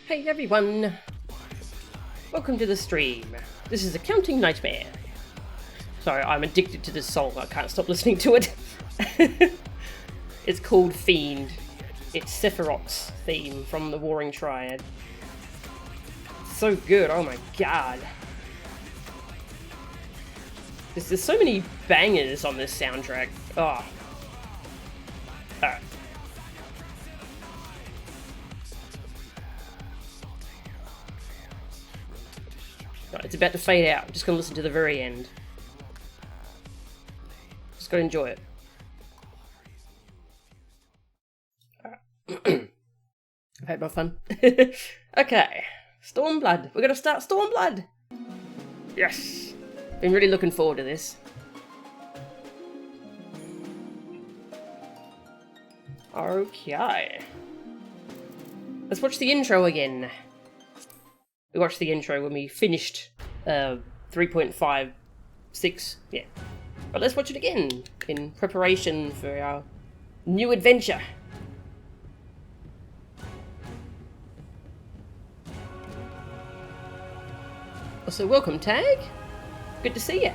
Hey everyone! Welcome to the stream. This is Accounting Nightmare. Sorry, I'm addicted to this song. I can't stop listening to it. It's called Fiend. It's Sephiroth's theme from the Warring Triad. So good, oh my god. There's so many bangers on this soundtrack. Oh. Alright. Right, it's about to fade out. I'm just gonna listen to the very end. Just gotta enjoy it. Alright. I've had my fun. Okay. Stormblood. We're gonna start Stormblood! Yes! Been really looking forward to this. Okay. Let's watch the intro again. We watched the intro when we finished 3.56, yeah. But let's watch it again in preparation for our new adventure. Also, welcome, Tag. Good to see you.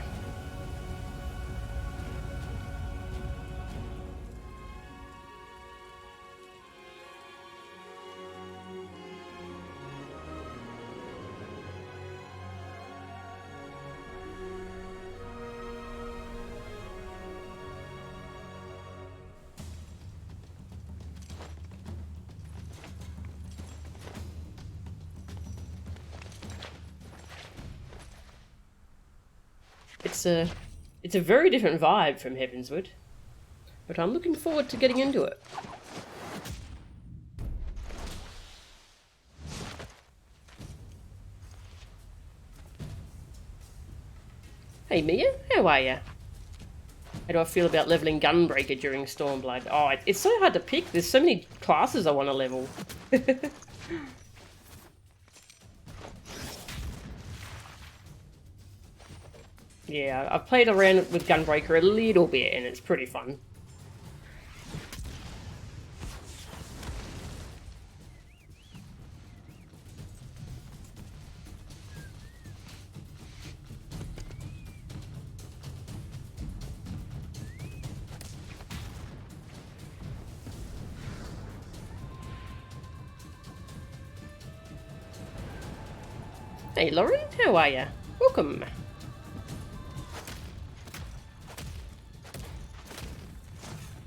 It's a very different vibe from Heavensward, but I'm looking forward to getting into it. Hey Mia, how are ya? How do I feel about leveling Gunbreaker during Stormblood? Oh, it's so hard to pick. There's so many classes I want to level. Yeah, I've played around with Gunbreaker a little bit and it's pretty fun. Hey Lauren, how are ya? Welcome.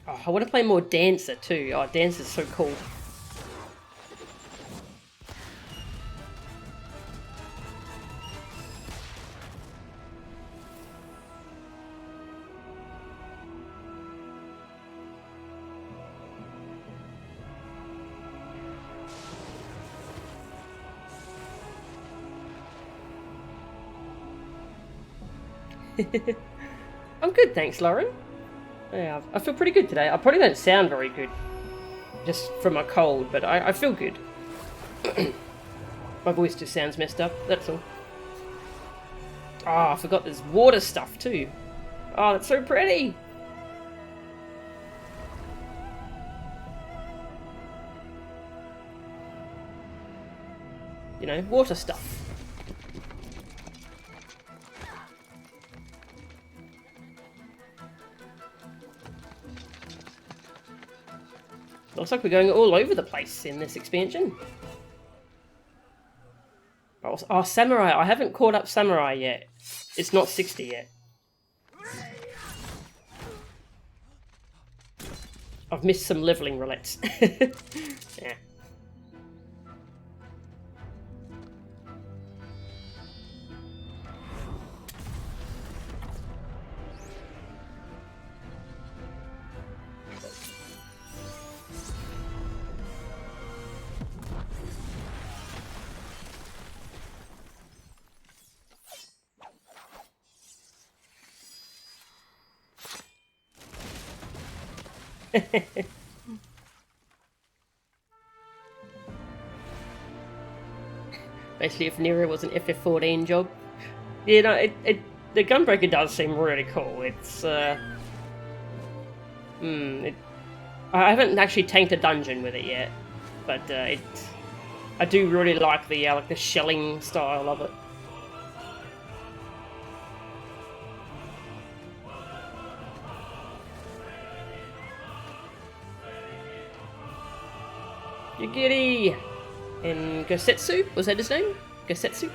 Oh, I want to play more Dancer too. Oh, Dancer's so cool. I'm good, thanks, Lauren. Yeah, I feel pretty good today. I probably don't sound very good, just from my cold, but I feel good. My voice just sounds messed up, that's all. Oh, I forgot there's water stuff too. Oh, that's so pretty! You know, water stuff. Looks like we're going all over the place in this expansion. Oh, Samurai. I haven't caught up Samurai yet. It's not 60 yet. I've missed some leveling roulettes. Yeah. Basically, if Nero was an FF14 job. You know, the Gunbreaker does seem really cool. It's, I haven't actually tanked a dungeon with it yet, but I do really like the shelling style of it. Yagiri! And Gosetsu? Was that his name? Gosetsu?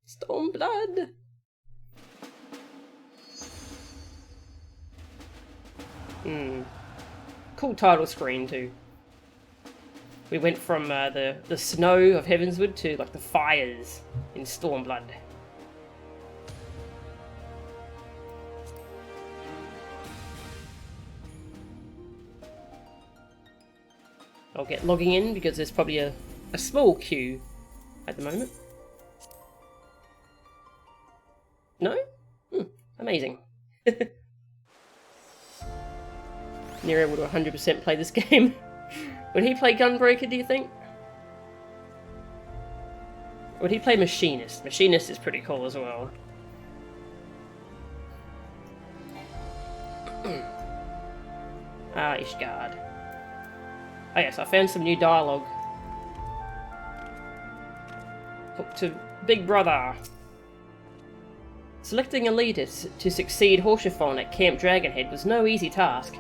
Stormblood! Cool title screen too. We went from the snow of Heavenswood to like the fires in Stormblood. I'll get logging in because there's probably a small queue at the moment. No? Amazing. Nero would 100% play this game. Would he play Gunbreaker, do you think? Would he play Machinist? Machinist is pretty cool as well. Ah, Ishgard. Oh yes, I found some new dialogue. Talk to Big Brother. Selecting a leader to succeed Haurchefant at Camp Dragonhead was no easy task.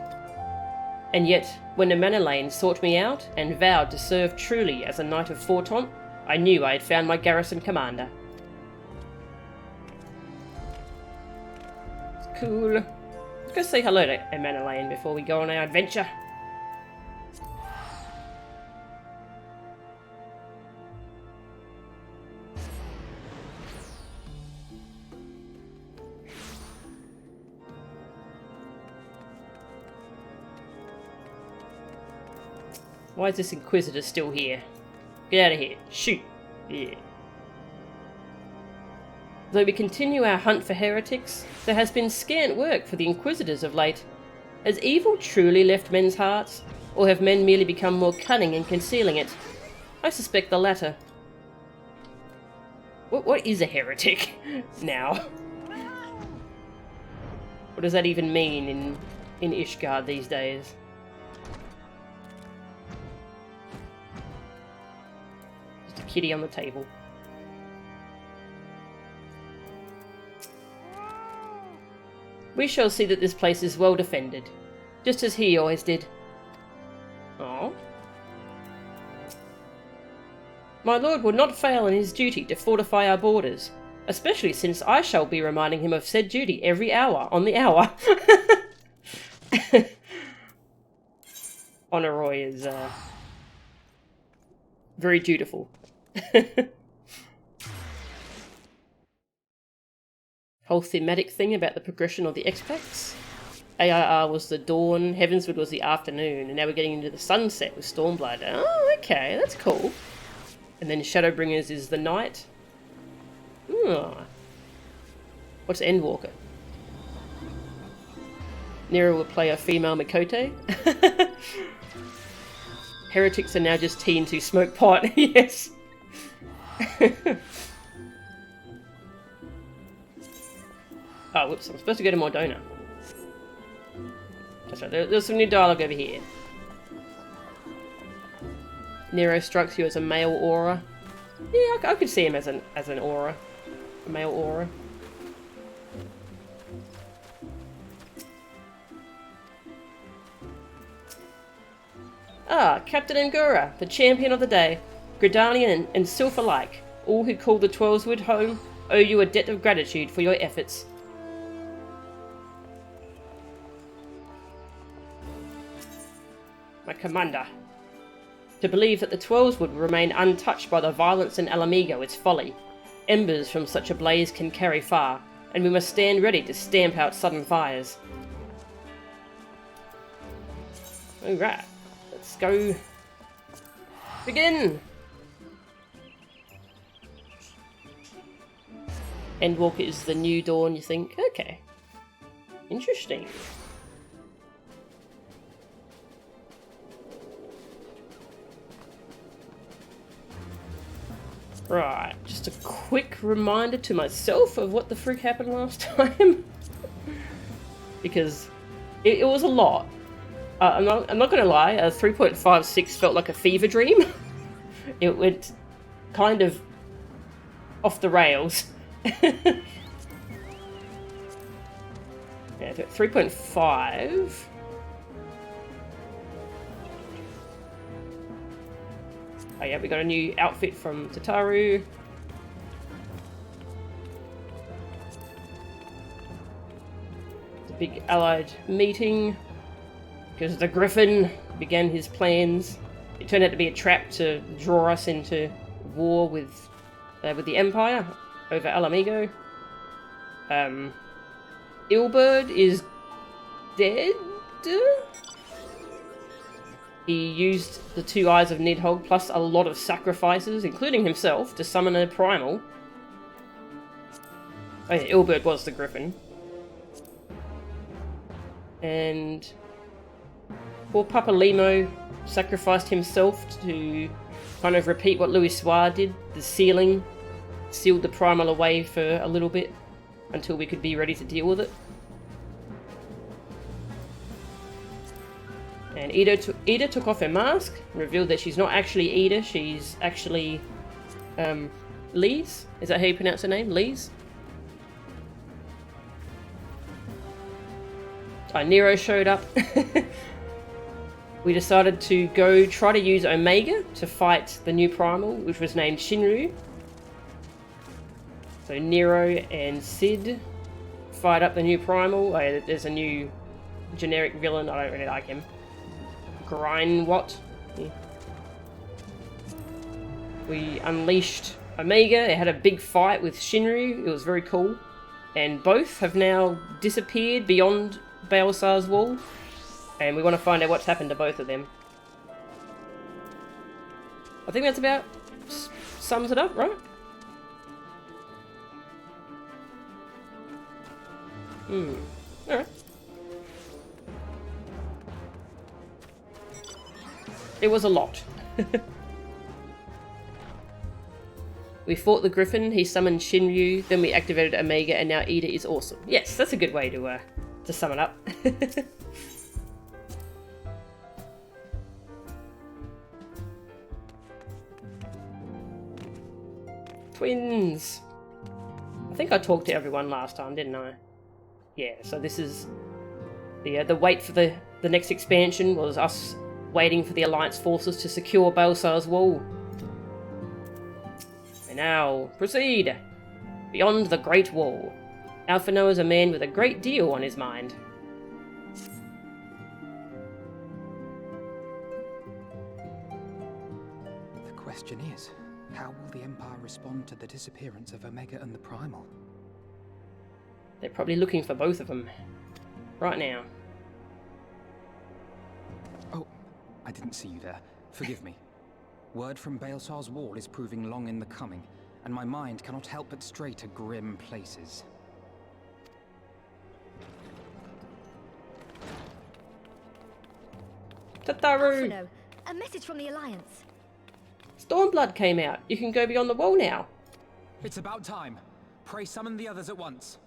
And yet, when the Manolane sought me out and vowed to serve truly as a Knight of Fortaunt, I knew I had found my garrison commander. Cool. Let's go say hello to Manolane before we go on our adventure. Why is this Inquisitor still here? Get out of here. Shoot. Yeah. Though we continue our hunt for heretics, there has been scant work for the Inquisitors of late. Has evil truly left men's hearts? Or have men merely become more cunning in concealing it? I suspect the latter. What is a heretic now? What does that even mean in Ishgard these days? Kitty on the table. We shall see that this place is well defended, just as he always did. Oh. My lord will not fail in his duty to fortify our borders, especially since I shall be reminding him of said duty every hour on the hour. Honoroy is very dutiful. Whole thematic thing about the progression of the X-Packs. AIR was the dawn, Heavenswood was the afternoon, and now we're getting into the sunset with Stormblood. Oh, okay, that's cool. And then Shadowbringers is the night. Oh. What's Endwalker? Nero will play a female Mikote. Heretics are now just teens who smoke pot, yes. Oh, whoops, I'm supposed to go to Mordona. That's right, there's some new dialogue over here. Nero strikes you as a male aura. Yeah, I could see him as an aura. A male aura. Ah, Captain Angura, the champion of the day. Gridanian and Sylph alike, all who call the Twelveswood home, owe you a debt of gratitude for your efforts. My commander. To believe that the Twelveswood will remain untouched by the violence in Alamigo is folly. Embers from such a blaze can carry far, and we must stand ready to stamp out sudden fires. Alright, let's go. Begin! Endwalker is the new dawn, you think? Okay. Interesting. Right, just just a quick reminder to myself of what the frick happened last time. Because it was a lot. I'm not gonna lie, a 3.56 felt like a fever dream. It went kind of off the rails. Yeah, 3.5. Oh yeah, we got a new outfit from Tataru. It's a big allied meeting because the Griffin began his plans. It turned out to be a trap to draw us into war with the Empire over Alamigo. Ilberd is dead. He used the 2 eyes of Nidhogg plus a lot of sacrifices, including himself, to summon a primal. Oh yeah, Ilberd was the Griffin. And poor Papa Lemo sacrificed himself to kind of repeat what Louis Soir did. The sealing sealed the primal away for a little bit until we could be ready to deal with it. And Ida took off her mask, revealed that she's not actually Ida, she's actually Lise. Is that how you pronounce her name? Lise? Nero showed up. We decided to go try to use Omega to fight the new primal, which was named Shinryu. So Nero and Sid fight up the new primal. There's a new generic villain, I don't really like him. Grindwatt. Yeah. We unleashed Omega. They had a big fight with Shinryu. It was very cool. And both have now disappeared beyond Baelsar's wall. And we want to find out what's happened to both of them. I think that's about sums it up, right? Alright. It was a lot. We fought the Griffin, he summoned Shinryu, then we activated Omega, and now Ida is awesome. Yes, that's a good way to sum it up. Twins! I think I talked to everyone last time, didn't I? Yeah, so this is... The wait for the next expansion was us waiting for the Alliance forces to secure Baelsar's wall. And now, proceed! Beyond the Great Wall. Alphino is a man with a great deal on his mind. The question is, how will the Empire respond to the disappearance of Omega and the Primal? They're probably looking for both of them. Right now. Oh, I didn't see you there. Forgive me. Word from Baelsar's wall is proving long in the coming, and my mind cannot help but stray to grim places. Tataru! Alphino, a message from the Alliance. Stormblood came out. You can go beyond the wall now. It's about time. Pray summon the others at once.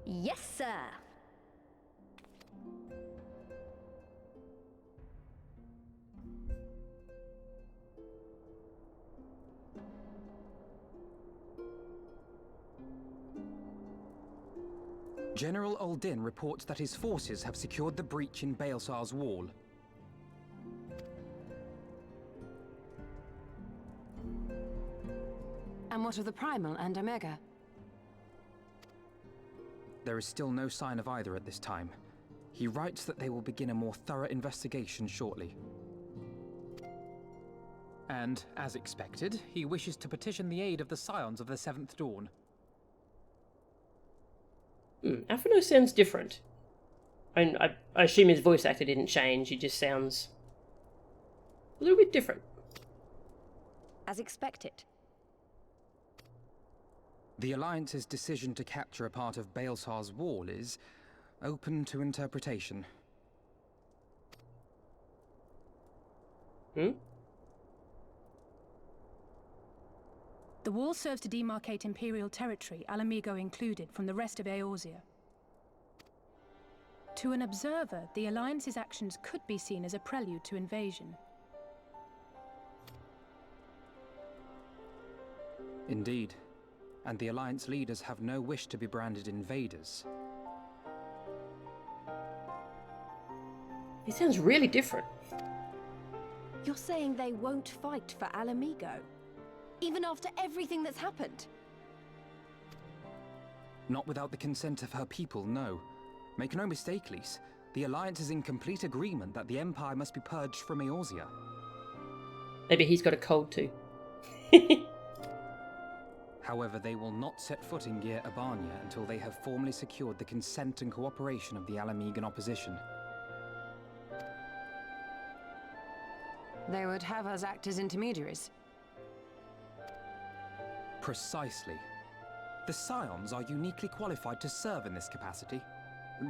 Yes, sir. General Uldin reports that his forces have secured the breach in Baelsar's wall. And what of the Primal and Omega? There is still no sign of either at this time. He writes that they will begin a more thorough investigation shortly. And, as expected, he wishes to petition the aid of the Scions of the Seventh Dawn. Alphino sounds different. I assume his voice actor didn't change, he just sounds a little bit different. As expected. The Alliance's decision to capture a part of Baelsar's wall is open to interpretation. The wall serves to demarcate Imperial territory, Alamigo included, from the rest of Eorzea. To an observer, the Alliance's actions could be seen as a prelude to invasion. Indeed. And the Alliance leaders have no wish to be branded invaders. He sounds really different. You're saying they won't fight for Alamigo? Even after everything that's happened? Not without the consent of her people, no. Make no mistake, Lise. The Alliance is in complete agreement that the Empire must be purged from Eorzea. Maybe he's got a cold too. However, they will not set foot in Gyr Abania until they have formally secured the consent and cooperation of the Alamigan opposition. They would have us act as intermediaries. Precisely. The Scions are uniquely qualified to serve in this capacity.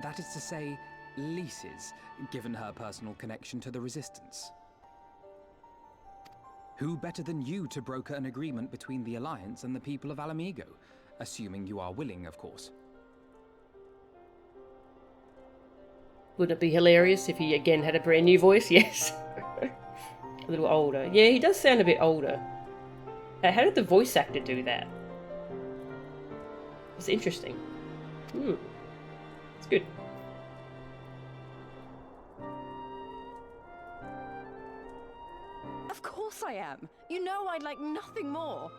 That is to say, Lise's, given her personal connection to the Resistance. Who better than you to broker an agreement between the Alliance and the people of Alamigo? Assuming you are willing, of course. Wouldn't it be hilarious if he again had a brand new voice? Yes. A little older. Yeah, he does sound a bit older. How did the voice actor do that? It's interesting. It's good. Of course I am. You know I'd like nothing more.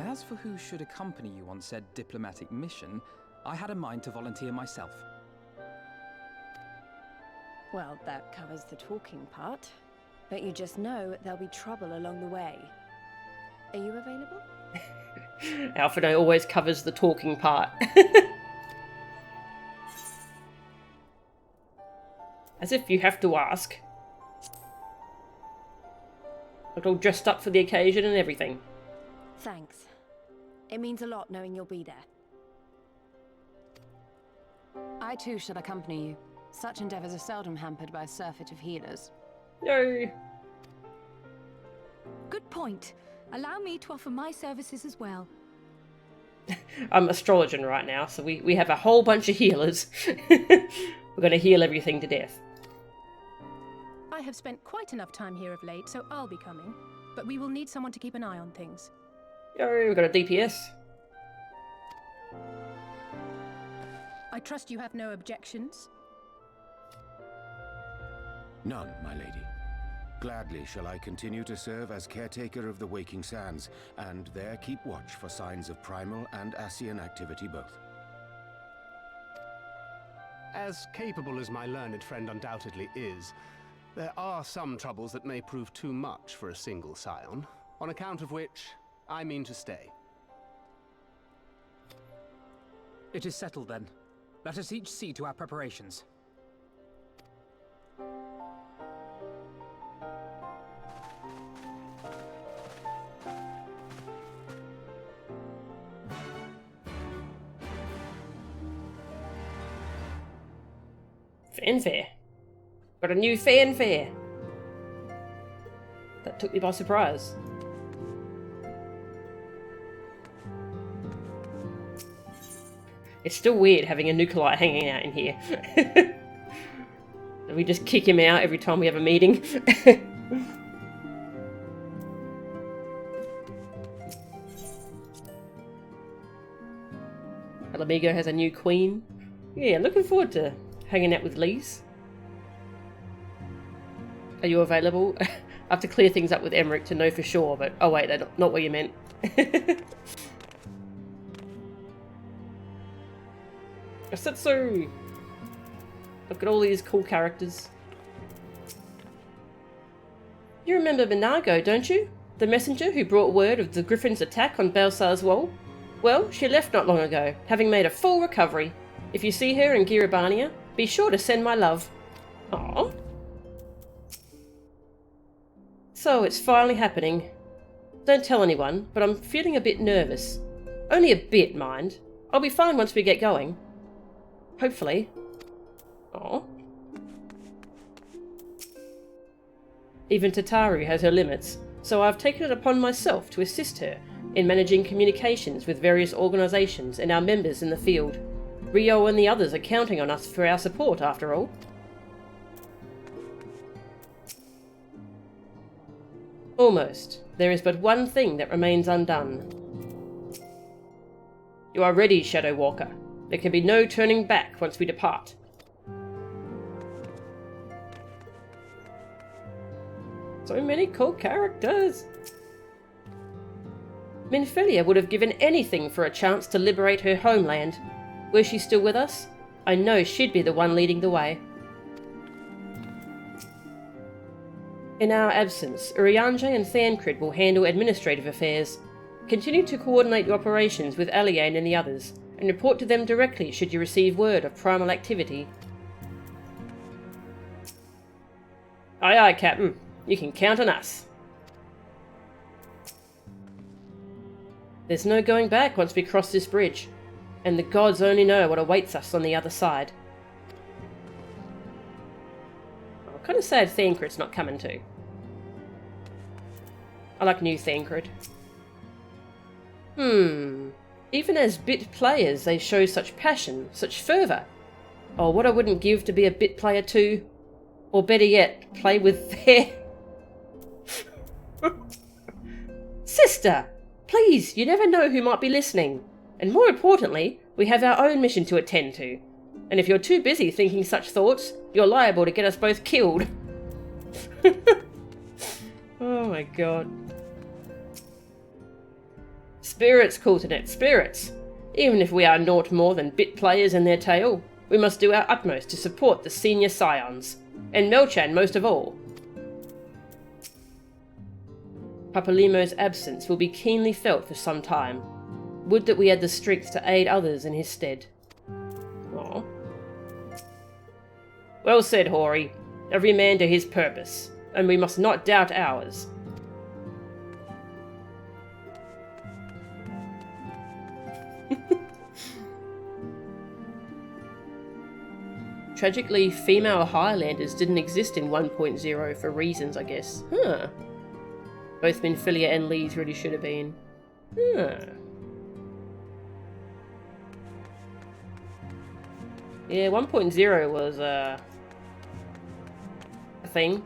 As for who should accompany you on said diplomatic mission, I had a mind to volunteer myself. Well, that covers the talking part. But you just know there'll be trouble along the way. Are you available? Alphinaud always covers the talking part. As if you have to ask. Looked all dressed up for the occasion and everything. Thanks. It means a lot knowing you'll be there. I too shall accompany you. Such endeavors are seldom hampered by a surfeit of healers. No. Good point. Allow me to offer my services as well. I'm astrologing right now, so we have a whole bunch of healers. We're going to heal everything to death. I have spent quite enough time here of late, so I'll be coming. But we will need someone to keep an eye on things. Yo, we've got a DPS. I trust you have no objections? None, my lady. Gladly shall I continue to serve as caretaker of the Waking Sands, and there keep watch for signs of primal and Ascian activity both. As capable as my learned friend undoubtedly is, there are some troubles that may prove too much for a single scion, on account of which I mean to stay. It is settled then. Let us each see to our preparations. Fanfare. Got a new fanfare. That took me by surprise. It's still weird having a Nucleite hanging out in here. We just kick him out every time we have a meeting. Alamigo has a new queen. Yeah, looking forward to hanging out with Lise. Are you available? I have to clear things up with Emmerich to know for sure, but... Oh wait, that's not what you meant. Setsu! Look at all these cool characters. You remember Minago, don't you? The messenger who brought word of the Griffin's attack on Belsar's wall? Well, she left not long ago, having made a full recovery. If you see her in Gyr Abania, be sure to send my love. Aww. So, it's finally happening. Don't tell anyone, but I'm feeling a bit nervous. Only a bit, mind. I'll be fine once we get going. Hopefully. Aww. Even Tataru has her limits, so I've taken it upon myself to assist her in managing communications with various organisations and our members in the field. Rio and the others are counting on us for our support, after all. Almost. There is but one thing that remains undone. You are ready, Shadow Walker. There can be no turning back once we depart. So many cool characters. Minfilia would have given anything for a chance to liberate her homeland. Were she still with us? I know she'd be the one leading the way. In our absence, Urianger and Thancred will handle administrative affairs. Continue to coordinate your operations with Aliane and the others, and report to them directly should you receive word of primal activity. Aye aye, Captain. You can count on us. There's no going back once we cross this bridge, and the gods only know what awaits us on the other side. I'm kind of sad Thancred's not coming too. I like new Thancred. Even as bit players, they show such passion, such fervour. Oh, what I wouldn't give to be a bit player too. Or better yet, play with their... Sister! Please, you never know who might be listening. And more importantly, we have our own mission to attend to. And if you're too busy thinking such thoughts, you're liable to get us both killed. Oh my god. Spirits, Coulternet, spirits. Even if we are naught more than bit players in their tale, we must do our utmost to support the senior scions, and Melchan most of all. Papalimo's absence will be keenly felt for some time. Would that we had the strength to aid others in his stead. Aww. Well said, Hori. Every man to his purpose, and we must not doubt ours. Tragically, female Highlanders didn't exist in 1.0 for reasons, I guess. Huh. Both Minfilia and Lees really should have been. Huh. Yeah, 1.0 was, a thing.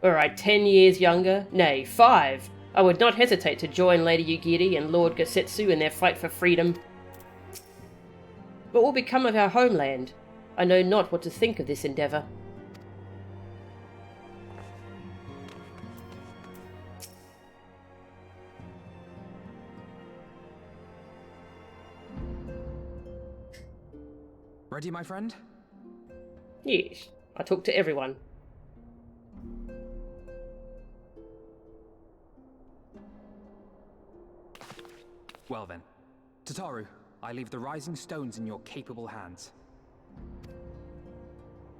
Alright, 10 years younger? Nay, 5! I would not hesitate to join Lady Yugiri and Lord Gosetsu in their fight for freedom. What will become of our homeland? I know not what to think of this endeavour. Ready, my friend? Yes, I talk to everyone. Well then, Tataru, I leave the rising stones in your capable hands.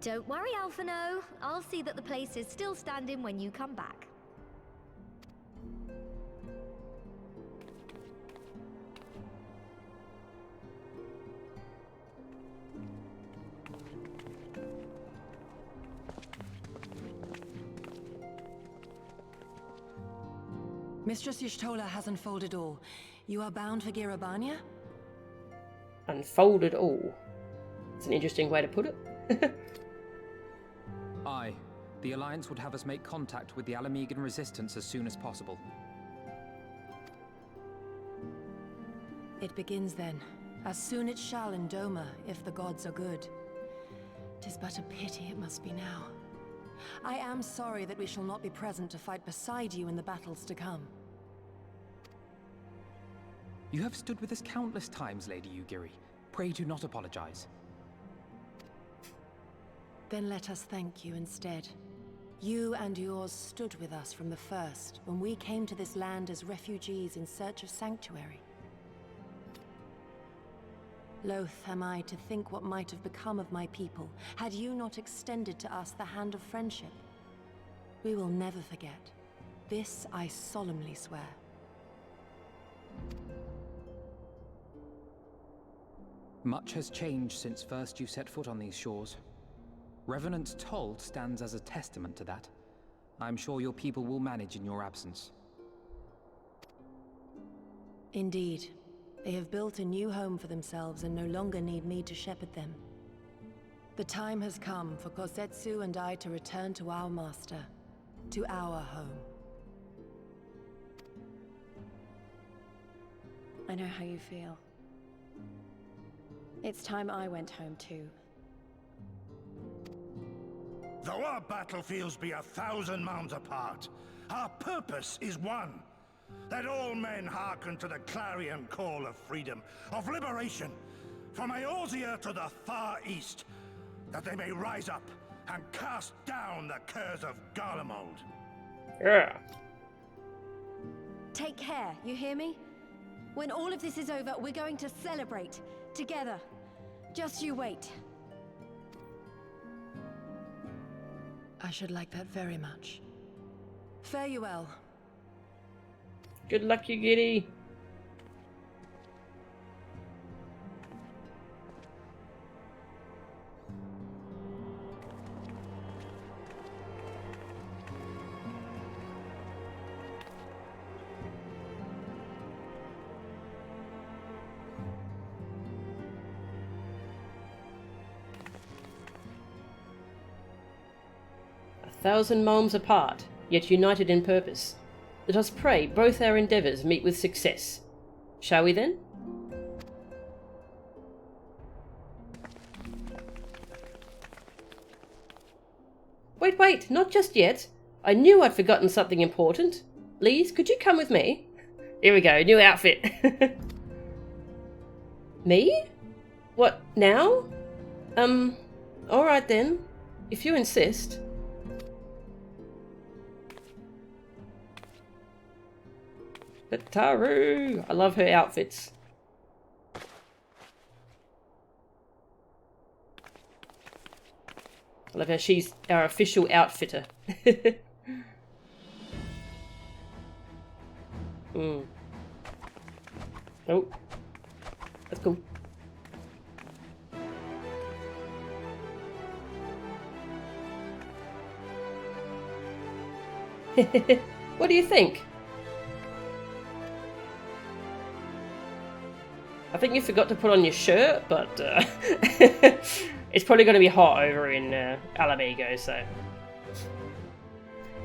Don't worry, Alphino. I'll see that the place is still standing when you come back. Mistress Y'shtola has unfolded all. You are bound for Girabania? Unfolded all. It's an interesting way to put it. Aye. The Alliance would have us make contact with the Alamegan resistance as soon as possible. It begins then. As soon it shall in Doma, if the gods are good. 'Tis but a pity it must be now. I am sorry that we shall not be present to fight beside you in the battles to come. You have stood with us countless times, Lady Yugiri. Pray do not apologize. Then let us thank you instead. You and yours stood with us from the first, when we came to this land as refugees in search of sanctuary. Loath am I to think what might have become of my people, had you not extended to us the hand of friendship. We will never forget. This I solemnly swear. Much has changed since first you set foot on these shores. Revenant's toll stands as a testament to that. I'm sure your people will manage in your absence. Indeed. They have built a new home for themselves and no longer need me to shepherd them. The time has come for Kosetsu and I to return to our master, to our home. I know how you feel. It's time I went home too. Though our battlefields be 1,000 mounds apart, our purpose is one. Let all men hearken to the clarion call of freedom, of liberation, from Eorzea to the far east, that they may rise up and cast down the curse of Garlemald. Yeah. Take care, you hear me? When all of this is over, we're going to celebrate, together. Just you wait. I should like that very much. Fare you well. Good luck, you giddy. A 1,000 miles apart, yet united in purpose. Let us pray both our endeavours meet with success. Shall we then? Wait, not just yet. I knew I'd forgotten something important. Lise, could you come with me? Here we go, new outfit. Me? What, now? Alright then. If you insist. But Taru! I love her outfits. I love how she's our official outfitter. Oh. That's cool. What do you think? I think you forgot to put on your shirt, but it's probably going to be hot over in Alamigo, so...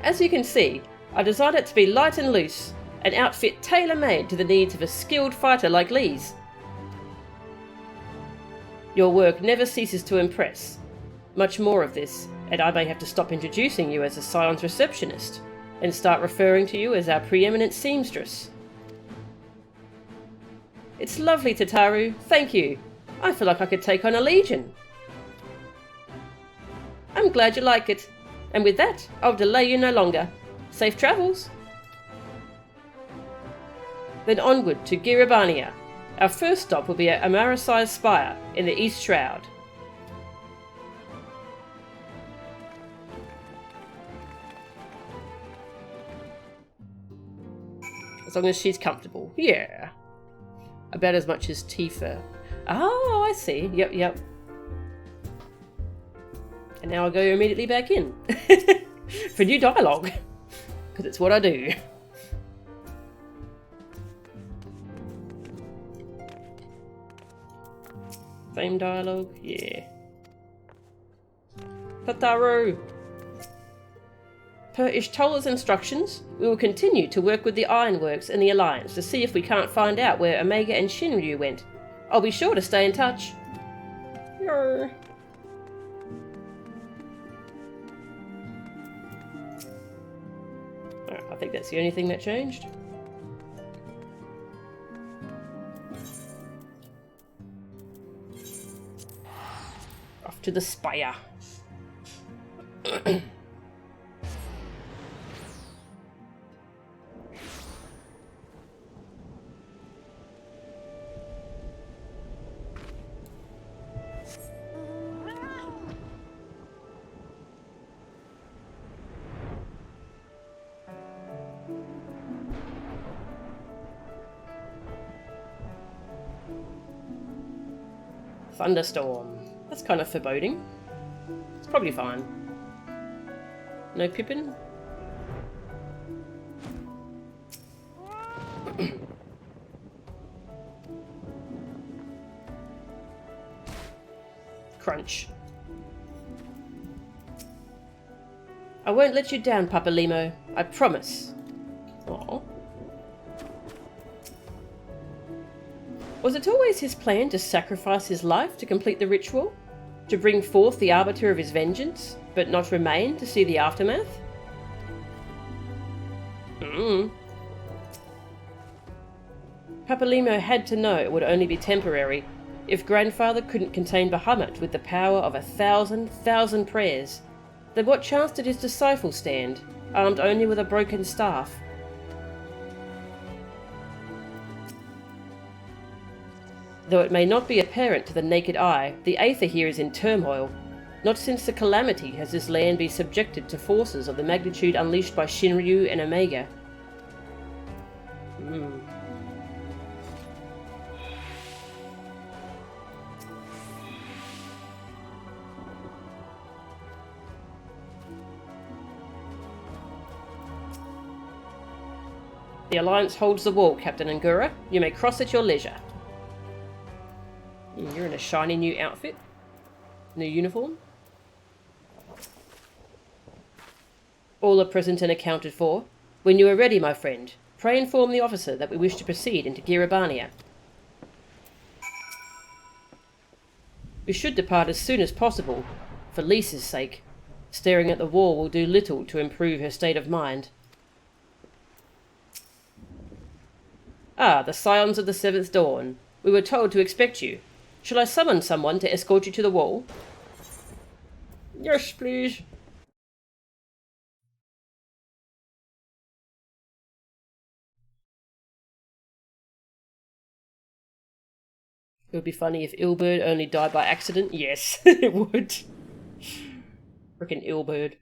As you can see, I designed it to be light and loose, an outfit tailor-made to the needs of a skilled fighter like Lise. Your work never ceases to impress. Much more of this, and I may have to stop introducing you as a Scion's receptionist, and start referring to you as our preeminent seamstress. It's lovely, Tataru. Thank you. I feel like I could take on a legion. I'm glad you like it. And with that, I'll delay you no longer. Safe travels. Then onward to Giribania. Our first stop will be at Amarasai's Spire in the East Shroud. As long as she's comfortable. Yeah. About as much as Tifa. Oh, I see. Yep. And now I'll go immediately back in. For new dialogue. Because it's what I do. Same dialogue? Yeah. Tataru! Per Ishtola's instructions, we will continue to work with the Ironworks and the Alliance to see if we can't find out where Omega and Shinryu went. I'll be sure to stay in touch. Yarr. I think that's the only thing that changed. Off to the spire. Thunderstorm. That's kind of foreboding. It's probably fine. No Pippin? I won't let you down, Papa Limo. I promise. Aww. Was it always his plan to sacrifice his life to complete the ritual? To bring forth the arbiter of his vengeance, but not remain to see the aftermath? Papa Limo had to know it would only be temporary. If Grandfather couldn't contain Bahamut with the power of 1,000,000 prayers, then what chance did his disciple stand, armed only with a broken staff? Though it may not be apparent to the naked eye, the Aether here is in turmoil. Not since the calamity has this land been subjected to forces of the magnitude unleashed by Shinryu and Omega. The Alliance holds the wall, Captain Angura. You may cross at your leisure. You're in a shiny new outfit. New uniform. All are present and accounted for. When you are ready, my friend, pray inform the officer that we wish to proceed into Girabania. We should depart as soon as possible, for Lisa's sake. Staring at the wall will do little to improve her state of mind. Ah, the Scions of the Seventh Dawn. We were told to expect you. Shall I summon someone to escort you to the wall? Yes, please. It would be funny if Ilbird only died by accident. Yes, it would. Frickin' Ilbird.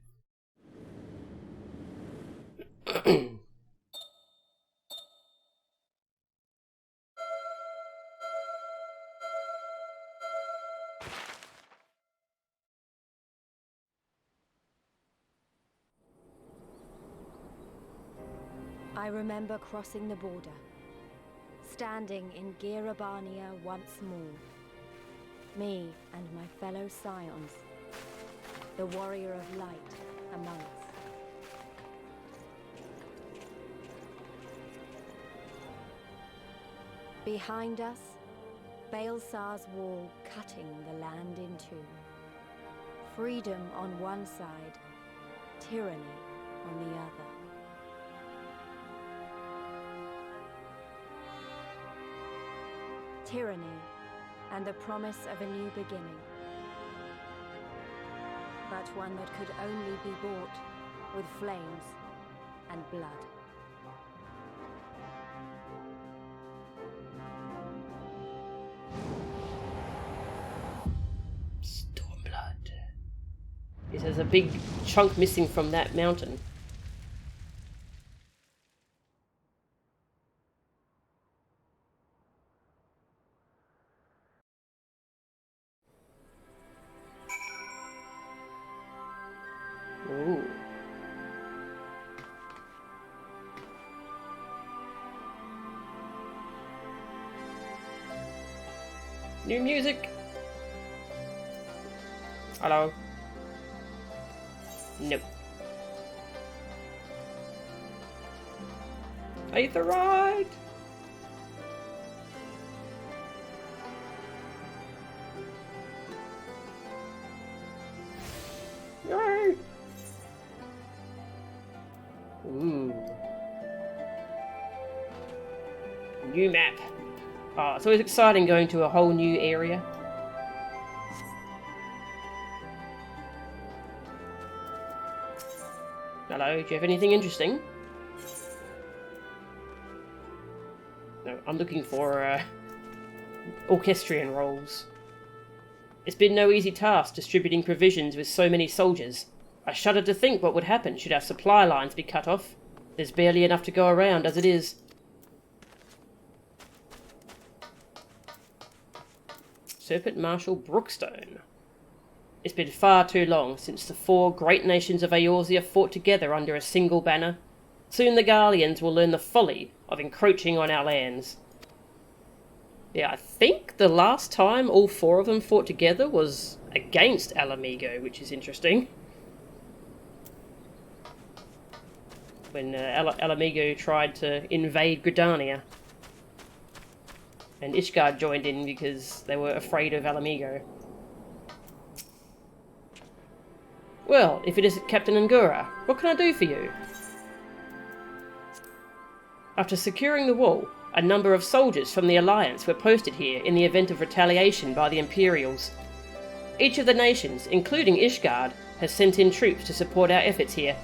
I remember crossing the border, standing in Girabania once more. Me and my fellow Scions, the warrior of light among us. Behind us, Baelsar's wall cutting the land in two. Freedom on one side, tyranny on the other. Tyranny and the promise of a new beginning. But one that could only be bought with flames and blood. Stormblood. Yes, there's a big chunk missing from that mountain. Ooh. New music. Hello. Nope. Aether ride. Yay. Ooh. New map. Oh, it's always exciting going to a whole new area. Hello, do you have anything interesting? No, I'm looking for orchestrion roles. It's been no easy task distributing provisions with so many soldiers. I shudder to think what would happen should our supply lines be cut off. There's barely enough to go around as it is. Serpent Marshal Brookstone. It's been far too long since the four great nations of Eorzea fought together under a single banner. Soon the Garleans will learn the folly of encroaching on our lands. Yeah, I think the last time all four of them fought together was against Alamigo, which is interesting. when Alamigo tried to invade Gridania. And Ishgard joined in because they were afraid of Alamigo. Well, if it isn't Captain Angura, what can I do for you? After securing the wall, a number of soldiers from the Alliance were posted here in the event of retaliation by the Imperials. Each of the nations, including Ishgard, has sent in troops to support our efforts here.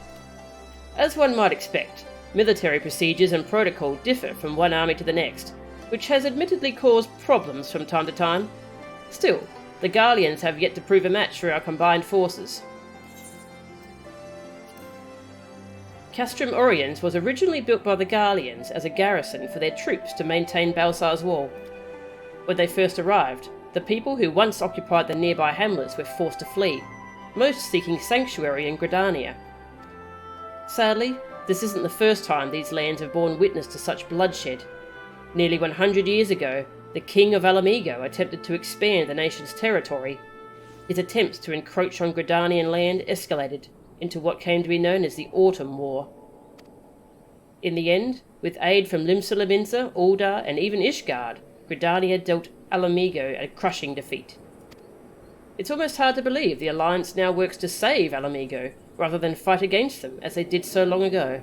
As one might expect, military procedures and protocol differ from one army to the next, which has admittedly caused problems from time to time. Still, the Garleans have yet to prove a match for our combined forces. Castrum Oriens was originally built by the Garleans as a garrison for their troops to maintain Balsar's wall. When they first arrived, the people who once occupied the nearby hamlets were forced to flee, most seeking sanctuary in Gridania. Sadly, this isn't the first time these lands have borne witness to such bloodshed. Nearly 100 years ago, the King of Alamigo attempted to expand the nation's territory. His attempts to encroach on Gridanian land escalated into what came to be known as the Autumn War. In the end, with aid from Limsa, Uldar, and even Ishgard, Gridania dealt Alamigo a crushing defeat. It's almost hard to believe the Alliance now works to save Alamigo, rather than fight against them, as they did so long ago.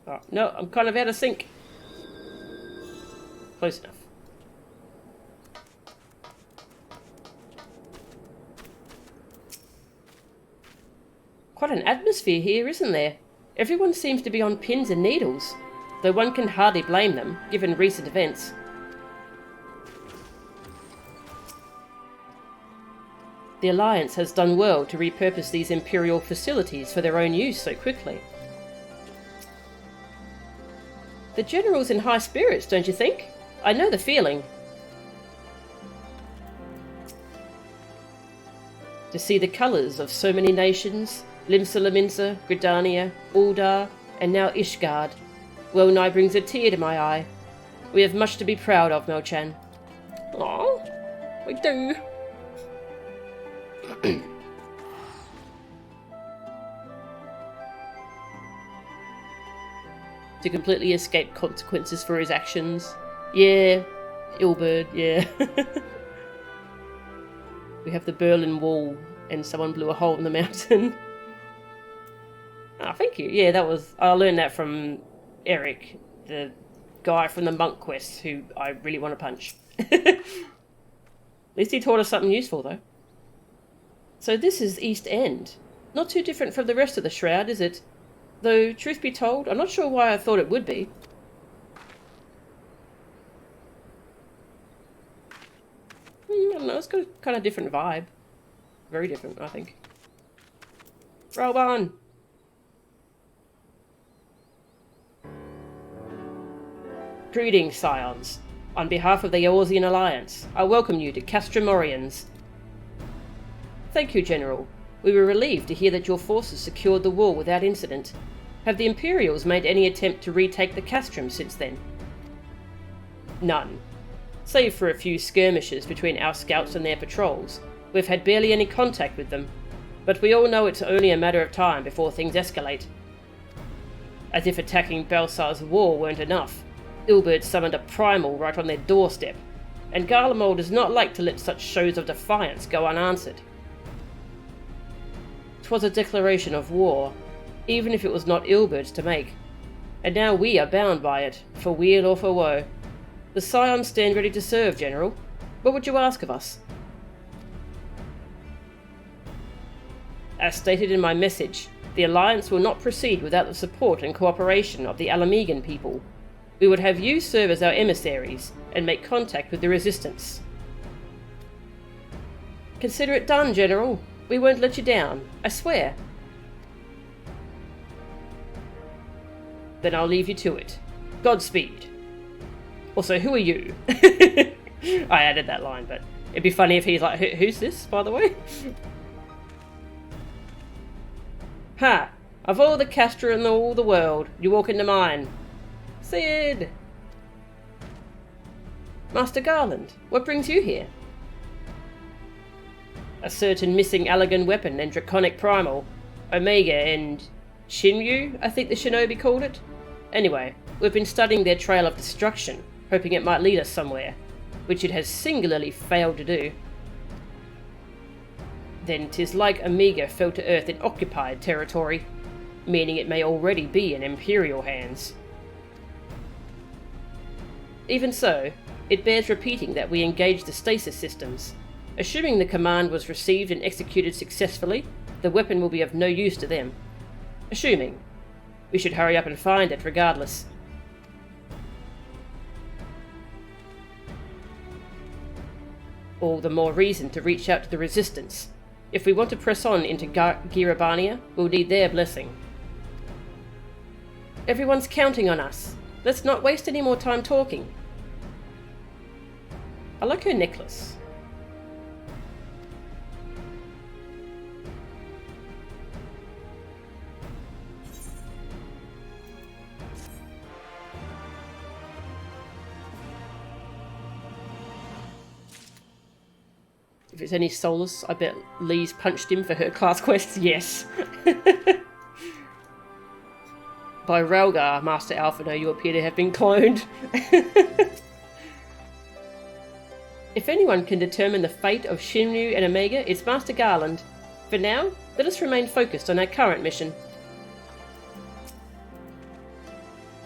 Oh, no, I'm kind of out of sync. Close enough. Quite an atmosphere here, isn't there? Everyone seems to be on pins and needles, though one can hardly blame them, given recent events. The Alliance has done well to repurpose these Imperial facilities for their own use so quickly. The General's in high spirits, don't you think? I know the feeling. To see the colours of so many nations, Limsa, Gridania, Uldar, and now Ishgard, well nigh brings a tear to my eye. We have much to be proud of, Melchan. Aww, we do. To completely escape consequences for his actions. Yeah, Ilberd, yeah. We have the Berlin Wall, and someone blew a hole in the mountain. Ah, thank you. Yeah, that was... I learned that from Eric, the guy from the Monk Quest, who I really want to punch. At least he taught us something useful, though. So this is East End. Not too different from the rest of the Shroud, is it? Though, truth be told, I'm not sure why I thought it would be. I don't know, it's got a kind of different vibe. Very different, I think. Roll on! Greetings, Scions. On behalf of the Eorzean Alliance, I welcome you to Castrum Oriens. Thank you, General. We were relieved to hear that your forces secured the wall without incident. Have the Imperials made any attempt to retake the Castrum since then? None. Save for a few skirmishes between our scouts and their patrols, we've had barely any contact with them, but we all know it's only a matter of time before things escalate. As if attacking Balsar's wall weren't enough, Ilberd summoned a primal right on their doorstep, and Garlemald does not like to let such shows of defiance go unanswered. 'Twas a declaration of war, even if it was not Ilberd's to make, and now we are bound by it, for weal or for woe. The Scions stand ready to serve, General. What would you ask of us? As stated in my message, the Alliance will not proceed without the support and cooperation of the Alamigan people. We would have you serve as our emissaries, and make contact with the Resistance. Consider it done, General. We won't let you down, I swear. Then I'll leave you to it. Godspeed. Also, who are you? I added that line, but it'd be funny if he's like, who's this, by the way? Ha! Of all the Castra in all the world, you walk into mine. Sid! Master Garland, what brings you here? A certain missing Allagan weapon and draconic primal. Omega and Shinryu, I think the shinobi called it. Anyway, we've been studying their trail of destruction, hoping it might lead us somewhere, which it has singularly failed to do. Then 'tis like Omega fell to earth in occupied territory, meaning it may already be in Imperial hands. Even so, it bears repeating that we engage the stasis systems. Assuming the command was received and executed successfully, the weapon will be of no use to them. Assuming. We should hurry up and find it regardless. All the more reason to reach out to the Resistance. If we want to press on into Girabania, we'll need their blessing. Everyone's counting on us. Let's not waste any more time talking. I like her necklace. If it's any solace, I bet Lee's punched him for her class quests. Yes. By Ralgar, Master Alphino, you appear to have been cloned. If anyone can determine the fate of Shinryu and Omega, it's Master Garland. For now, let us remain focused on our current mission.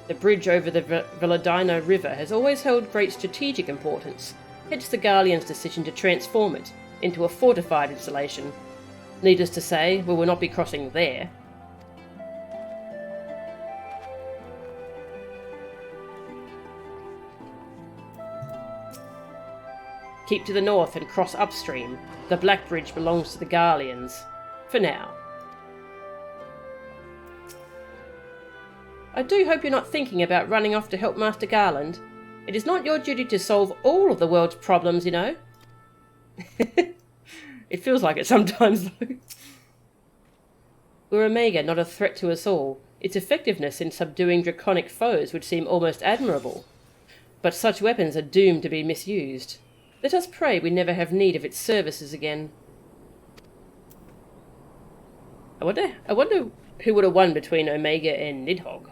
The bridge over the Veladina River has always held great strategic importance, hence the Garleans' decision to transform it into a fortified installation. Needless to say, we will not be crossing there. Keep to the north and cross upstream. The Black Bridge belongs to the Garleans. For now. I do hope you're not thinking about running off to help Master Garland. It is not your duty to solve all of the world's problems, you know. It feels like it sometimes, though. Were Omega not a threat to us all, its effectiveness in subduing draconic foes would seem almost admirable. But such weapons are doomed to be misused. Let us pray we never have need of its services again. I wonder who would have won between Omega and Nidhogg.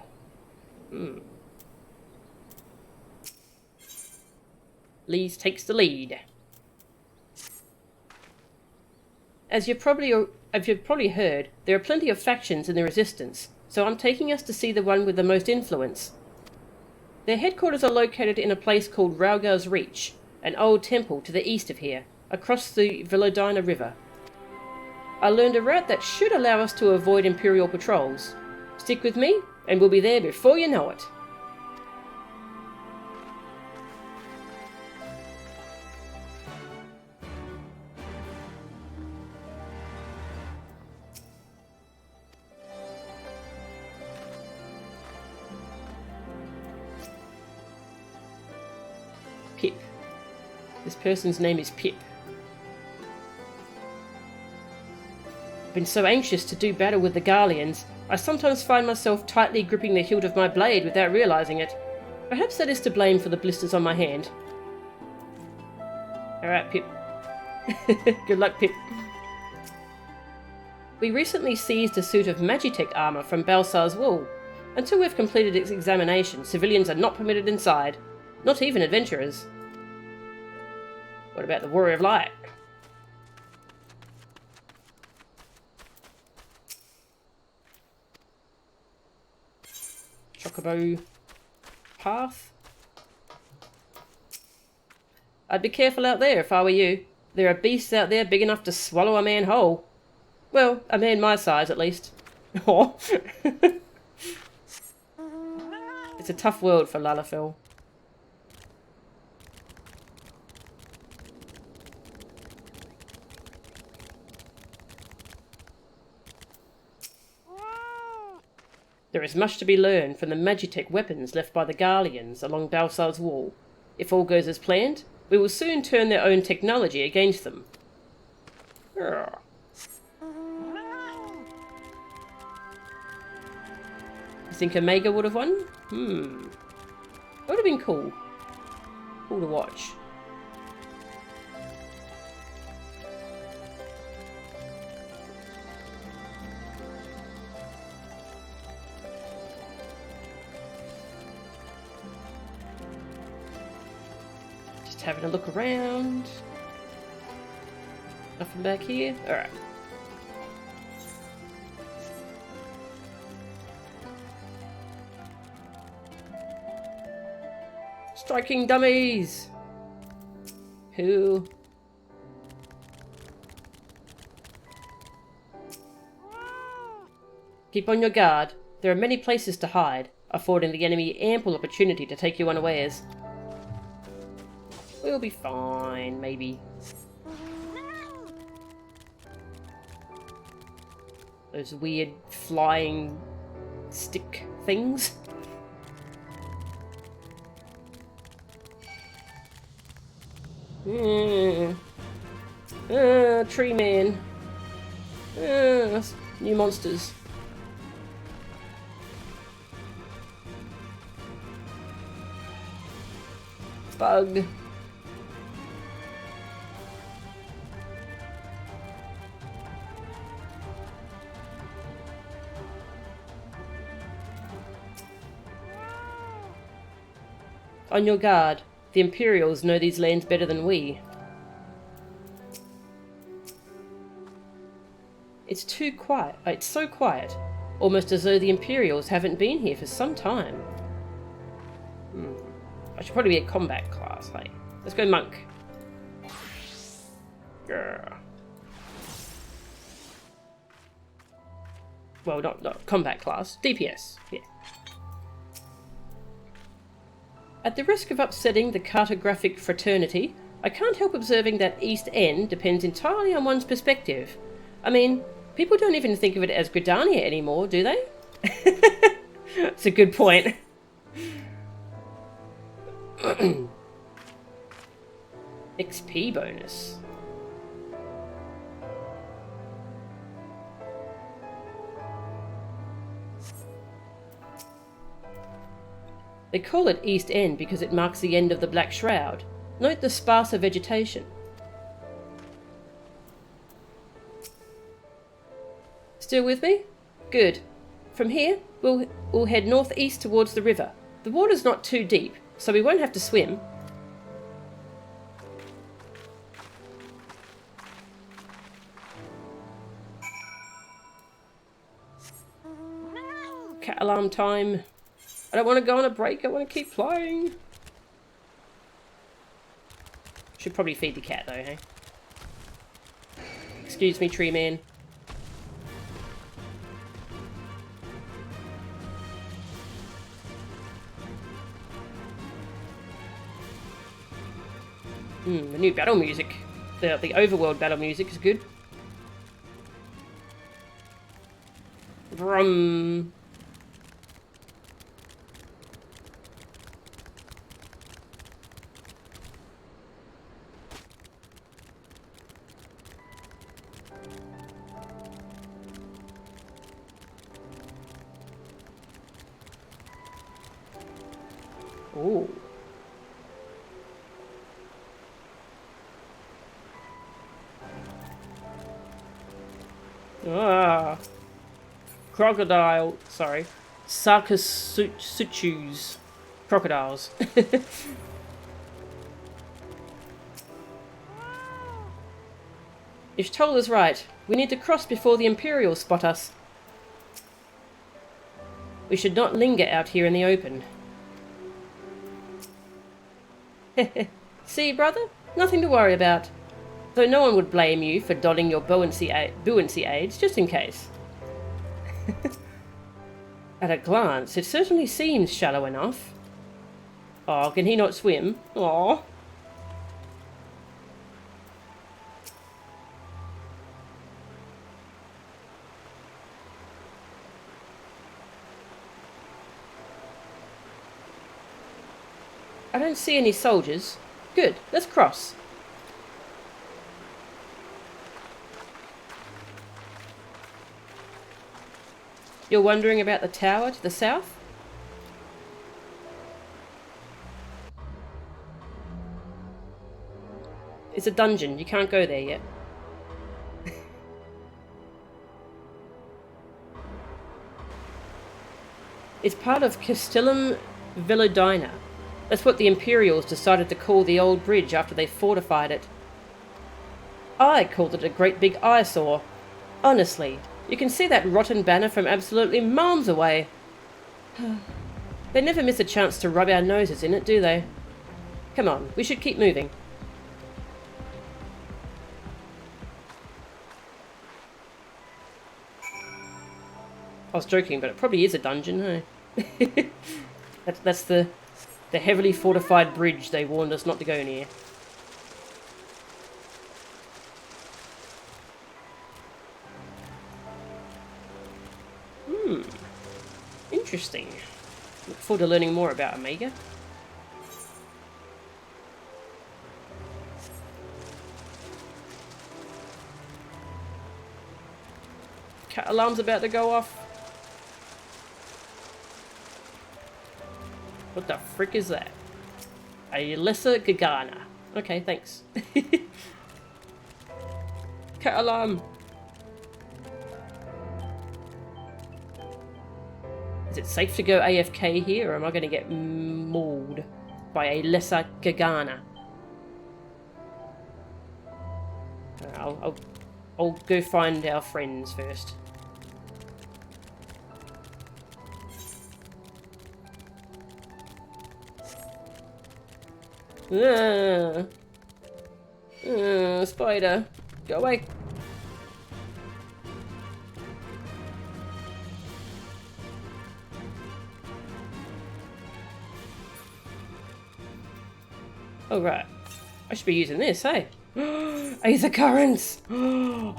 Lees takes the lead. As you've probably heard, there are plenty of factions in the Resistance, so I'm taking us to see the one with the most influence. Their headquarters are located in a place called Ralgar's Reach, an old temple to the east of here, across the Veladina River. I learned a route that should allow us to avoid Imperial patrols. Stick with me, and we'll be there before you know it. Pip. This person's name is Pip. I've been so anxious to do battle with the Garleans, I sometimes find myself tightly gripping the hilt of my blade without realizing it. Perhaps that is to blame for the blisters on my hand. Alright, Pip. Good luck, Pip. We recently seized a suit of Magitech armor from Balsar's Wool. Until we've completed its examination, civilians are not permitted inside. Not even adventurers. What about the Warrior of Light? Chocobo path? I'd be careful out there if I were you. There are beasts out there big enough to swallow a man whole. Well, a man my size at least. Oh. It's a tough world for Lalafell. There is much to be learned from the Magitech weapons left by the Garleans along Balsar's Wall. If all goes as planned, we will soon turn their own technology against them. Urgh. You think Omega would have won? That would have been cool. Cool to watch. Just having a look around. Nothing back here? Alright. Striking dummies! Who? Keep on your guard. There are many places to hide, affording the enemy ample opportunity to take you unawares. We'll be fine, maybe. Those weird flying stick things. Tree man. New monsters. Bug. On your guard. The Imperials know these lands better than we. It's too quiet. It's so quiet. Almost as though the Imperials haven't been here for some time. I should probably be a combat class, hey? Let's go monk. Yeah. Well, not combat class. DPS, yeah. At the risk of upsetting the cartographic fraternity, I can't help observing that East End depends entirely on one's perspective. I mean, people don't even think of it as Gridania anymore, do they? That's a good point. XP bonus. They call it East End because it marks the end of the Black Shroud. Note the sparser vegetation. Still with me? Good. From here, we'll head northeast towards the river. The water's not too deep, so we won't have to swim. Cat alarm time. I don't want to go on a break, I want to keep playing. Should probably feed the cat though, hey? Excuse me, tree man. The new battle music. The overworld battle music is good. Brum. Ooh. Ah. Crocodile. Sorry. Sarcosuchus. Crocodiles. Ishtoll is right. We need to cross before the Imperials spot us. We should not linger out here in the open. See, brother? Nothing to worry about. Though no one would blame you for donning your buoyancy aids, just in case. At a glance, it certainly seems shallow enough. Oh, can he not swim? Aw. I don't see any soldiers. Good, let's cross. You're wondering about the tower to the south? It's a dungeon. You can't go there yet. It's part of Castellum Velodina. That's what the Imperials decided to call the old bridge after they fortified it. I called it a great big eyesore. Honestly, you can see that rotten banner from absolutely miles away. They never miss a chance to rub our noses in it, do they? Come on, we should keep moving. I was joking, but it probably is a dungeon, hey? that's the heavily fortified bridge they warned us not to go near. Interesting. Look forward to learning more about Omega. Cat alarm's about to go off. What the frick is that? A lesser Gargana. Okay, thanks. Cat alarm. Is it safe to go AFK here, or am I going to get mauled by a lesser Gargana? I'll go find our friends first. Spider, go away. Oh right, I should be using this, hey? Aether currents! I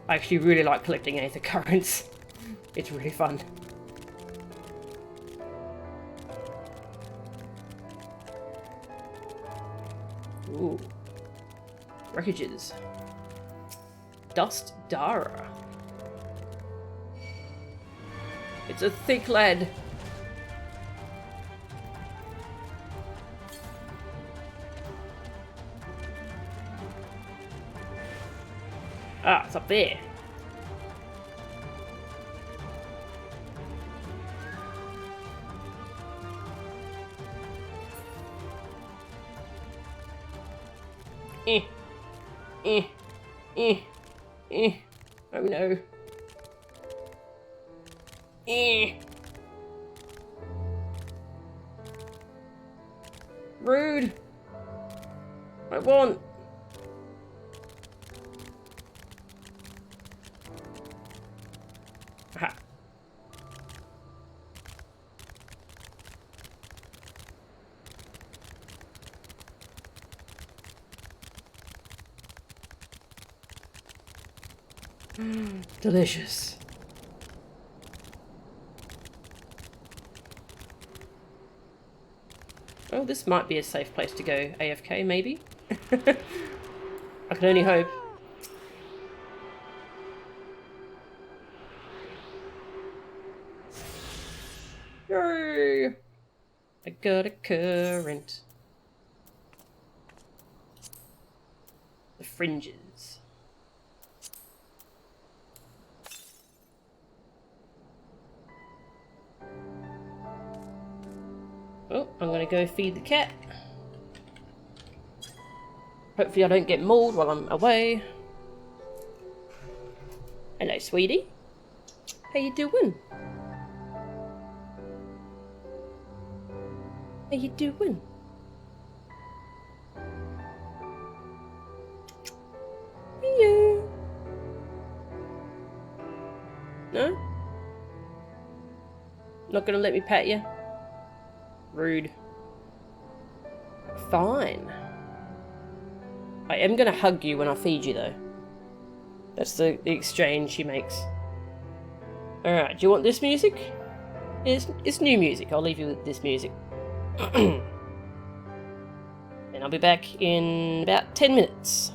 actually really like collecting aether currents. It's really fun. Ooh. Wreckages. Dust Dara. It's a thick lad. Ah, it's up there. Oh no. Rude. I want. Aha. Delicious. Oh, this might be a safe place to go AFK, maybe? I can only hope. Yay! I got a current. The fringes. Oh, I'm gonna go feed the cat. Hopefully I don't get mauled while I'm away. Hello, sweetie. How you doing? How you doing? Yeah. No? Not gonna let me pet you? Rude. Fine. I am gonna hug you when I feed you though. That's the exchange she makes. Alright, do you want this music? It's new music. I'll leave you with this music. And I'll be back in about 10 minutes.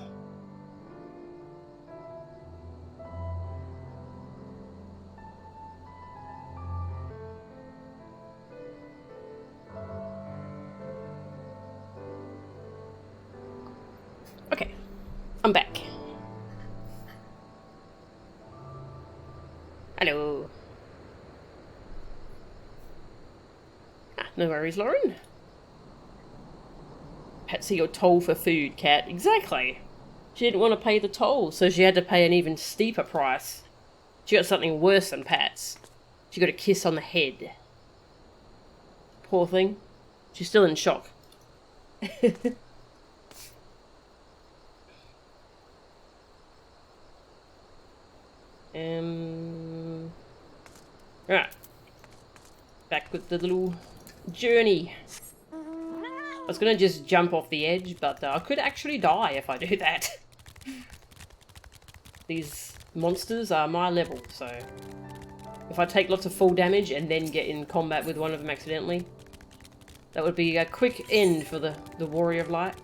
I'm back. Hello. Ah, no worries, Lauren. Patsy, your toll for food, Cat. Exactly. She didn't want to pay the toll, so she had to pay an even steeper price. She got something worse than Pats. She got a kiss on the head. Poor thing. She's still in shock. Right. Back with the little journey. I was gonna just jump off the edge, but I could actually die if I do that. These monsters are my level, so if I take lots of full damage and then get in combat with one of them accidentally, that would be a quick end for the Warrior of Light.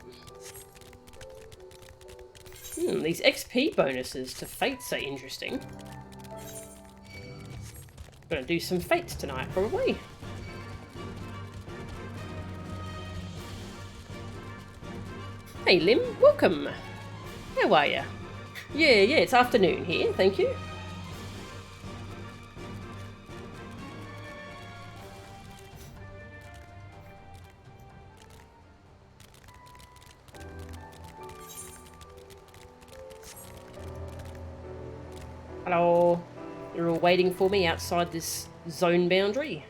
These XP bonuses to Fates are interesting. Gonna do some Fates tonight, probably. Hey Lim, welcome. How are ya? Yeah, it's afternoon here, thank you. Hello. You're all waiting for me outside this zone boundary.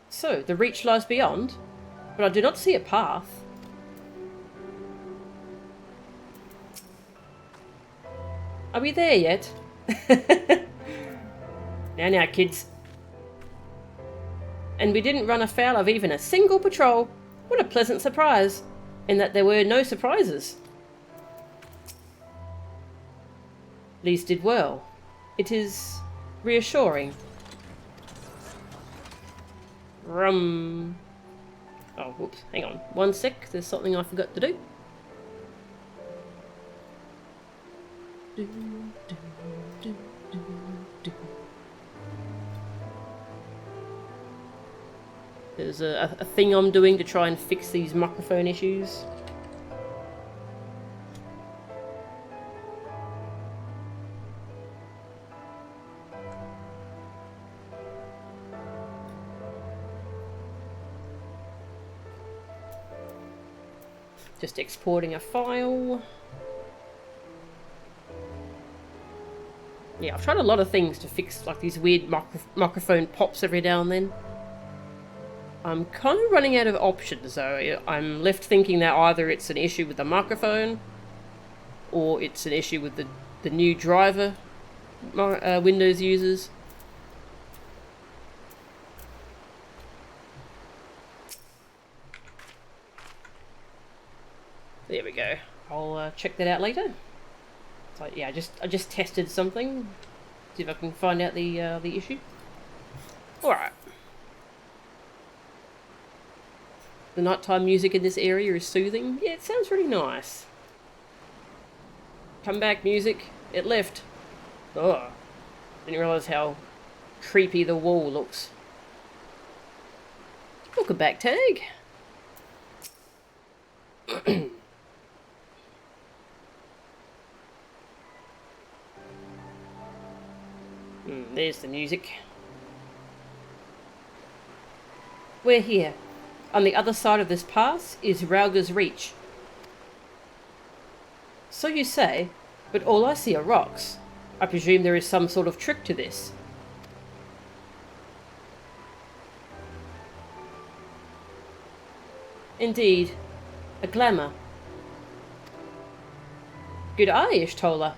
So, the reach lies beyond, but I do not see a path. Are we there yet? Now, kids. And we didn't run afoul of even a single patrol. What a pleasant surprise. In that there were no surprises. These did well. It is reassuring. Oh, whoops. Hang on. 1 sec. There's something I forgot to do. There's a thing I'm doing to try and fix these microphone issues. Just exporting a file. Yeah, I've tried a lot of things to fix like these weird microphone pops every now and then. I'm kind of running out of options though. I'm left thinking that either it's an issue with the microphone or it's an issue with the new driver Windows users. There we go. I'll check that out later. So yeah, I just tested something. See if I can find out the issue. All right. The nighttime music in this area is soothing. Yeah, it sounds really nice. Come back, music. It left. Oh, didn't realise how creepy the wall looks. Welcome back, Tag. There's the music. We're here. On the other side of this pass is Rauga's Reach. So you say, but all I see are rocks. I presume there is some sort of trick to this. Indeed. A glamour. Good eye, Ishtola.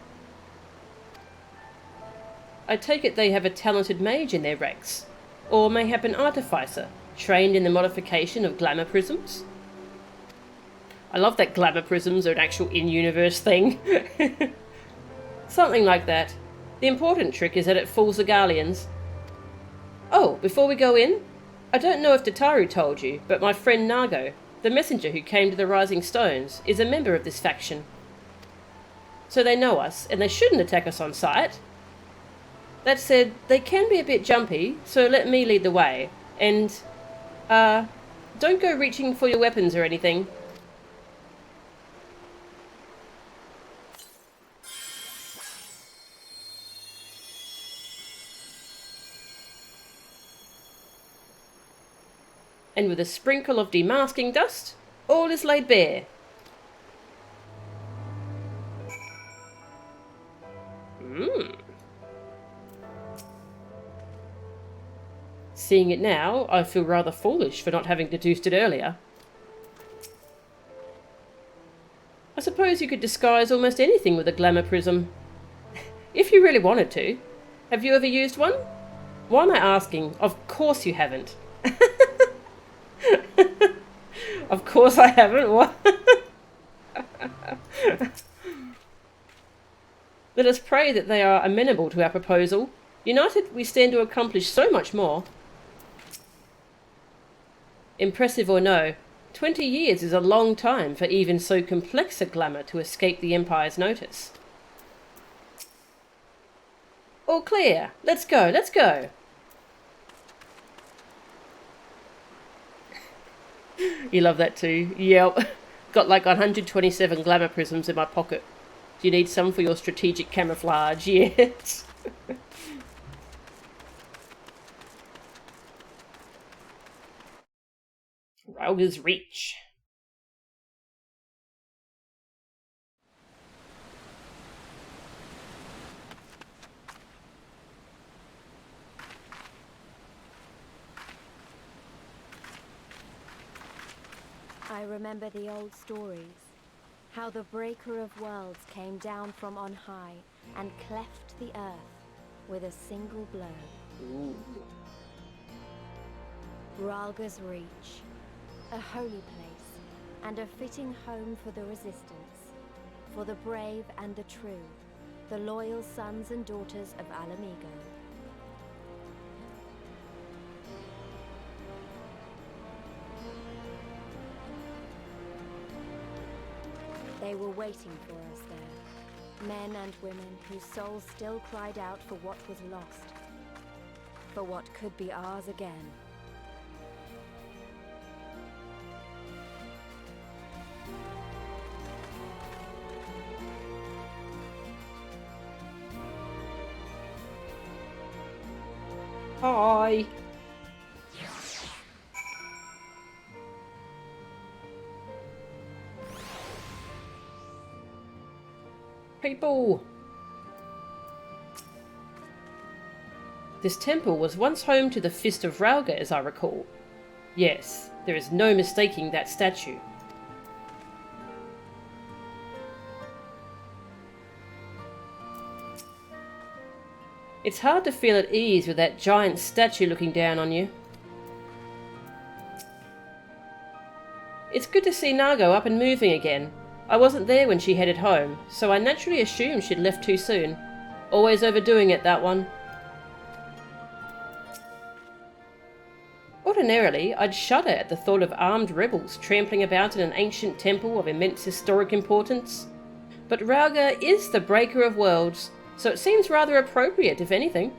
I take it they have a talented mage in their ranks, or mayhap an artificer, trained in the modification of glamour prisms? I love that glamour prisms are an actual in-universe thing. Something like that. The important trick is that it fools the Garleans. Oh, before we go in, I don't know if Dataru told you, but my friend Nago, the messenger who came to the Rising Stones, is a member of this faction. So they know us, and they shouldn't attack us on sight. That said, they can be a bit jumpy, so let me lead the way. And, don't go reaching for your weapons or anything. and with a sprinkle of demasking dust, all is laid bare. Seeing it now, I feel rather foolish for not having deduced it earlier. I suppose you could disguise almost anything with a glamour prism. If you really wanted to. Have you ever used one? Why am I asking? Of course you haven't. Of course I haven't. What? Let us pray that they are amenable to our proposal. United, we stand to accomplish so much more. Impressive or no, 20 years is a long time for even so complex a glamour to escape the Empire's notice. All clear. Let's go, let's go. You love that too. Yep. Got like 127 glamour prisms in my pocket. Do you need some for your strategic camouflage? Yes. Rauga's Reach. I remember the old stories. How the Breaker of Worlds came down from on high and cleft the earth with a single blow. Ooh. Rauga's Reach. A holy place, and a fitting home for the resistance, for the brave and the true, the loyal sons and daughters of Alamigo. They were waiting for us there, men and women whose souls still cried out for what was lost, for what could be ours again. Hi. People. This temple was once home to the Fist of Rauga, as I recall. Yes, there is no mistaking that statue. It's hard to feel at ease with that giant statue looking down on you. It's good to see Nago up and moving again. I wasn't there when she headed home, so I naturally assumed she'd left too soon. Always overdoing it, that one. Ordinarily, I'd shudder at the thought of armed rebels trampling about in an ancient temple of immense historic importance. But Rauga is the Breaker of Worlds, so it seems rather appropriate, if anything.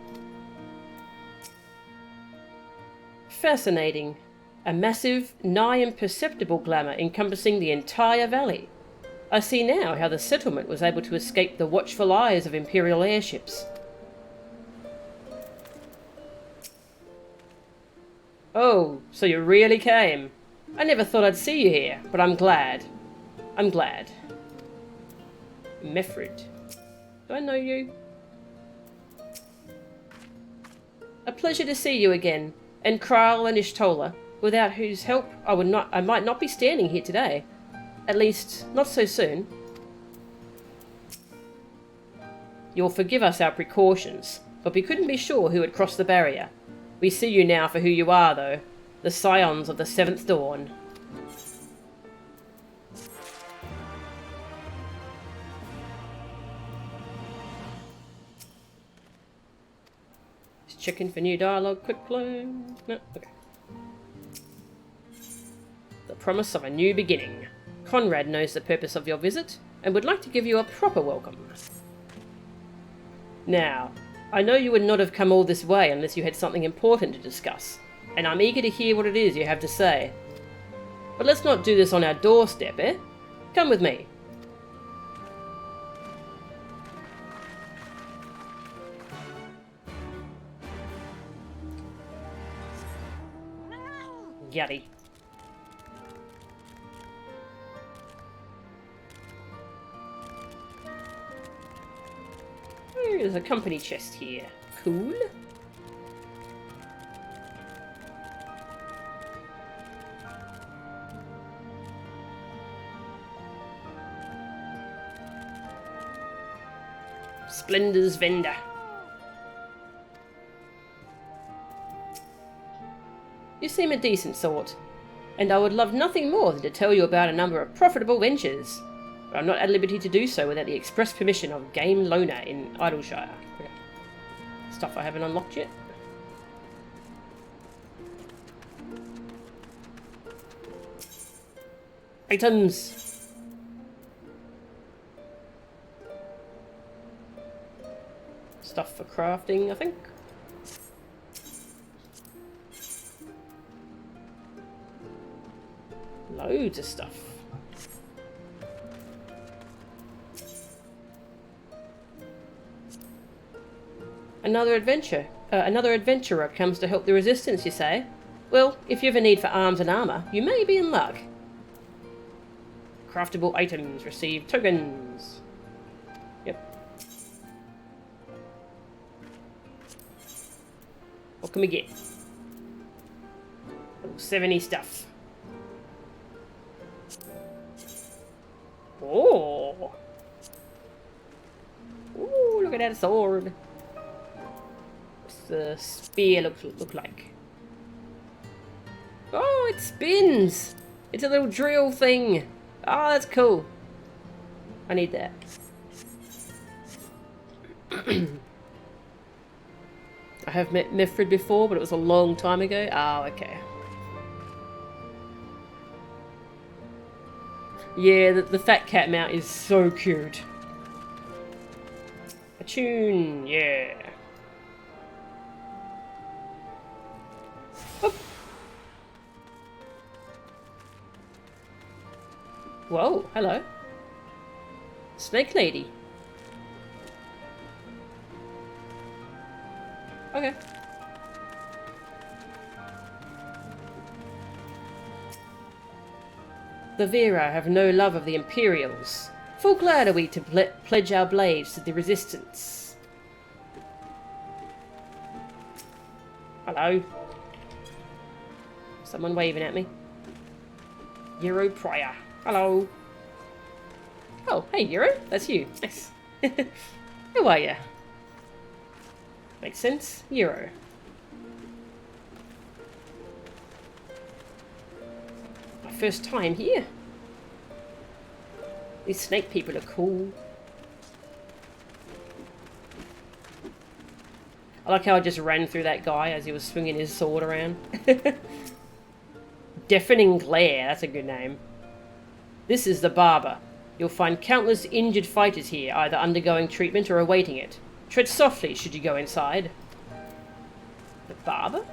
Fascinating. A massive, nigh imperceptible glamour encompassing the entire valley. I see now how the settlement was able to escape the watchful eyes of Imperial airships. Oh, so you really came. I never thought I'd see you here, but I'm glad. I'm glad. Mefrid. Do I know you? A pleasure to see you again, and Kral and Ishtola, without whose help I might not be standing here today. At least, not so soon. You'll forgive us our precautions, but we couldn't be sure who had crossed the barrier. We see you now for who you are, though. The Scions of the Seventh Dawn. Just checking for new dialogue, quick play. No, okay. The promise of a new beginning. Conrad knows the purpose of your visit, and would like to give you a proper welcome. Now, I know you would not have come all this way unless you had something important to discuss, and I'm eager to hear what it is you have to say. But let's not do this on our doorstep, eh? Come with me. yaddy. There's a company chest here. Cool. Splendor's vendor. You seem a decent sort, and I would love nothing more than to tell you about a number of profitable ventures. But I'm not at liberty to do so without the express permission of Game Loner in Idleshire. Okay. Stuff I haven't unlocked yet. Items! Stuff for crafting, I think. Loads of stuff. Another adventurer comes to help the resistance, you say? Well, if you have a need for arms and armour, you may be in luck. Craftable items receive tokens. Yep. What can we get? Level 70 stuff. Oh! Ooh, look at that sword. What's the spear look like? Oh, it spins! It's a little drill thing. Oh, that's cool. I need that. I have met Mifrid before, but it was a long time ago. Oh, okay. Yeah, the fat cat mount is so cute. A tune, yeah. Oop. Whoa, hello. Snake lady. Okay. The Vera have no love of the Imperials. Full glad are we to pledge our blades to the Resistance. Hello. Someone waving at me. Euro Prior. Hello. Oh, hey Euro. That's you. Nice. Who are you? Makes sense. Euro. My first time here. These snake people are cool. I like how I just ran through that guy as he was swinging his sword around. Deafening Glare, that's a good name. This is the Barber. You'll find countless injured fighters here, either undergoing treatment or awaiting it. Tread softly should you go inside. The Barber?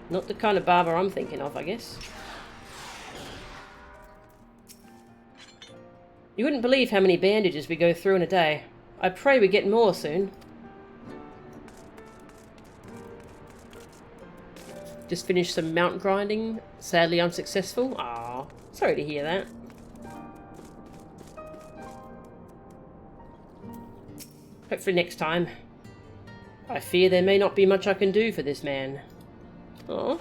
Not the kind of barber I'm thinking of, I guess. You wouldn't believe how many bandages we go through in a day. I pray we get more soon. Just finished some mount grinding. Sadly unsuccessful. Ah, sorry to hear that. Hopefully next time. I fear there may not be much I can do for this man. Oh.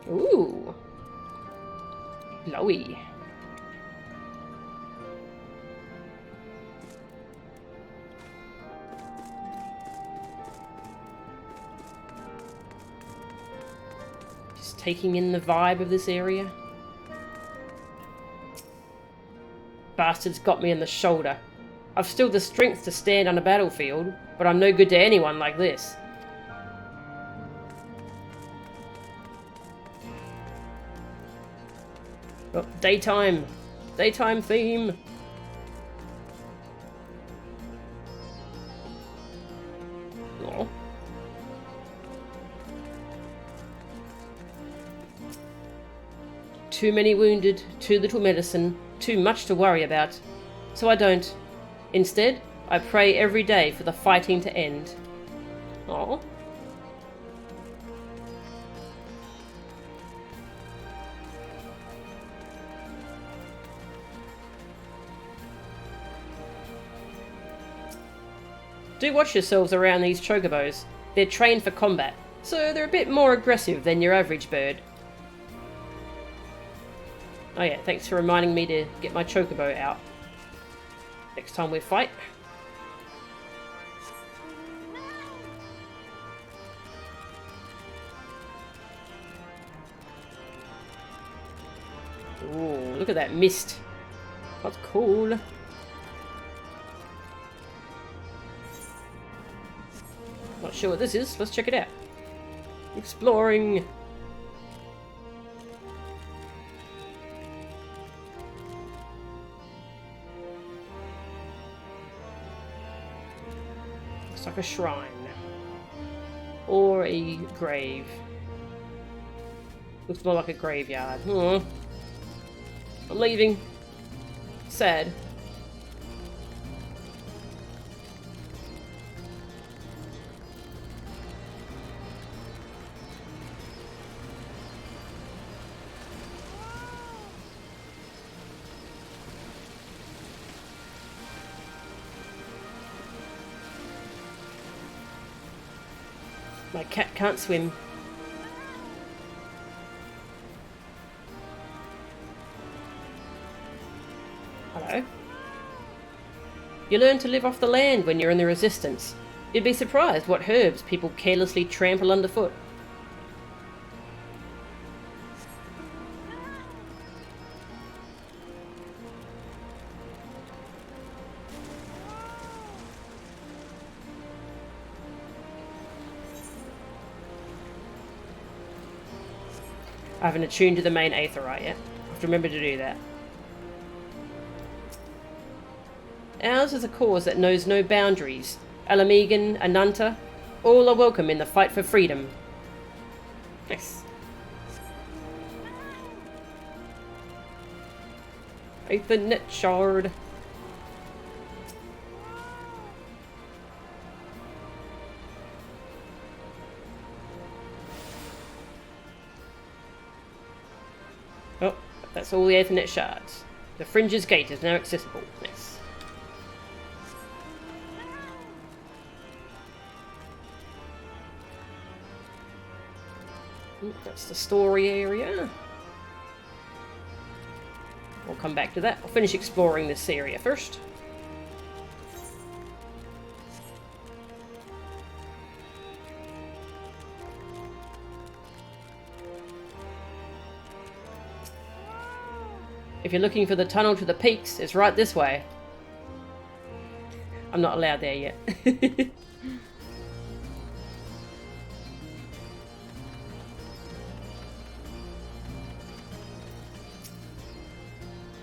Ooh. Glowy. Just taking in the vibe of this area. Bastard's got me in the shoulder. I've still the strength to stand on a battlefield, but I'm no good to anyone like this. Oh, daytime. Daytime theme. Oh. too many wounded, too little medicine, too much to worry about. So I don't. Instead, I pray every day for the fighting to end. Aww. Do watch yourselves around these chocobos. They're trained for combat, so they're a bit more aggressive than your average bird. Oh yeah, thanks for reminding me to get my chocobo out next time we fight. Ooh, look at that mist. That's cool. Not sure what this is. Let's check it out. Exploring. Looks like a shrine. Or a grave. Looks more like a graveyard. I'm leaving. Sad. My cat can't swim. Hello. You learn to live off the land when you're in the Resistance. You'd be surprised what herbs people carelessly trample underfoot. I haven't attuned to the main Aetheryte yet. I have to remember to do that. Ours is a cause that knows no boundaries. Alamegan, Ananta, all are welcome in the fight for freedom. Nice. Aethernet shard. Oh, that's all the Aethernet shards. The Fringe's Gate is now accessible. Nice. That's the story area. We'll come back to that. I'll finish exploring this area first. If you're looking for the tunnel to the peaks, it's right this way. I'm not allowed there yet.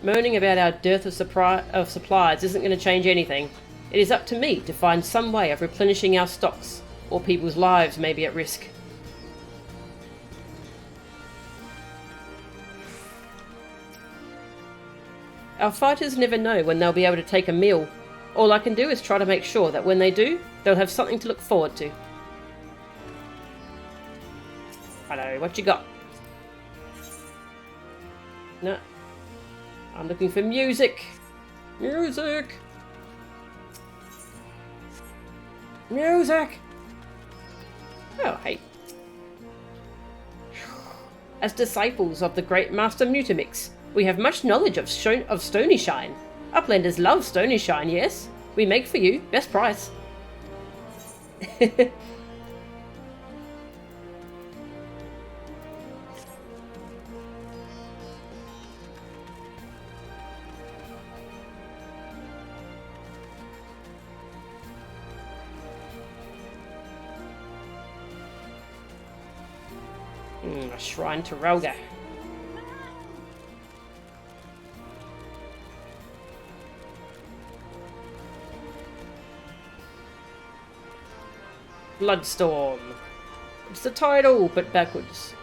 Moaning about our dearth of supplies isn't going to change anything. It is up to me to find some way of replenishing our stocks, or people's lives may be at risk. Our fighters never know when they'll be able to take a meal. All I can do is try to make sure that when they do, they'll have something to look forward to. Hello, what you got? No. I'm looking for music. Music. Music. Oh, hey. As disciples of the great Master Mutamix, we have much knowledge of Stony Shine. Uplanders love Stony Shine, yes? We make for you, best price. A shrine to Rauga. Bloodstorm. It's the title, but backwards.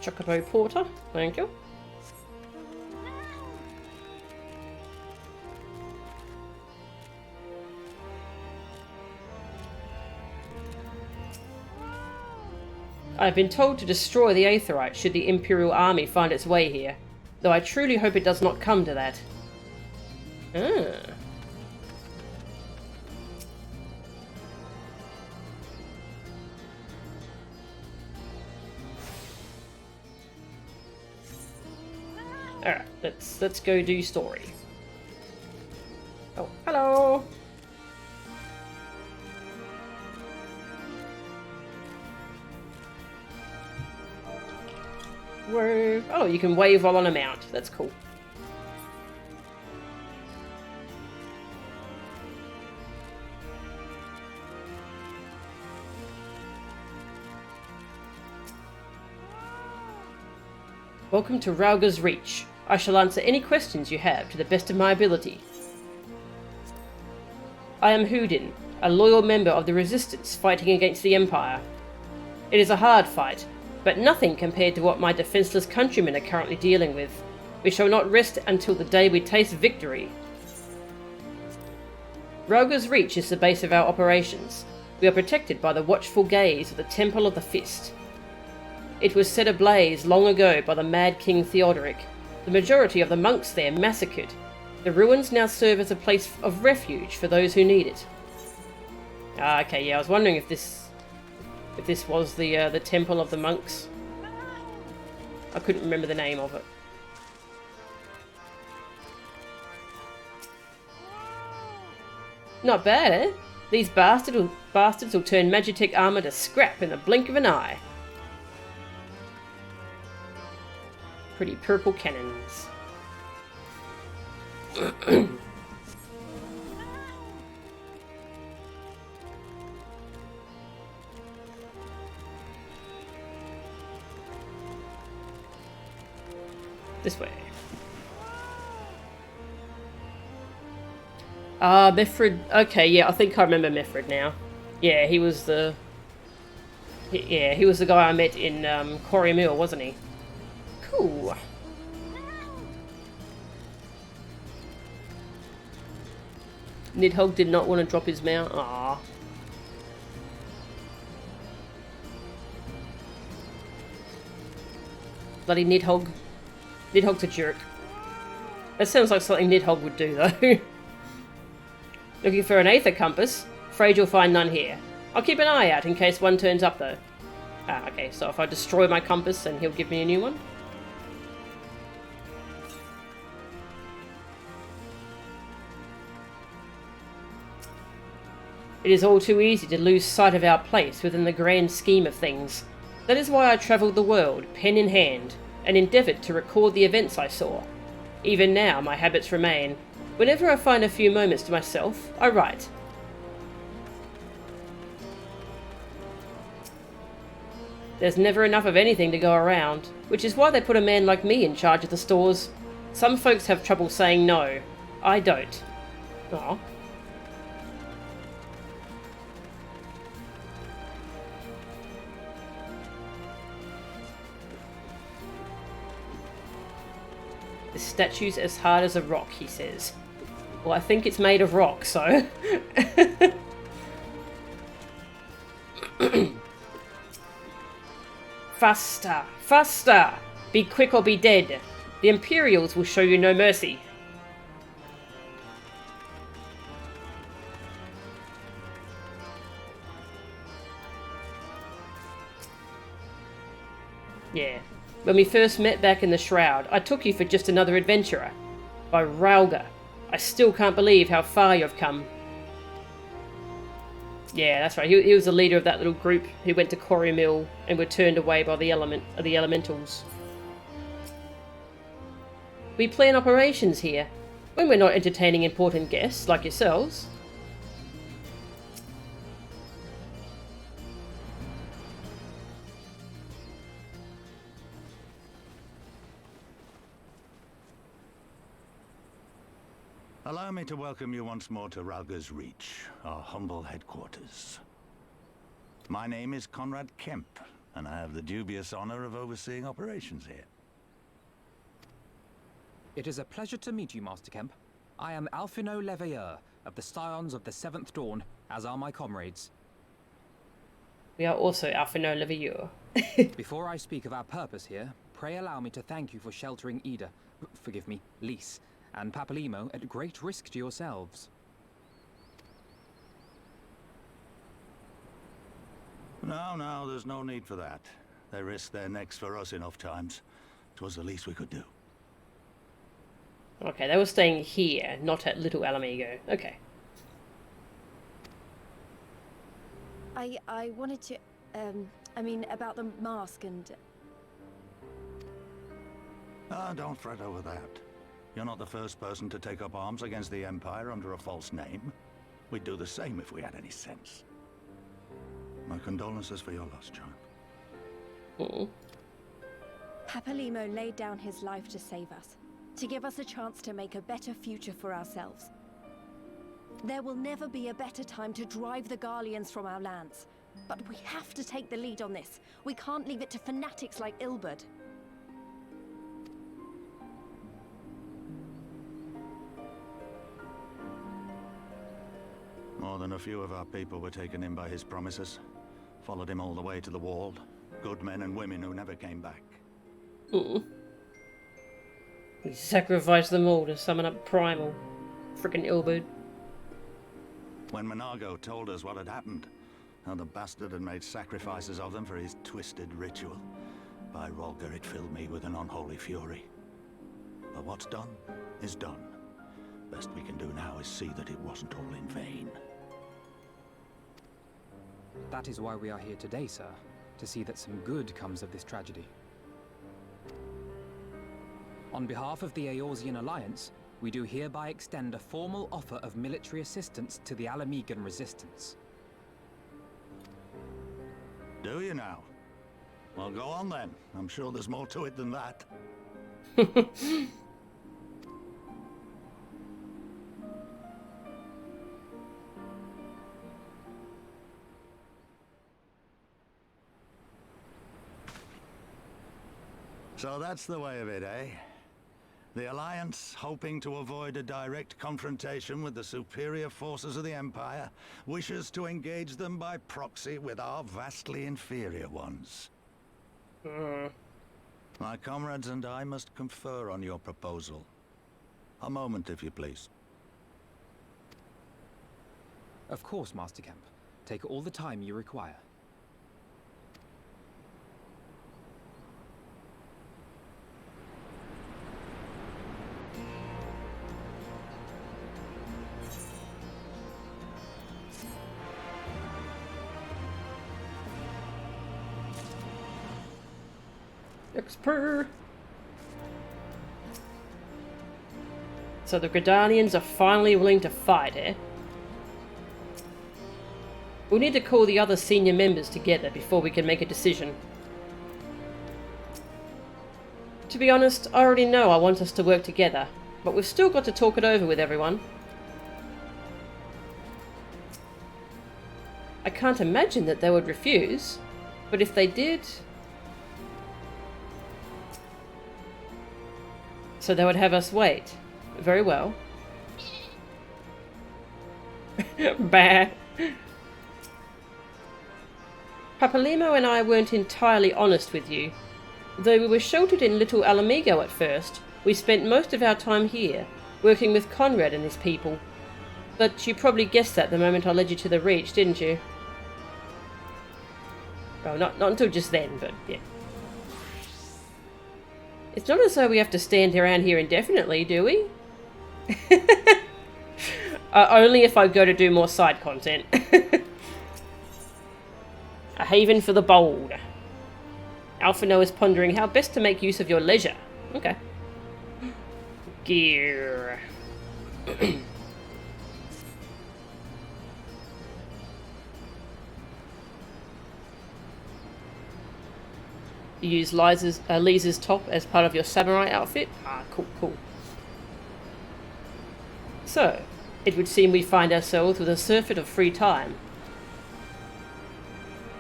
Chocobo Porter. Thank you. I've been told to destroy the Aetheryte should the Imperial army find its way here, though I truly hope it does not come to that. Ah. Alright, let's go do story. Oh, hello! Whoa. Oh, you can wave while on a mount. That's cool. Welcome to Rauga's Reach. I shall answer any questions you have to the best of my ability. I am Houdin, a loyal member of the Resistance fighting against the Empire. It is a hard fight, but nothing compared to what my defenseless countrymen are currently dealing with. We shall not rest until the day we taste victory. Rauga's Reach is the base of our operations. We are protected by the watchful gaze of the Temple of the Fist. It was set ablaze long ago by the mad King Theodoric. The majority of the monks there massacred. The ruins now serve as a place of refuge for those who need it. Ah, okay, yeah, I was wondering if this was the Temple of the Monks. I couldn't remember the name of it. Not bad, eh? These bastards will turn Magitech armor to scrap in the blink of an eye. Pretty purple cannons. This way. Ah, Mifrid. Okay, yeah, I think I remember Mifrid now. Yeah, he was the... Yeah, he was the guy I met in Quarry Mill, wasn't he? Cool. Nidhogg did not want to drop his mount. Ah. Bloody Nidhogg. Nidhogg's a jerk. That sounds like something Nidhogg would do, though. Looking for an Aether Compass? Afraid you'll find none here. I'll keep an eye out in case one turns up, though. Ah, okay, so if I destroy my compass, then he'll give me a new one? It is all too easy to lose sight of our place within the grand scheme of things. That is why I travelled the world, pen in hand, and endeavoured to record the events I saw. Even now, my habits remain. Whenever I find a few moments to myself, I write. There's never enough of anything to go around, which is why they put a man like me in charge of the stores. Some folks have trouble saying no. I don't. Aw. The statue's as hard as a rock, he says. Well, I think it's made of rock, so... Faster! Faster! Be quick or be dead. The Imperials will show you no mercy. Yeah. When we first met back in the Shroud, I took you for just another adventurer. By Rauga. I still can't believe how far you've come. Yeah, that's right. He was the leader of that little group who went to Quarry Mill and were turned away by the elementals. We plan operations here, when we're not entertaining important guests like yourselves. Allow me to welcome you once more to Rauga's Reach, our humble headquarters. My name is Conrad Kemp, and I have the dubious honor of overseeing operations here. It is a pleasure to meet you, Master Kemp. I am Alphino Leveilleur of the Scions of the Seventh Dawn, as are my comrades. We are also Alphino Leveilleur. Before I speak of our purpose here, pray allow me to thank you for sheltering Ida, forgive me, Lys, and Papalymo at great risk to yourselves. No, there's no need for that. They risked their necks for us enough times. 'Twas the least we could do. Okay, they were staying here, not at Little Alamigo. Okay. I wanted to, I mean, about the mask and... Ah, don't fret over that. You're not the first person to take up arms against the Empire under a false name. We'd do the same if we had any sense. My condolences for your loss, child. Papalymo laid down his life to save us, to give us a chance to make a better future for ourselves. There will never be a better time to drive the Garleans from our lands. But we have to take the lead on this. We can't leave it to fanatics like Ilberd. More than a few of our people were taken in by his promises. Followed him all the way to the wall. Good men and women who never came back. He sacrificed them all to summon up Primal. Frickin' Ilberd. When Monago told us what had happened, how the bastard had made sacrifices of them for his twisted ritual, by Rolger it filled me with an unholy fury. But what's done is done. Best we can do now is see that it wasn't all in vain. That is why we are here today, sir, to see that some good comes of this tragedy. On behalf of the Eorzean Alliance, we do hereby extend a formal offer of military assistance to the Alamigan resistance. Do you now? Well, go on then. I'm sure there's more to it than that. So that's the way of it, eh? The Alliance, hoping to avoid a direct confrontation with the superior forces of the Empire, wishes to engage them by proxy with our vastly inferior ones. My comrades and I must confer on your proposal. A moment, if you please. Of course, Master Kemp. Take all the time you require. Expert. So the Gridanians are finally willing to fight, eh? We'll need to call the other senior members together before we can make a decision. To be honest, I already know I want us to work together, but we've still got to talk it over with everyone. I can't imagine that they would refuse, but if they did... So they would have us wait. Very well. Bah. Papalymo and I weren't entirely honest with you. Though we were sheltered in Little Alamigo at first, we spent most of our time here, working with Conrad and his people. But you probably guessed that the moment I led you to the Reach, didn't you? Well, not until just then, but yeah. It's not as though we have to stand around here indefinitely, do we? Only if I go to do more side content. A haven for the bold. Alphino is pondering how best to make use of your leisure. Okay. Gear. You use Lisa's top as part of your samurai outfit? Ah, cool. So, it would seem we find ourselves with a surfeit of free time.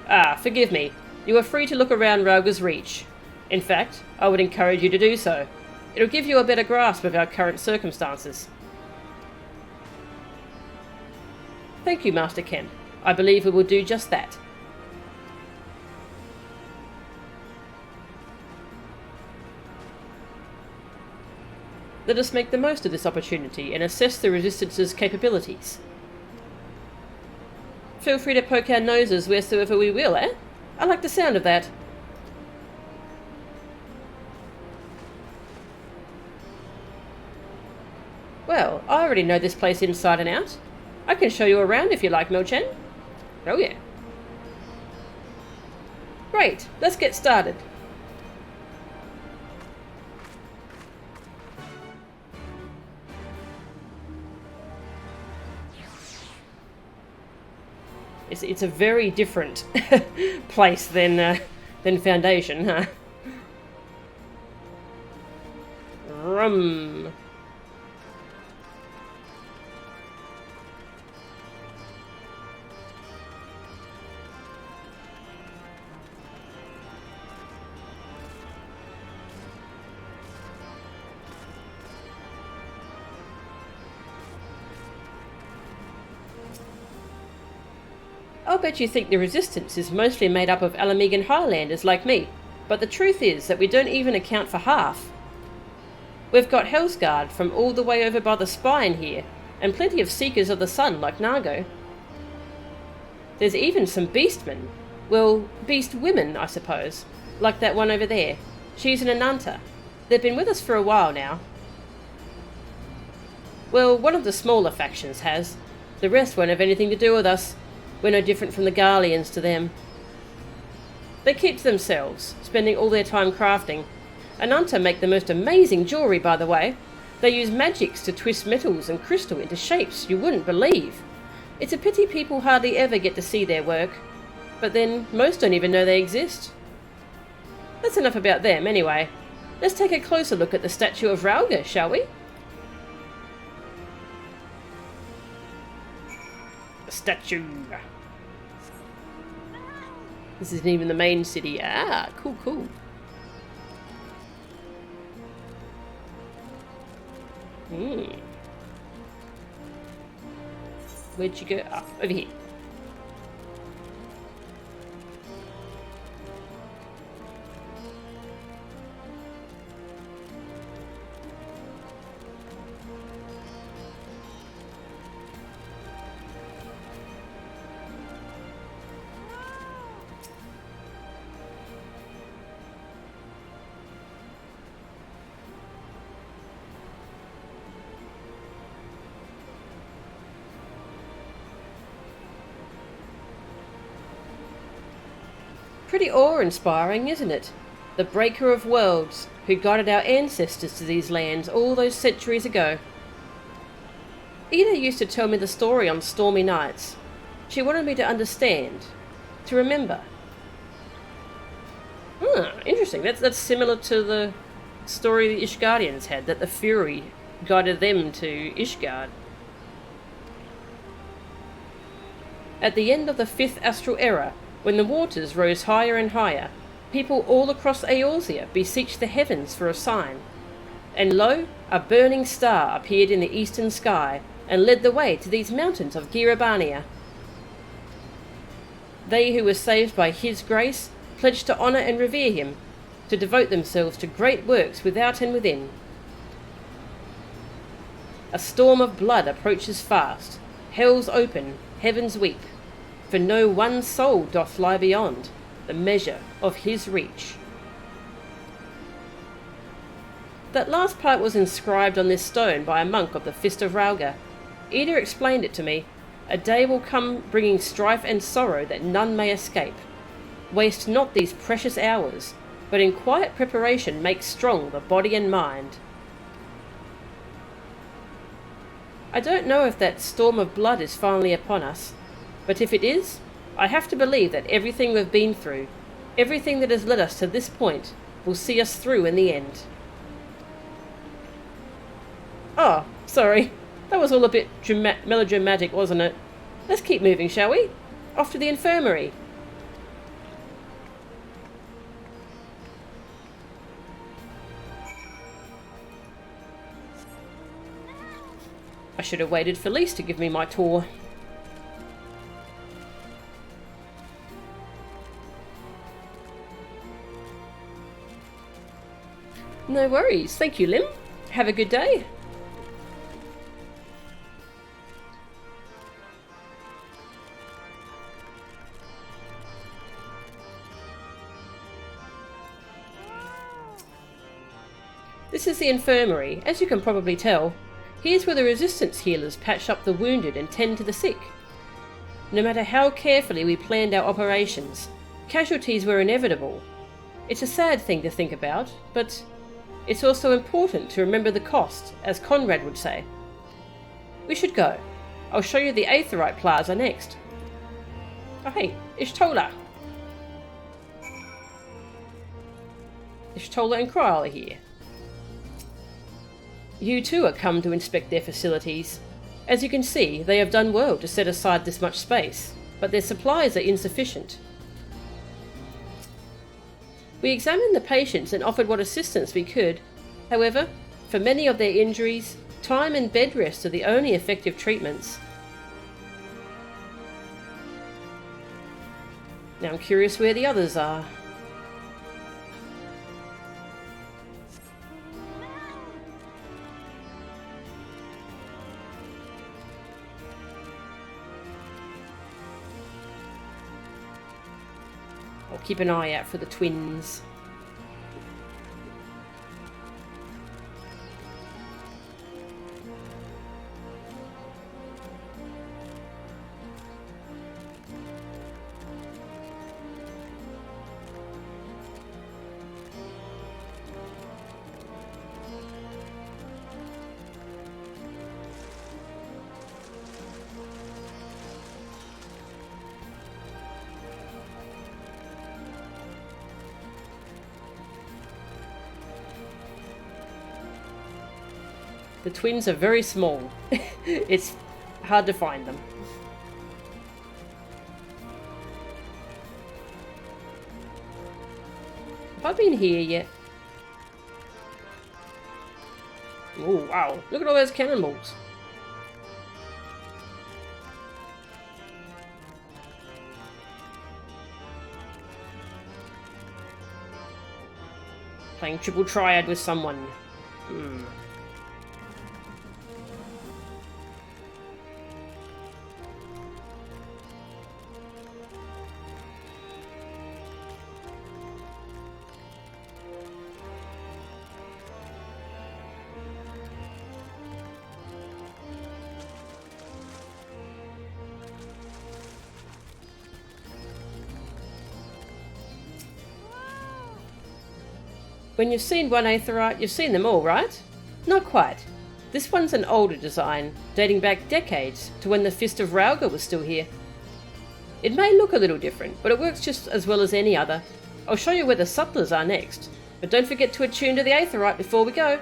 Ah, forgive me. You are free to look around Rauga's Reach. In fact, I would encourage you to do so. It'll give you a better grasp of our current circumstances. Thank you, Master Ken. I believe we will do just that. Let us make the most of this opportunity and assess the Resistance's capabilities. Feel free to poke our noses wheresoever we will, eh? I like the sound of that. Well, I already know this place inside and out. I can show you around if you like, Mil-Chen. Oh yeah. Great, let's get started. It's a very different place than Foundation, huh? Rum. I'll bet you think the Resistance is mostly made up of Alamegan Highlanders like me, but the truth is that we don't even account for half. We've got Hellsguard from all the way over by the Spine here, and plenty of Seekers of the Sun like Nargo. There's even some Beastmen. Well, Beast women, I suppose, like that one over there. She's an Ananta. They've been with us for a while now. Well, one of the smaller factions has. The rest won't have anything to do with us. We're no different from the Garleans to them. They keep to themselves, spending all their time crafting. Ananta make the most amazing jewellery, by the way. They use magics to twist metals and crystal into shapes you wouldn't believe. It's a pity people hardly ever get to see their work. But then, most don't even know they exist. That's enough about them, anyway. Let's take a closer look at the statue of Rauga, shall we? The statue. This isn't even the main city. Ah, cool, cool. Where'd you go? Ah, over here. Pretty awe-inspiring, isn't it? The Breaker of Worlds, who guided our ancestors to these lands all those centuries ago. Ida used to tell me the story on stormy nights. She wanted me to understand, to remember. Interesting. That's similar to the story the Ishgardians had, that the Fury guided them to Ishgard. At the end of the 5th Astral Era, when the waters rose higher and higher, people all across Eorzea beseeched the heavens for a sign. And lo, a burning star appeared in the eastern sky and led the way to these mountains of Girabania. They who were saved by his grace pledged to honour and revere him, to devote themselves to great works without and within. A storm of blood approaches fast, hells open, heavens weep, for no one soul doth lie beyond the measure of his reach. That last part was inscribed on this stone by a monk of the Fist of Rauga. Ida explained it to me. A day will come bringing strife and sorrow that none may escape. Waste not these precious hours, but in quiet preparation make strong the body and mind. I don't know if that storm of blood is finally upon us, but if it is, I have to believe that everything we've been through, everything that has led us to this point, will see us through in the end. Oh, sorry. That was all a bit melodramatic, wasn't it? Let's keep moving, shall we? Off to the infirmary. I should have waited for Lise to give me my tour. No worries. Thank you, Lim. Have a good day. This is the infirmary. As you can probably tell, here's where the resistance healers patch up the wounded and tend to the sick. No matter how carefully we planned our operations, casualties were inevitable. It's a sad thing to think about, but it's also important to remember the cost, as Conrad would say. We should go. I'll show you the Aetheryte Plaza next. Oh hey, Ishtola! Ishtola and Kryl are here. You too are come to inspect their facilities. As you can see, they have done well to set aside this much space, but their supplies are insufficient. We examined the patients and offered what assistance we could. However, for many of their injuries, time and bed rest are the only effective treatments. Now I'm curious where the others are. I'll keep an eye out for the twins. The twins are very small. It's hard to find them. Have I been here yet? Oh wow, look at all those cannonballs. Playing triple triad with someone. When you've seen one Aetheryte, you've seen them all, right? Not quite. This one's an older design, dating back decades to when the Fist of Rauga was still here. It may look a little different, but it works just as well as any other. I'll show you where the Sutlers are next, but don't forget to attune to the Aetheryte before we go.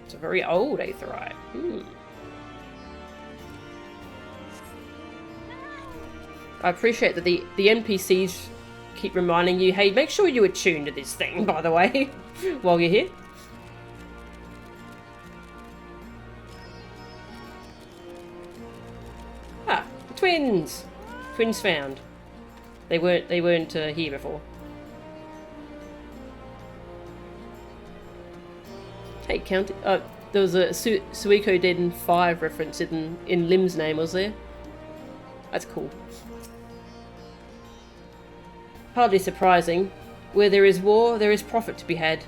It's a very old Aetheryte. I appreciate that the NPCs keep reminding you, hey, make sure you attune to this thing, by the way, while you're here. Ah, the twins! Twins found. They weren't here before. Hey, count it. Oh, there was a Suiko Den 5 reference in Lim's name, was there? That's cool. Hardly surprising. Where there is war, there is profit to be had.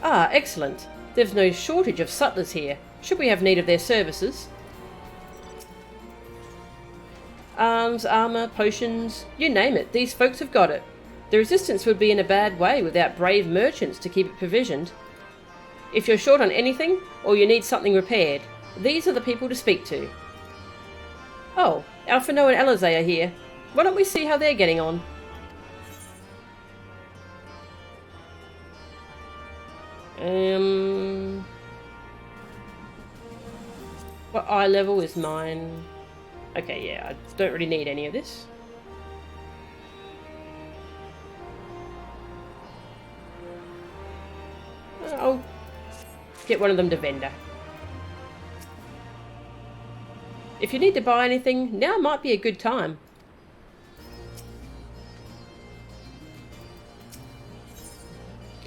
Ah, excellent. There's no shortage of sutlers here, should we have need of their services. Arms, armour, potions, you name it, these folks have got it. The Resistance would be in a bad way without brave merchants to keep it provisioned. If you're short on anything, or you need something repaired, these are the people to speak to. Oh, Alphino and Alizé are here. Why don't we see how they're getting on? What eye level is mine? Okay, yeah, I don't really need any of this. get one of them to vendor. If you need to buy anything, now might be a good time.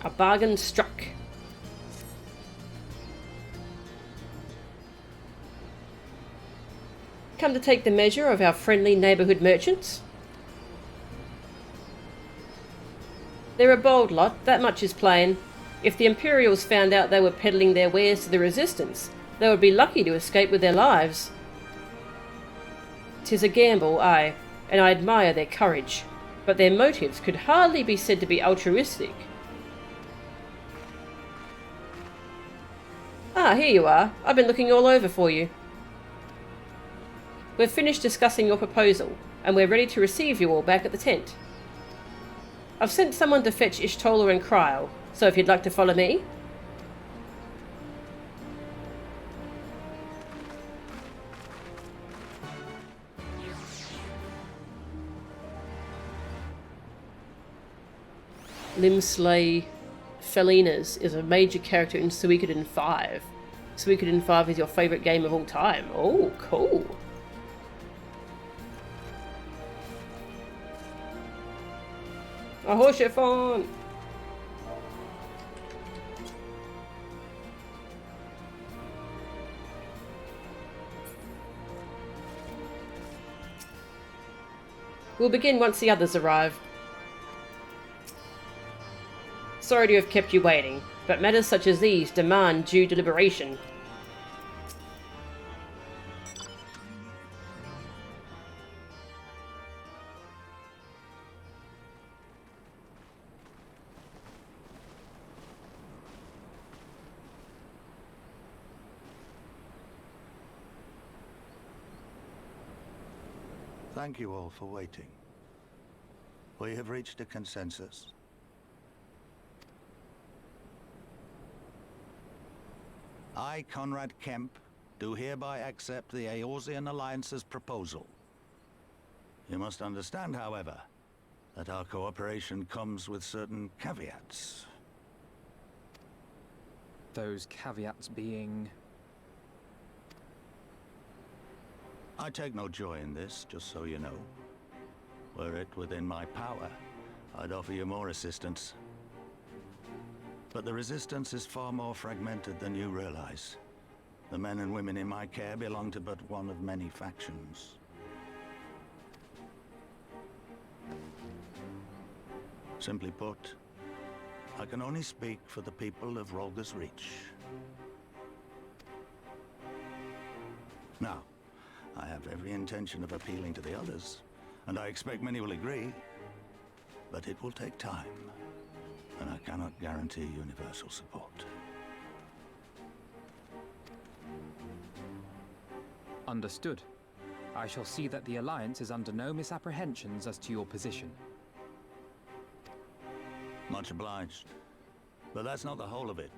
A bargain struck. Come to take the measure of our friendly neighbourhood merchants. They're a bold lot, that much is plain. If the Imperials found out they were peddling their wares to the Resistance, they would be lucky to escape with their lives. 'Tis a gamble, aye, and I admire their courage, but their motives could hardly be said to be altruistic. Ah, here you are. I've been looking all over for you. We've finished discussing your proposal, and we're ready to receive you all back at the tent. I've sent someone to fetch Ishtola and Cryle, so if you'd like to follow me. Limsley Felinas is a major character in Suikoden 5. Suikoden 5 is your favourite game of all time. Oh, cool. A horse chiffon! We'll begin once the others arrive. Sorry to have kept you waiting, but matters such as these demand due deliberation. Thank you all for waiting. We have reached a consensus. I, Conrad Kemp, do hereby accept the Eorzean Alliance's proposal. You must understand, however, that our cooperation comes with certain caveats. Those caveats being... I take no joy in this, just so you know. Were it within my power, I'd offer you more assistance. But the Resistance is far more fragmented than you realize. The men and women in my care belong to but one of many factions. Simply put, I can only speak for the people of Rolga's Reach. Now, I have every intention of appealing to the others, and I expect many will agree, but it will take time, and I cannot guarantee universal support. Understood. I shall see that the Alliance is under no misapprehensions as to your position. Much obliged. But that's not the whole of it.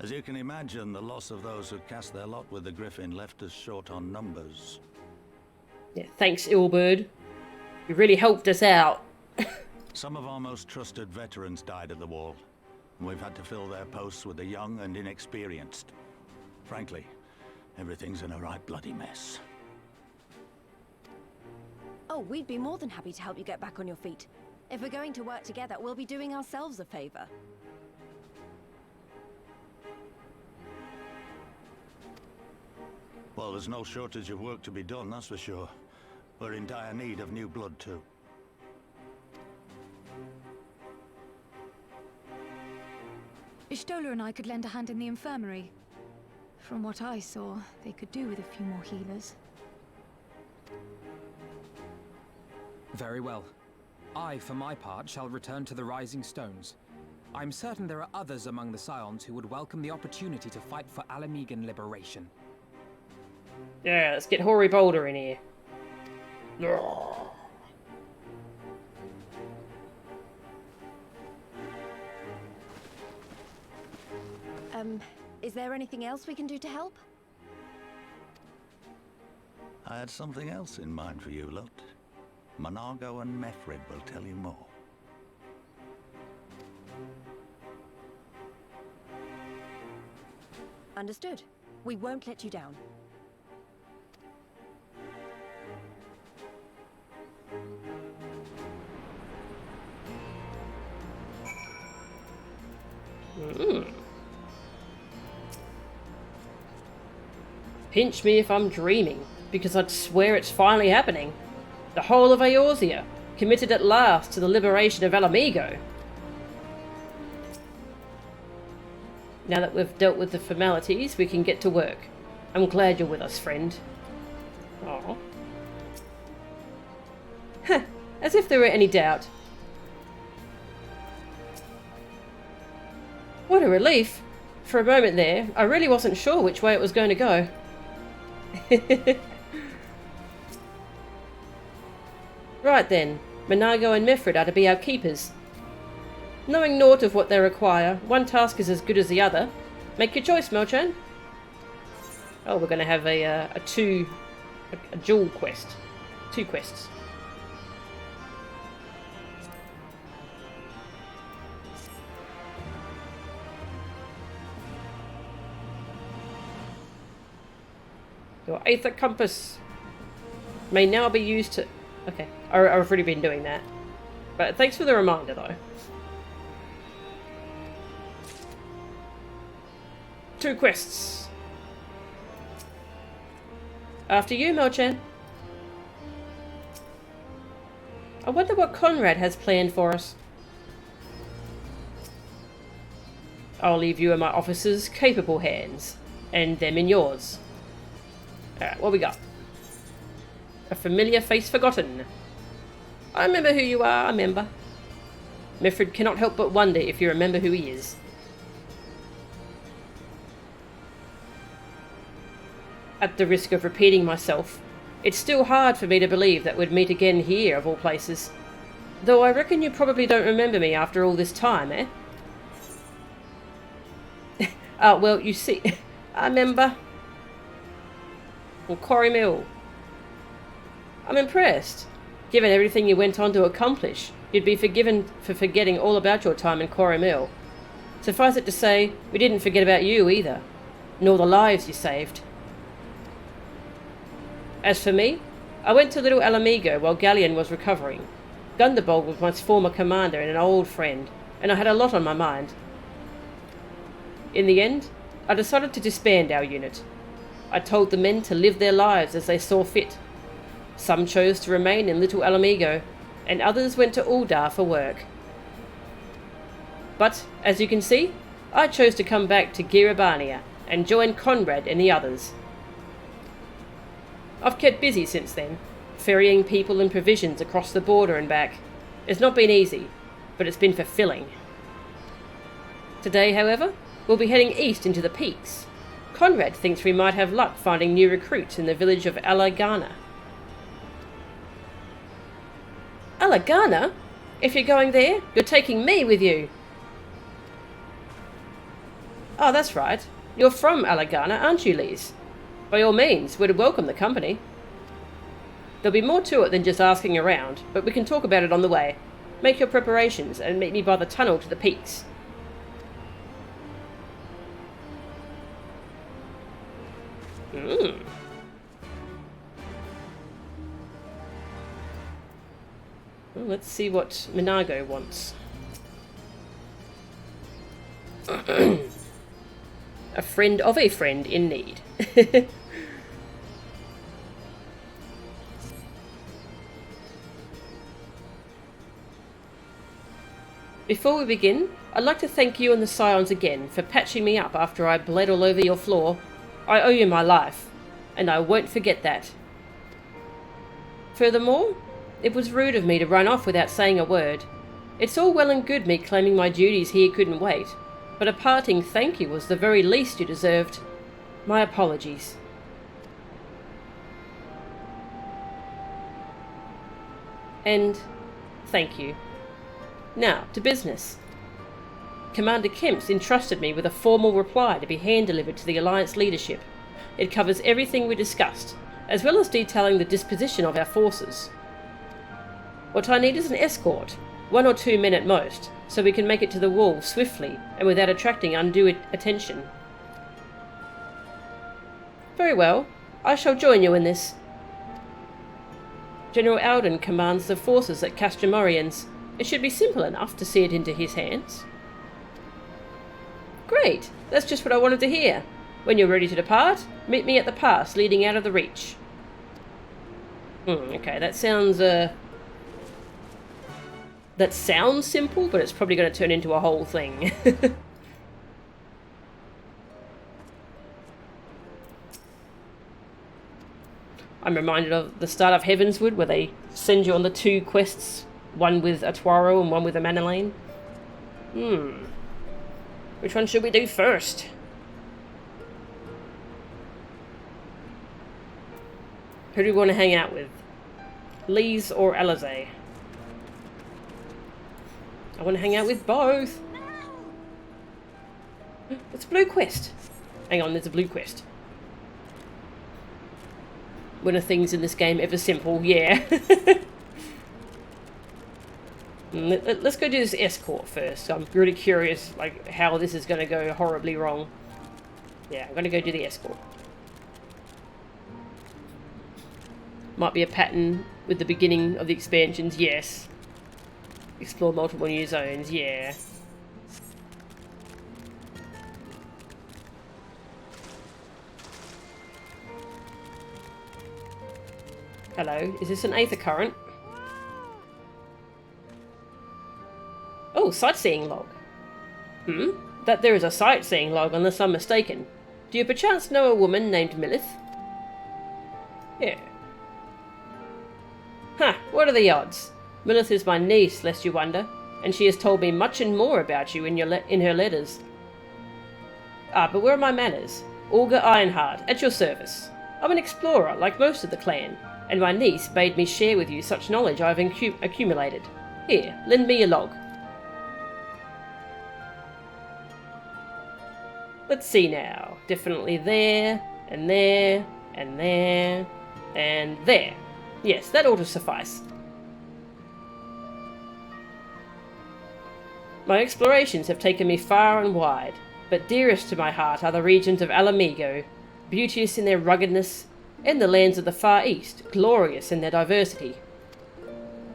As you can imagine, the loss of those who cast their lot with the Griffin left us short on numbers. Yeah, thanks, Ilbird. You really helped us out. Some of our most trusted veterans died at the wall, and we've had to fill their posts with the young and inexperienced. Frankly, everything's in a right bloody mess. Oh, we'd be more than happy to help you get back on your feet. If we're going to work together, we'll be doing ourselves a favor. Well, there's no shortage of work to be done, that's for sure. We're in dire need of new blood, too. Ishtola and I could lend a hand in the infirmary. From what I saw, they could do with a few more healers. Very well. I, for my part, shall return to the Rising Stones. I'm certain there are others among the Scions who would welcome the opportunity to fight for Alamegan liberation. Yeah, let's get Hoary Boulder in here. Is there anything else we can do to help? I had something else in mind for you lot. Monargo and Methrid will tell you more. Understood. We won't let you down. Pinch me if I'm dreaming, because I'd swear it's finally happening. The whole of Eorzea, committed at last to the liberation of Alamigo. Now that we've dealt with the formalities, we can get to work. I'm glad you're with us, friend. Aww. Heh, as if there were any doubt. What a relief. For a moment there, I really wasn't sure which way it was going to go. Right then, Menago and Mifrid are to be our keepers. Knowing naught of what they require, one task is as good as the other. Make your choice, Melchan. Oh, we're going to have a dual quest. 2 quests. Your Aether Compass may now be used to... Okay, I've already been doing that. But thanks for the reminder, though. 2 quests. After you, Melchan. I wonder what Conrad has planned for us. I'll leave you in my officer's capable hands, and them in yours. Alright, what we got? A familiar face forgotten. I remember who you are, I remember. Mifrid cannot help but wonder if you remember who he is. At the risk of repeating myself, it's still hard for me to believe that we'd meet again here, of all places. Though I reckon you probably don't remember me after all this time, eh? Well, you see, I remember. Well, Quarry Mill. I'm impressed. Given everything you went on to accomplish, you'd be forgiven for forgetting all about your time in Quarry Mill. Suffice it to say, we didn't forget about you either, nor the lives you saved. As for me, I went to Little Alamigo while Galleon was recovering. Gunderbold was my former commander and an old friend, and I had a lot on my mind. In the end, I decided to disband our unit. I told the men to live their lives as they saw fit. Some chose to remain in Little Alamigo, and others went to Uldar for work. But, as you can see, I chose to come back to Girabania and join Conrad and the others. I've kept busy since then, ferrying people and provisions across the border and back. It's not been easy, but it's been fulfilling. Today, however, we'll be heading east into the peaks. Conrad thinks we might have luck finding new recruits in the village of Alagana. Alagana? If you're going there, you're taking me with you. Oh, that's right. You're from Alagana, aren't you, Lise? By all means, we'd welcome the company. There'll be more to it than just asking around, but we can talk about it on the way. Make your preparations and meet me by the tunnel to the peaks. Well, let's see what Menago wants. A friend of a friend in need. Before we begin, I'd like to thank you and the Scions again for patching me up after I bled all over your floor. I owe you my life, and I won't forget that. Furthermore, it was rude of me to run off without saying a word. It's all well and good me claiming my duties here couldn't wait, but a parting thank you was the very least you deserved. My apologies. And thank you. Now, to business. Commander Kemp's entrusted me with a formal reply to be hand-delivered to the Alliance leadership. It covers everything we discussed, as well as detailing the disposition of our forces. What I need is an escort, 1 or 2 men at most, so we can make it to the wall swiftly and without attracting undue attention. Very well. I shall join you in this. General Alden commands the forces at Castramorians. It should be simple enough to see it into his hands. Great! That's just what I wanted to hear. When you're ready to depart, meet me at the pass leading out of the Reach. Okay, that sounds simple, but it's probably going to turn into a whole thing. I'm reminded of the start of Heavenswood, where they send you on the 2 quests, one with a Tuaro and one with a Manalane. Which one should we do first? Who do we want to hang out with? Lise or Alizé? I want to hang out with both. It's a blue quest. Hang on, there's a blue quest. When are things in this game ever simple? Yeah. Let's go do this escort first. I'm really curious, like, how this is going to go horribly wrong. Yeah, I'm going to go do the escort. Might be a pattern with the beginning of the expansions, yes. Explore multiple new zones, yeah. Hello, is this an Aether current? Oh, sightseeing log. That there is a sightseeing log, unless I'm mistaken. Do you perchance know a woman named Milith? Yeah. Huh, what are the odds? Milith is my niece, lest you wonder, and she has told me much and more about you in her letters. Ah, but where are my manners? Olga Ironheart, at your service. I'm an explorer, like most of the clan, and my niece bade me share with you such knowledge I've accumulated. Here, lend me your log. Let's see now. Definitely there, and there, and there, and there. Yes, that ought to suffice. My explorations have taken me far and wide, but dearest to my heart are the regions of Alamigo, beauteous in their ruggedness, and the lands of the Far East, glorious in their diversity.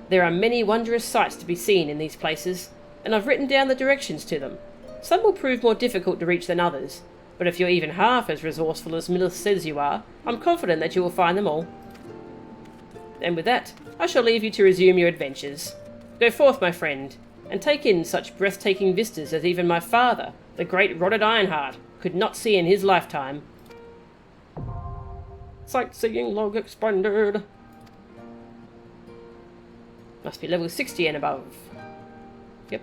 There are many wondrous sights to be seen in these places, and I've written down the directions to them. Some will prove more difficult to reach than others, but if you're even half as resourceful as Milith says you are, I'm confident that you will find them all. And with that, I shall leave you to resume your adventures. Go forth, my friend, and take in such breathtaking vistas as even my father, the great Roderick Ironheart, could not see in his lifetime. Sightseeing log expanded. Must be level 60 and above. Yep.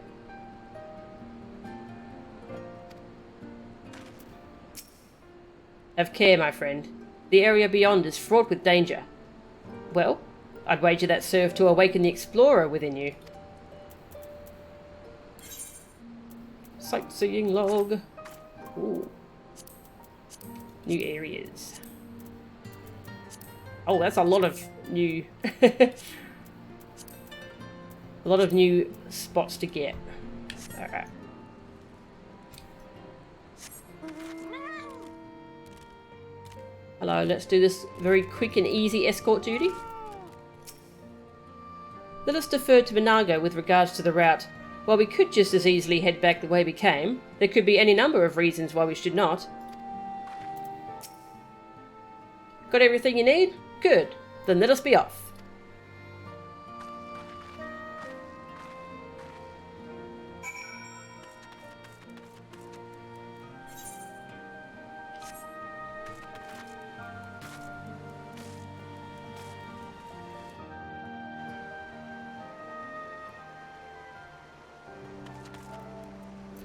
Have care, my friend. The area beyond is fraught with danger. Well, I'd wager that served to awaken the explorer within you. Sightseeing log. Ooh. New areas. Oh, that's a lot of new... a lot of new spots to get. Alright. Hello, let's do this very quick and easy escort duty. Let us defer to Minago with regards to the route. While we could just as easily head back the way we came, there could be any number of reasons why we should not. Got everything you need? Good. Then let us be off.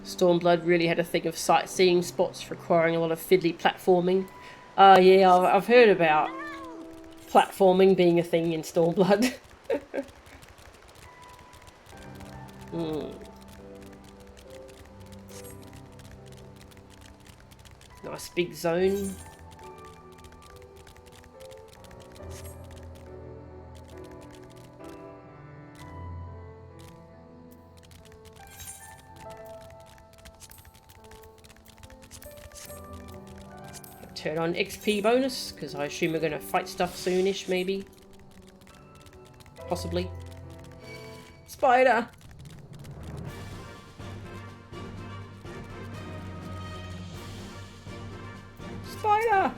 Stormblood really had a thing of sightseeing spots requiring a lot of fiddly platforming. Yeah, I've heard about platforming being a thing in Stormblood. Nice big zone. Turn on XP bonus, because I assume we're going to fight stuff soonish, maybe. Possibly. Spider! Spider!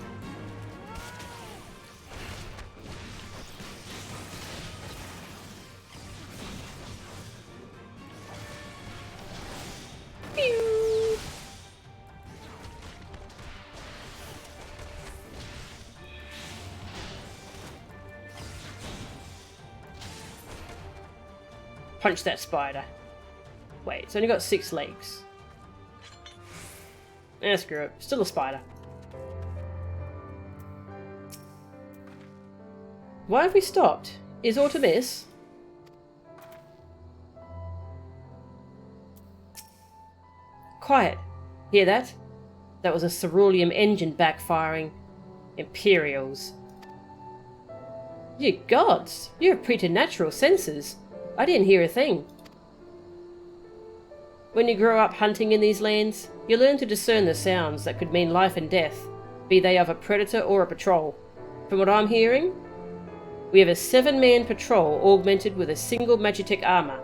Pew! Punch that spider. Wait, it's only got 6 legs. Eh, screw it. Still a spider. Why have we stopped? Is aught amiss? Quiet. Hear that? That was a ceruleum engine backfiring. Imperials. You gods! You have preternatural senses. I didn't hear a thing. When you grow up hunting in these lands, you learn to discern the sounds that could mean life and death, be they of a predator or a patrol. From what I'm hearing, we have a 7-man patrol augmented with a single Magitech armor,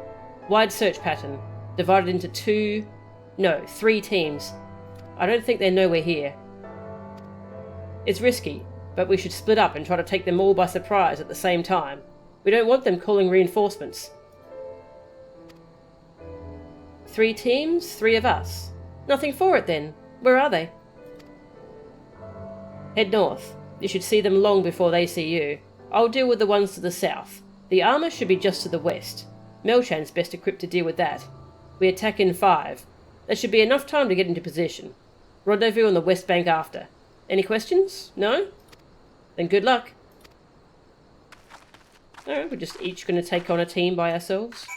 wide search pattern, divided into 3 teams. I don't think they know we're here. It's risky, but we should split up and try to take them all by surprise at the same time. We don't want them calling reinforcements. 3 teams, 3 of us. Nothing for it then. Where are they? Head north. You should see them long before they see you. I'll deal with the ones to the south. The armor should be just to the west. Melchan's best equipped to deal with that. We attack in 5. There should be enough time to get into position. Rendezvous on the west bank after. Any questions? No? Then good luck. Alright, we're just each going to take on a team by ourselves.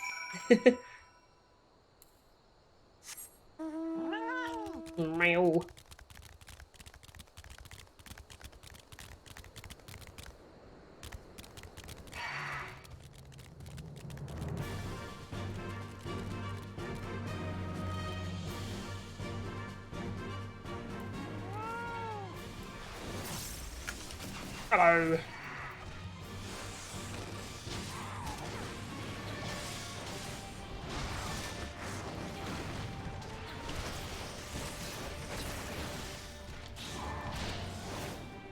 Meow. Hello.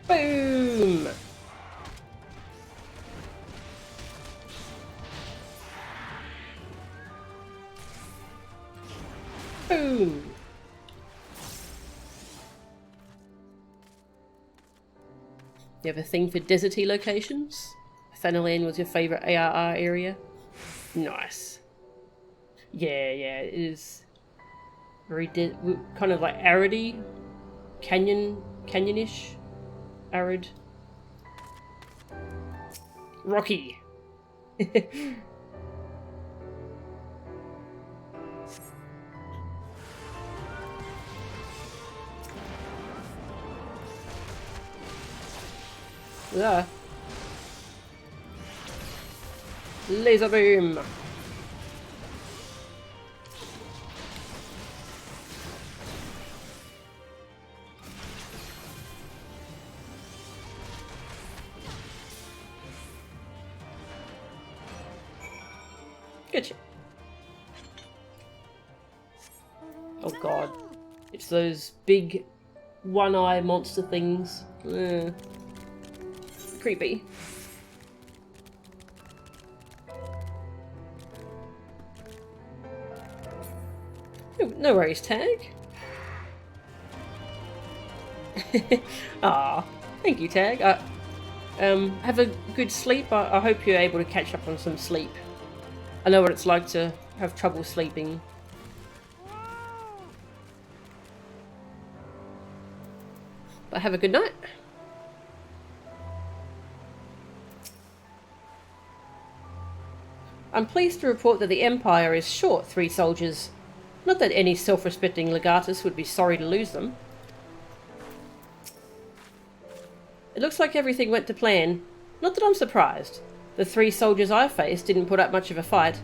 Boom! Boom! You have a thing for deserty locations? Thanalan was your favourite ARR area? Nice. Yeah, it is very kind of like aridy, canyonish, arid, rocky. Yeah. Laser beam. Gotcha. Oh god. It's those big one-eye monster things. Creepy. No worries, Tag. Ah, thank you, Tag. Have a good sleep. I hope you're able to catch up on some sleep. I know what it's like to have trouble sleeping. But have a good night. I'm pleased to report that the Empire is short 3 soldiers. Not that any self-respecting legatus would be sorry to lose them. It looks like everything went to plan. Not that I'm surprised. The 3 soldiers I faced didn't put up much of a fight.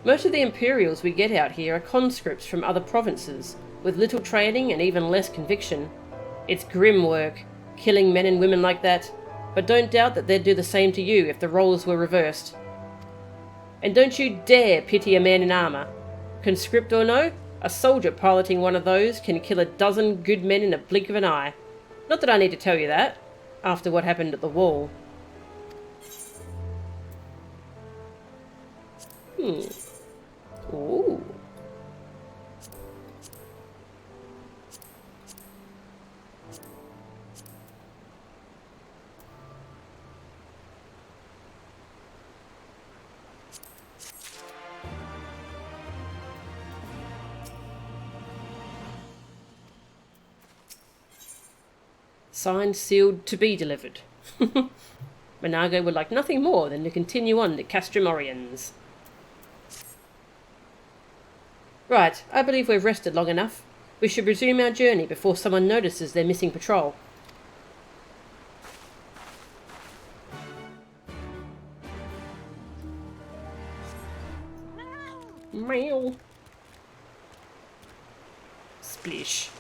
Most of the Imperials we get out here are conscripts from other provinces, with little training and even less conviction. It's grim work, killing men and women like that, but don't doubt that they'd do the same to you if the roles were reversed. And don't you dare pity a man in armour. Conscript or no, a soldier piloting one of those can kill a dozen good men in a blink of an eye. Not that I need to tell you that, after what happened at the wall. Ooh. Signed, sealed, to be delivered. Monago would like nothing more than to continue on to Castrum Oriens. Right, I believe we've rested long enough. We should resume our journey before someone notices their missing patrol. Meow. Splish.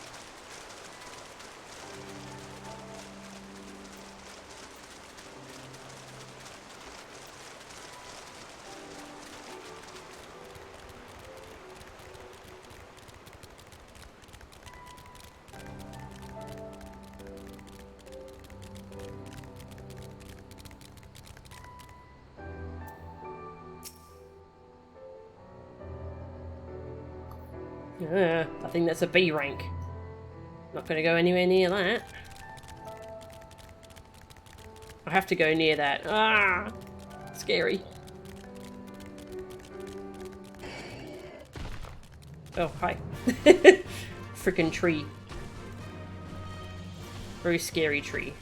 I think that's a B rank. Not going to go anywhere near that. I have to go near that. Ah! Scary. Oh, hi. Frickin' tree. Very scary tree.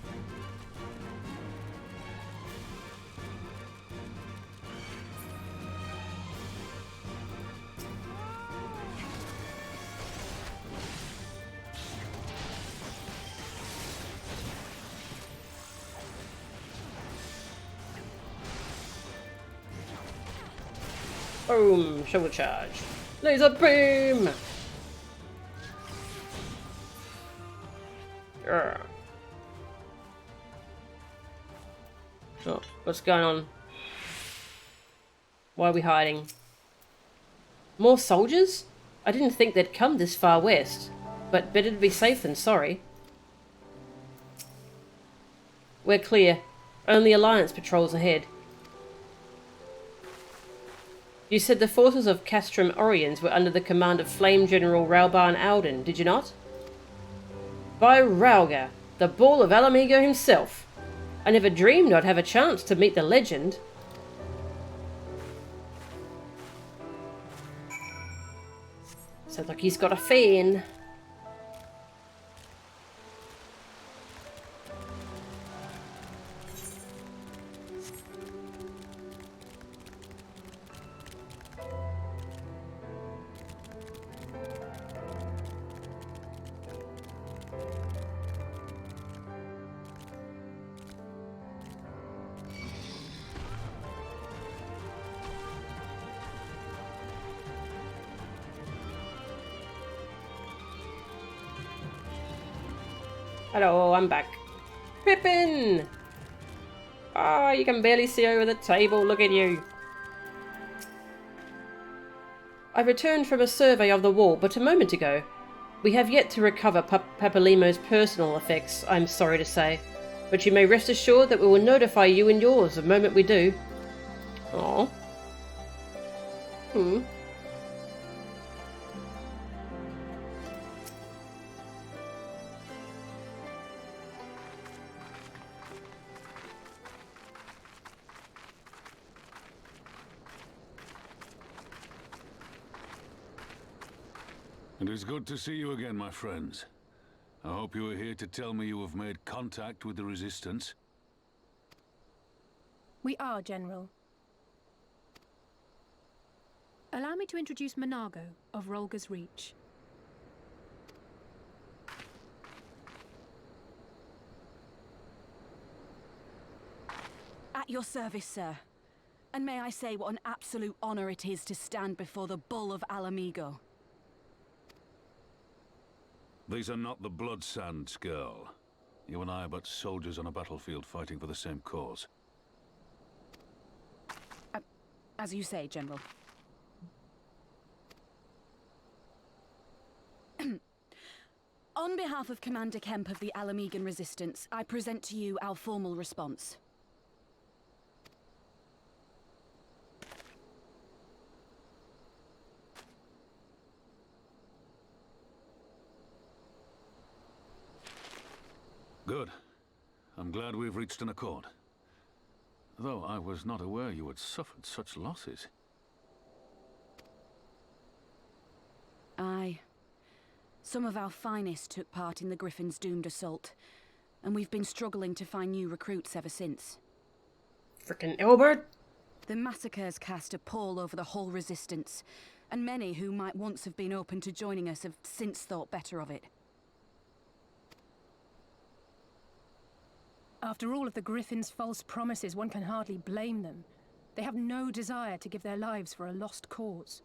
Boom! Shoulder charge. Laser beam! Urgh. Oh, what's going on? Why are we hiding? More soldiers? I didn't think they'd come this far west, but better to be safe than sorry. We're clear. Only Alliance patrols ahead. You said the forces of Castrum Oriens were under the command of Flame General Rauban Alden, did you not? By Rauga, the Bull of Alamigo himself. I never dreamed I'd have a chance to meet the legend. Sounds like he's got a fan. Hello, I'm back. Pippin! Oh, you can barely see over the table. Look at you. I returned from a survey of the wall but a moment ago. We have yet to recover Papalimo's personal effects, I'm sorry to say. But you may rest assured that we will notify you and yours the moment we do. Aww. It is good to see you again, my friends. I hope you are here to tell me you have made contact with the Resistance. We are, General. Allow me to introduce Monago of Rolga's Reach. At your service, sir. And may I say what an absolute honor it is to stand before the Bull of Alamigo. These are not the Blood Sands, girl. You and I are but soldiers on a battlefield fighting for the same cause. As you say, General. On behalf of Commander Kemp of the Alamegan Resistance, I present to you our formal response. Good. I'm glad we've reached an accord. Though I was not aware you had suffered such losses. Aye. Some of our finest took part in the Griffin's doomed assault, and we've been struggling to find new recruits ever since. Frickin' Albert! The massacres cast a pall over the whole Resistance, and many who might once have been open to joining us have since thought better of it. After all of the Griffin's false promises, one can hardly blame them. They have no desire to give their lives for a lost cause.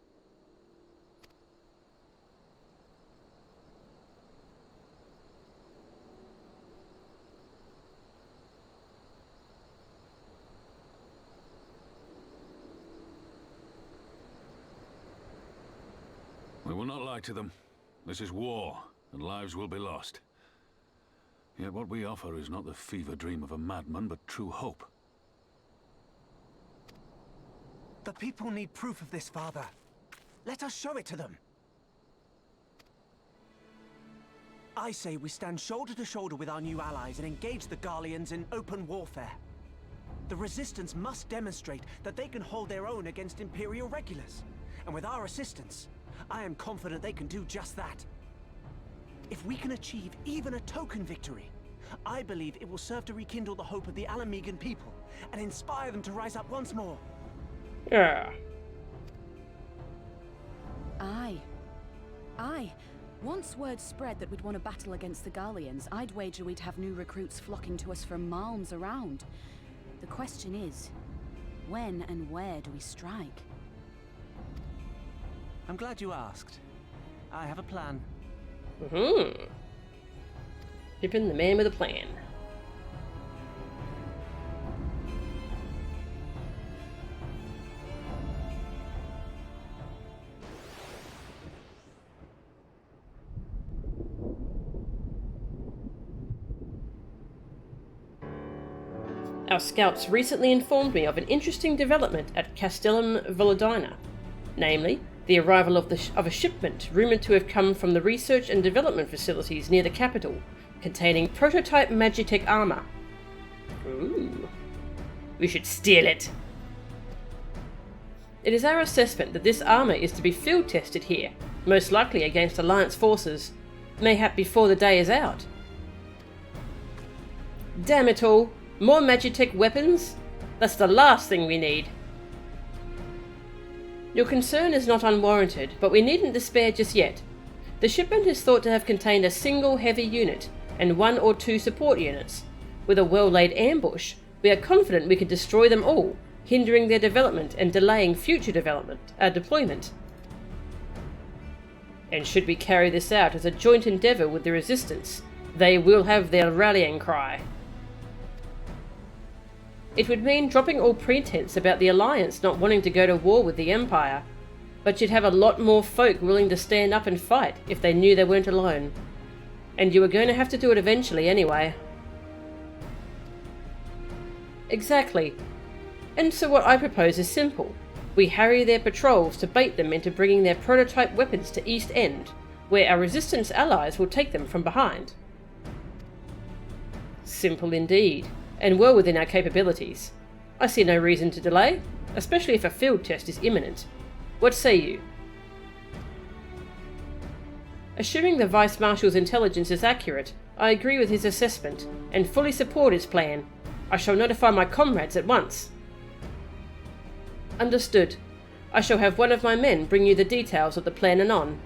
We will not lie to them. This is war, and lives will be lost. Yet what we offer is not the fever dream of a madman, but true hope. The people need proof of this, Father. Let us show it to them. I say we stand shoulder to shoulder with our new allies and engage the Garleans in open warfare. The Resistance must demonstrate that they can hold their own against Imperial regulars. And with our assistance, I am confident they can do just that. If we can achieve even a token victory, I believe it will serve to rekindle the hope of the Alamegan people and inspire them to rise up once more. Yeah. Aye. Aye. Once word spread that we'd won a battle against the Garleans, I'd wager we'd have new recruits flocking to us from malms around. The question is, when and where do we strike? I'm glad you asked. I have a plan. Pippin, the man with a plan. Our scouts recently informed me of an interesting development at Castellum Volodina, namely, the arrival of a shipment rumoured to have come from the research and development facilities near the capital, containing prototype Magitech armour. Ooh. We should steal it. It is our assessment that this armour is to be field tested here, most likely against Alliance forces, mayhap before the day is out. Damn it all, more Magitech weapons? That's the last thing we need. Your concern is not unwarranted, but we needn't despair just yet. The shipment is thought to have contained a single heavy unit and 1 or 2 support units. With a well-laid ambush, we are confident we can destroy them all, hindering their development and delaying future deployment. And should we carry this out as a joint endeavour with the Resistance, they will have their rallying cry. It would mean dropping all pretense about the Alliance not wanting to go to war with the Empire, but you'd have a lot more folk willing to stand up and fight if they knew they weren't alone. And you were going to have to do it eventually anyway. Exactly. And so what I propose is simple. We harry their patrols to bait them into bringing their prototype weapons to East End, where our Resistance allies will take them from behind. Simple indeed, and well within our capabilities. I see no reason to delay, especially if a field test is imminent. What say you? Assuming the Vice Marshal's intelligence is accurate, I agree with his assessment, and fully support his plan. I shall notify my comrades at once. Understood. I shall have one of my men bring you the details of the plan anon.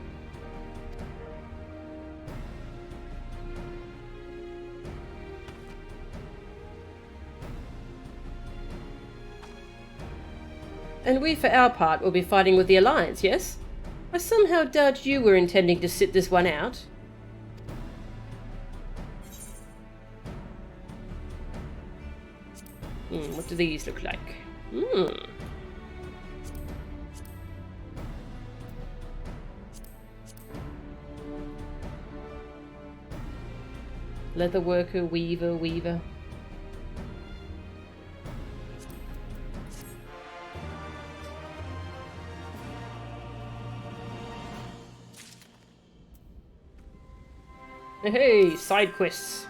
And we, for our part, will be fighting with the Alliance, yes? I somehow doubt you were intending to sit this one out. What do these look like? Leather worker, weaver. Hey, side quests.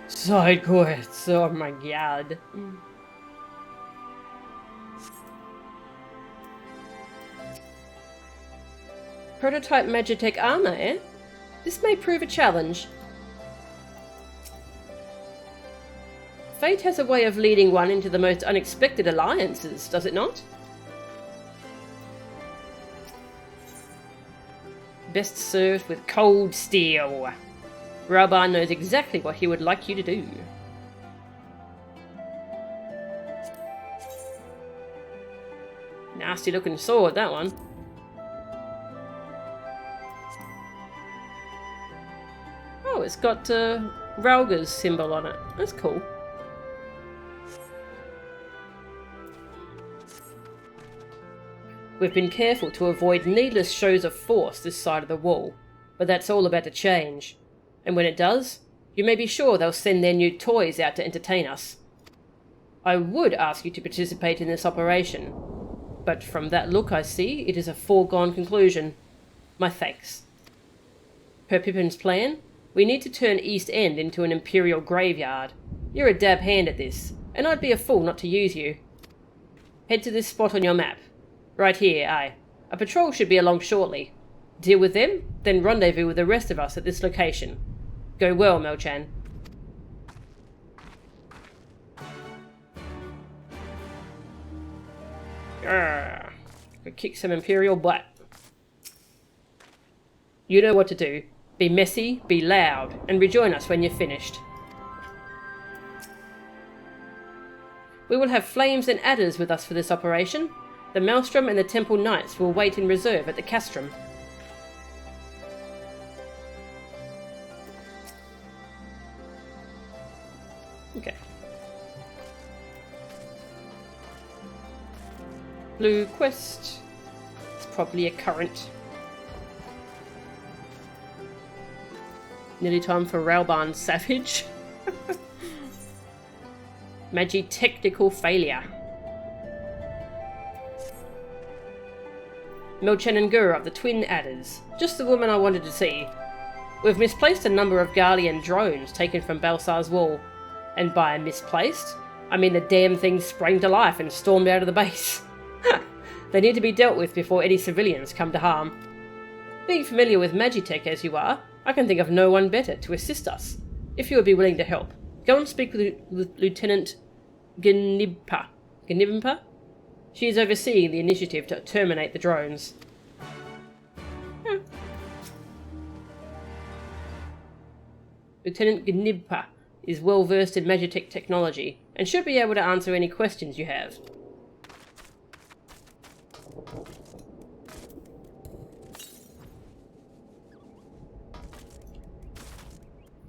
Side quests, oh my god. Prototype Magitech armor, eh? This may prove a challenge. Fate has a way of leading one into the most unexpected alliances, does it not? Best served with cold steel. Rauban knows exactly what he would like you to do. Nasty looking sword, that one. Oh, it's got Rauga's symbol on it. That's cool. We've been careful to avoid needless shows of force this side of the wall, but that's all about to change. And when it does, you may be sure they'll send their new toys out to entertain us. I would ask you to participate in this operation, but from that look I see, it is a foregone conclusion. My thanks. Per Pippin's plan, we need to turn East End into an Imperial graveyard. You're a dab hand at this, and I'd be a fool not to use you. Head to this spot on your map. Right here, aye. A patrol should be along shortly. Deal with them, then rendezvous with the rest of us at this location. Go well, Mel-chan. Go kick some Imperial butt. You know what to do. Be messy, be loud, and rejoin us when you're finished. We will have flames and adders with us for this operation. The Maelstrom and the Temple Knights will wait in reserve at the castrum. Okay. Blue quest. It's probably a current. Nearly time for Rauban Savage. Magitechnical failure. Mel-chan and Gura of the Twin Adders. Just the woman I wanted to see. We've misplaced a number of Garlean drones taken from Balsar's wall. And by misplaced, I mean the damn things sprang to life and stormed out of the base. They need to be dealt with before any civilians come to harm. Being familiar with Magitech as you are, I can think of no one better to assist us. If you would be willing to help, go and speak with Lieutenant Gnibpa. Gnibpa? She is overseeing the initiative to terminate the drones. Lieutenant Gnibpa is well versed in Magitech technology and should be able to answer any questions you have.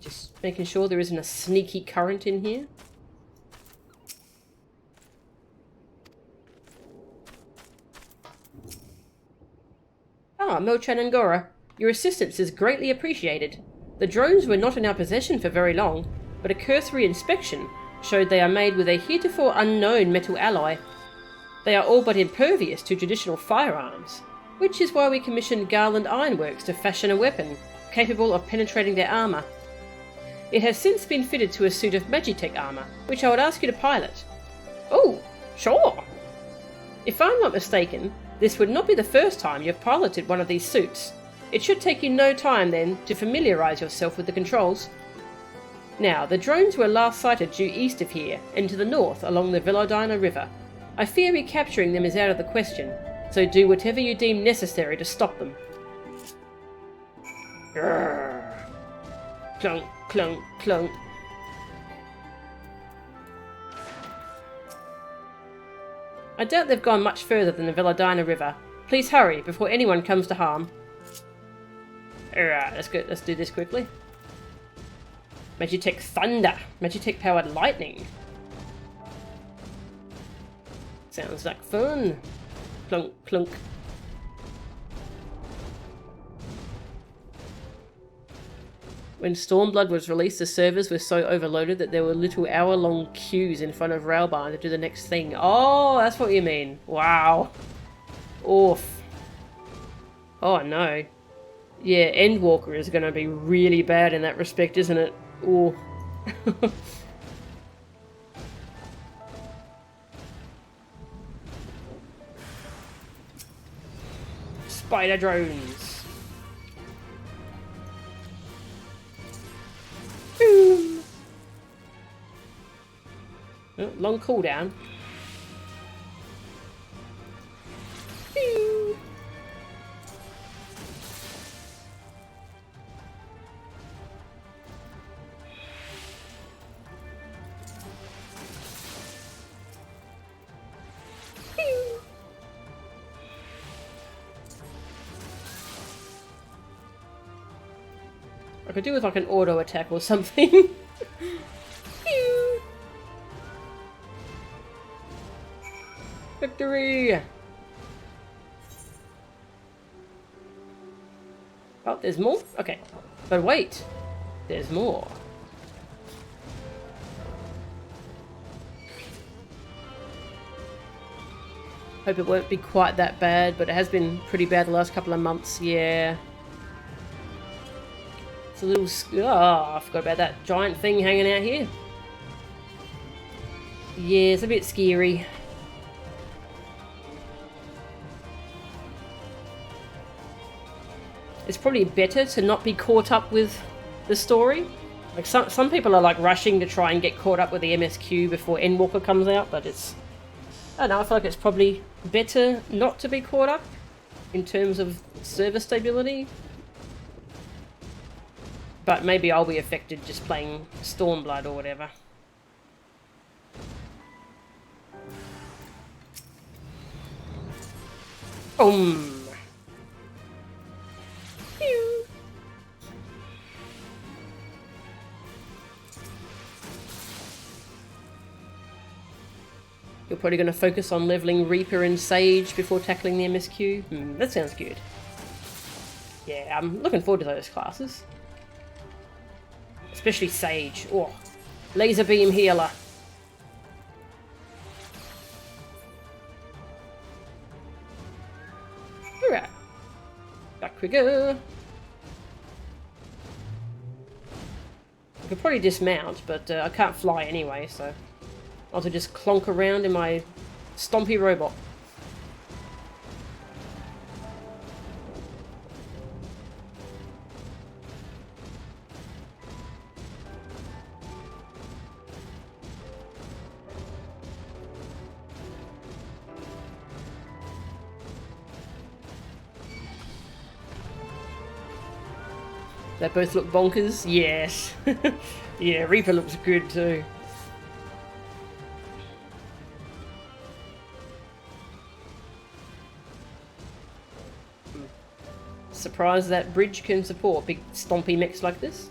Just making sure there isn't a sneaky current in here. Ah, Mel-chan and Gura, your assistance is greatly appreciated. The drones were not in our possession for very long, but a cursory inspection showed they are made with a heretofore unknown metal alloy. They are all but impervious to traditional firearms, which is why we commissioned Garland Ironworks to fashion a weapon capable of penetrating their armour. It has since been fitted to a suit of Magitech armour, which I would ask you to pilot. Oh, sure! If I'm not mistaken, this would not be the first time you've piloted one of these suits. It should take you no time then to familiarise yourself with the controls. Now, the drones were last sighted due east of here and to the north along the Velodina River. I fear recapturing them is out of the question, so do whatever you deem necessary to stop them. Grrr. Clunk, clunk, clunk. I doubt they've gone much further than the Velodina River. Please hurry before anyone comes to harm. Alright, let's do this quickly. Magitech Thunder. Magitech powered lightning. Sounds like fun. Clunk, clunk. When Stormblood was released, the servers were so overloaded that there were little hour-long queues in front of Railbarn to do the next thing. Oh, that's what you mean. Wow. Oof. Oh, no. Yeah, Endwalker is going to be really bad in that respect, isn't it? Ooh. Spider drones. Boom. Oh, long cooldown. Pew. Pew. I could do with like an auto attack or something. Pew. Victory! Oh, there's more? Okay. But wait, there's more. Hope it won't be quite that bad, but it has been pretty bad the last couple of months, yeah. It's a little... Oh, I forgot about that giant thing hanging out here. Yeah, it's a bit scary. It's probably better to not be caught up with the story. Like some people are like rushing to try and get caught up with the MSQ before Endwalker comes out, but it's... I don't know, I feel like it's probably better not to be caught up in terms of server stability. But maybe I'll be affected just playing Stormblood or whatever. Boom! Pew. You're probably going to focus on leveling Reaper and Sage before tackling the MSQ? That sounds good. Yeah, I'm looking forward to those classes. Especially Sage. Oh, laser beam healer. Alright. Back we go. I could probably dismount, but I can't fly anyway, so I'll have to just clonk around in my stompy robot. They both look bonkers? Yes. Yeah, Reaper looks good too. Surprised that bridge can support big stompy mechs like this.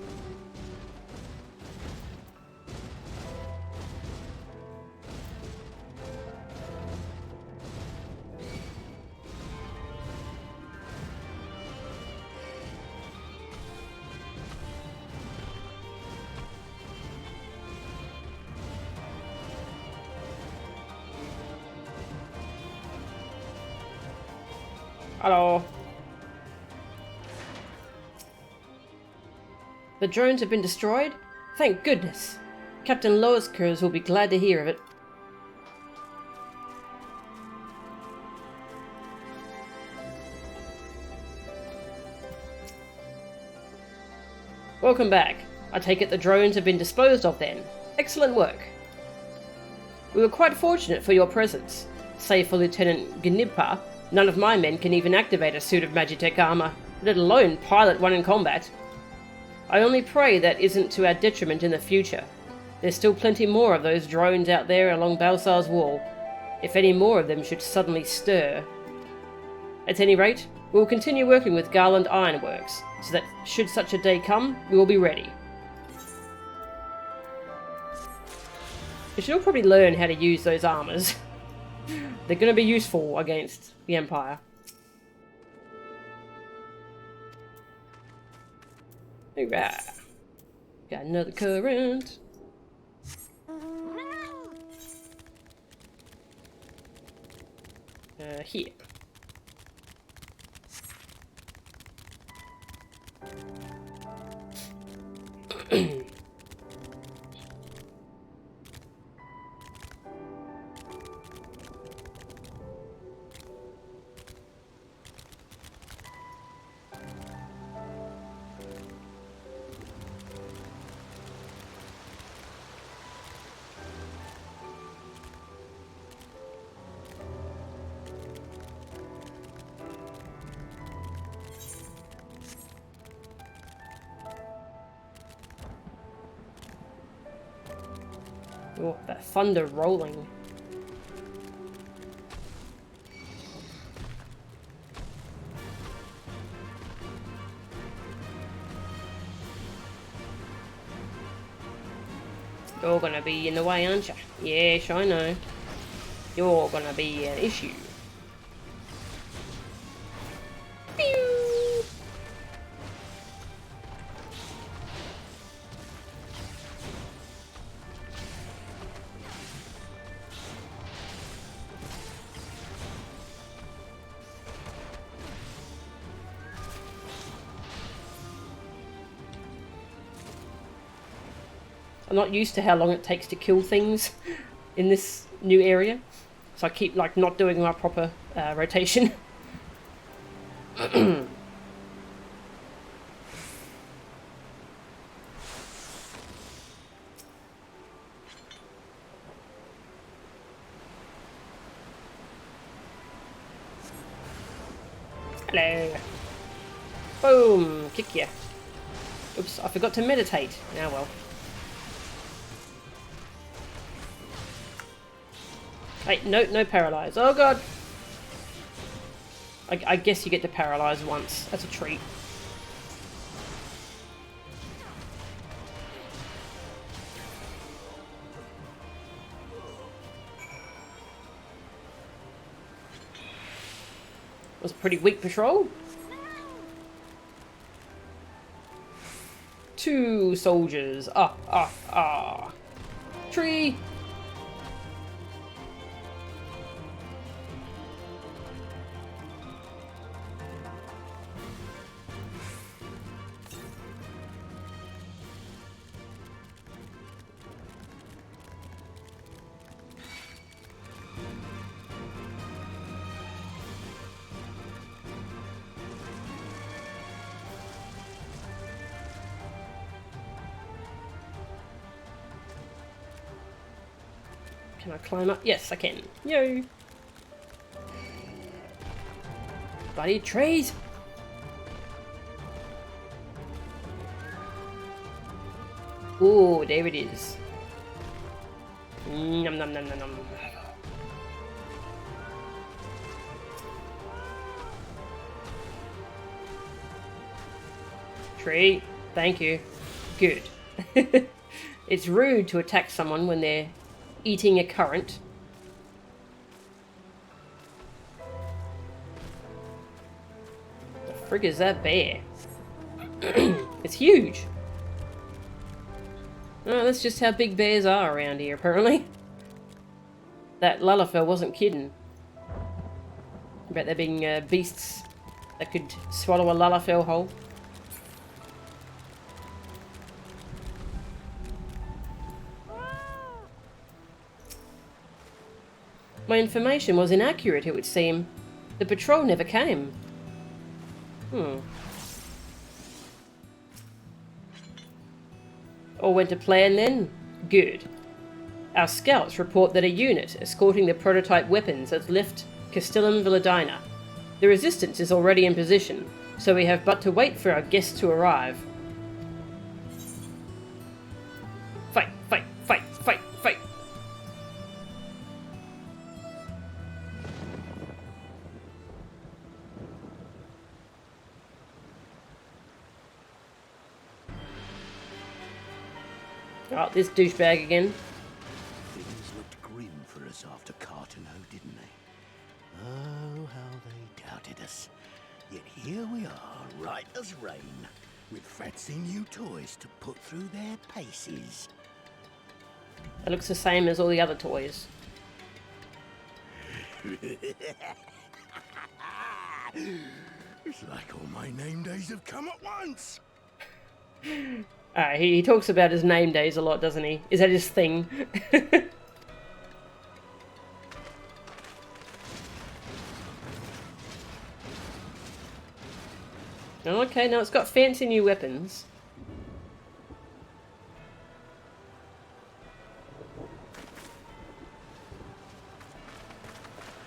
Hello. The drones have been destroyed? Thank goodness. Captain Loiskers will be glad to hear of it. Welcome back. I take it the drones have been disposed of then. Excellent work. We were quite fortunate for your presence. Save for Lieutenant Gnibpa, none of my men can even activate a suit of Magitech armor, let alone pilot one in combat. I only pray that isn't to our detriment in the future. There's still plenty more of those drones out there along Balsar's wall, if any more of them should suddenly stir. At any rate, we will continue working with Garland Ironworks, so that should such a day come, we will be ready. We should all probably learn how to use those armors. They're going to be useful against the Empire. Alright. Got another current. Here. Oh, that thunder rolling. You're gonna be in the way, aren't you? Yes, I know. You're gonna be an issue. Pew! I'm not used to how long it takes to kill things in this new area, so I keep like not doing my proper rotation. Hello. Boom! Kick ya. Oops, I forgot to meditate. Now well. Hey, no paralyze. Oh god! I guess you get to paralyze once. That's a treat. Was a pretty weak patrol. 2 soldiers. Tree! Can I climb up? Yes, I can. Yo! Bloody trees! Oh, there it is. Nom nom nom nom nom. Tree, thank you. Good. It's rude to attack someone when they're eating a current. The frig is that bear? It's huge. Oh, that's just how big bears are around here, apparently. That Lalafell wasn't kidding about there being beasts that could swallow a Lalafell whole. My information was inaccurate, it would seem. The patrol never came. All went to plan then? Good. Our scouts report that a unit escorting the prototype weapons has left Castellum Villadina. The resistance is already in position, so we have but to wait for our guests to arrive. Fight, fight, fight, fight, fight! Oh, this douchebag again. Things looked grim for us after Cartano, didn't they? us. Yet here we are, right as rain, with fancy new toys to put through their paces. It looks the same as all the other toys. It's like all my name days have come at once. He talks about his name days a lot, doesn't he? Is that his thing? Okay, now it's got fancy new weapons.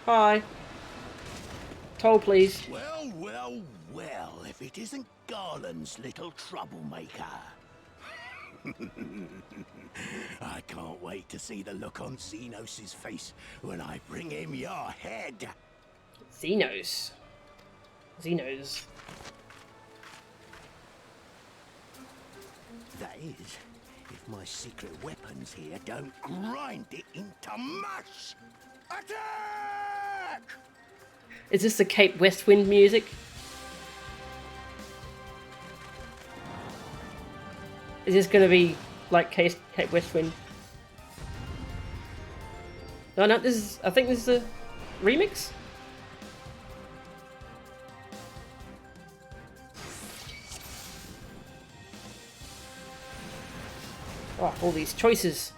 Hi. Toll, please. Well, well, well, if it isn't Garland's little troublemaker. I can't wait to see the look on Xenos' face when I bring him your head. Xenos. That is, if my secret weapons here don't grind it into mush. Attack! Is this the Cape Westwind music? Is this gonna be like Cape Westwind? No, this is. I think this is a remix. Oh, all these choices.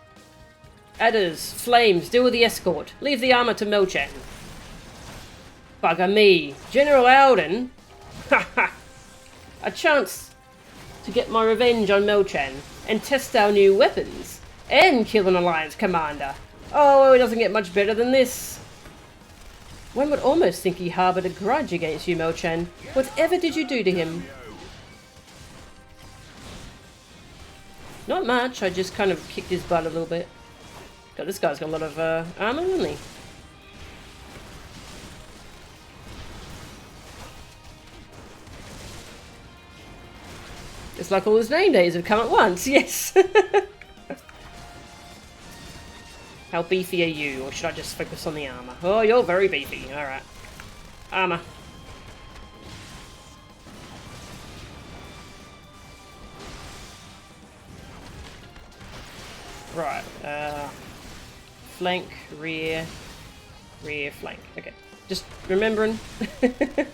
Adders, flames, deal with the escort. Leave the armor to Melchan. Bugger me. General Alden? Haha. A chance to get my revenge on Melchan and test our new weapons. And kill an Alliance commander. Oh, it doesn't get much better than this. One would almost think he harbored a grudge against you, Melchan. Whatever did you do to him? Not much, I just kind of kicked his butt a little bit. God, this guy's got a lot of armor, hasn't he? It's like all his name days have come at once, yes! How beefy are you, or should I just focus on the armor? Oh, you're very beefy, alright. Armor. Right, flank, rear, flank. Okay, just remembering. Then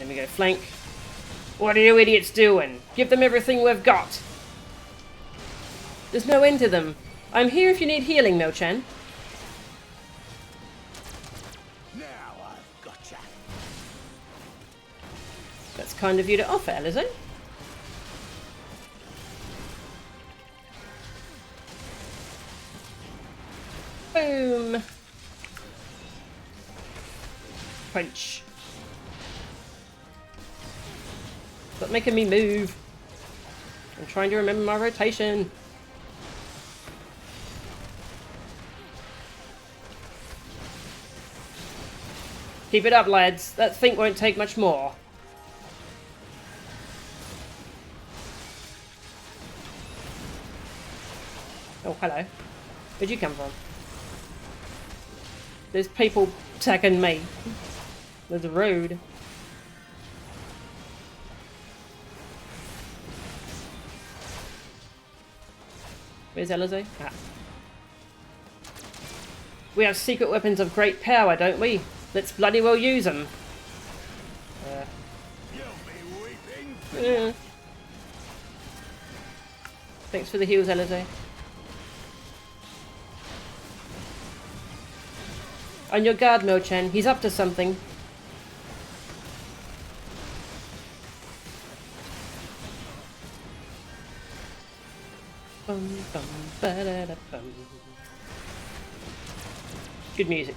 we go flank. What are you idiots doing? Give them everything we've got. There's no end to them. I'm here if you need healing, Melchan. Now I've gotcha. That's kind of you to offer, Alizé. Boom! Punch. Stop making me move. I'm trying to remember my rotation. Keep it up, lads. That think won't take much more. Oh, hello. Where'd you come from? There's people attacking me. There's a road. Where's Alizé? Ah. We have secret weapons of great power, don't we? Let's bloody well use them. Thanks for the heals, Alizé. On your guard, Melchan. He's up to something. Bum, bum, ba-da-da-bum. Good music.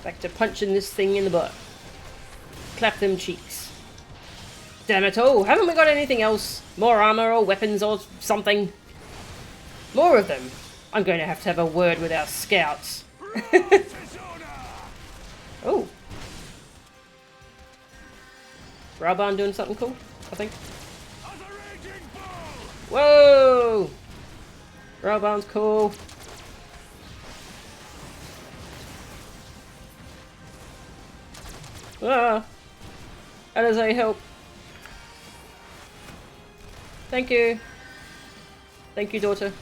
Back to punching this thing in the butt. Clap them cheeks. Damn it all, haven't we got anything else? More armor or weapons or something? More of them. I'm going to have a word with our scouts. Oh. Raban doing something cool, I think. Whoa! Raban's cool. Ah! How does that help? Thank you. Thank you, daughter.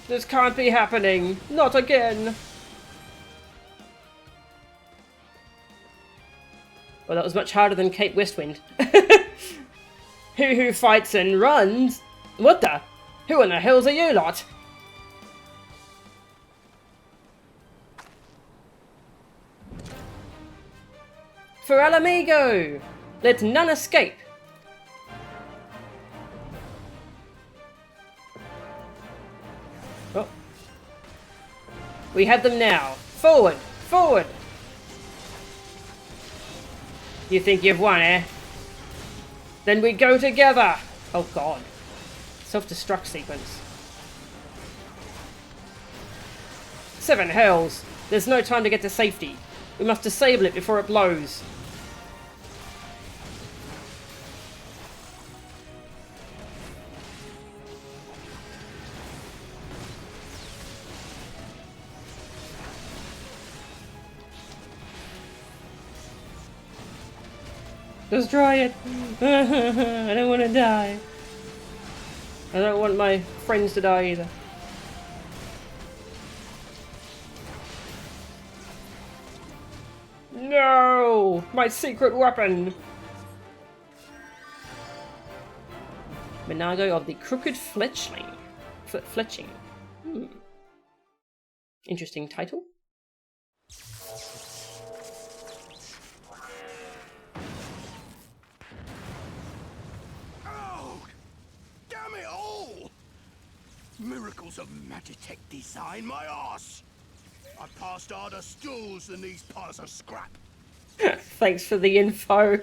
This can't be happening. Not again. Well, that was much harder than Cape Westwind. Who fights and runs? What the? Who in the hells are you lot? For Alamigo! Let none escape! Oh. We have them now. Forward! Forward! You think you've won, eh? Then we go together! Oh god. Self-destruct sequence. 7 hells! There's no time to get to safety. We must disable it before it blows. Destroy it! I don't want to die. I don't want my friends to die either. No! My secret weapon! Menago of the Crooked Fletchling. Fletching. Interesting title. Damn it all! Miracles of Magitech design, my arse! I passed harder stools than these piles of scrap. Thanks for the info.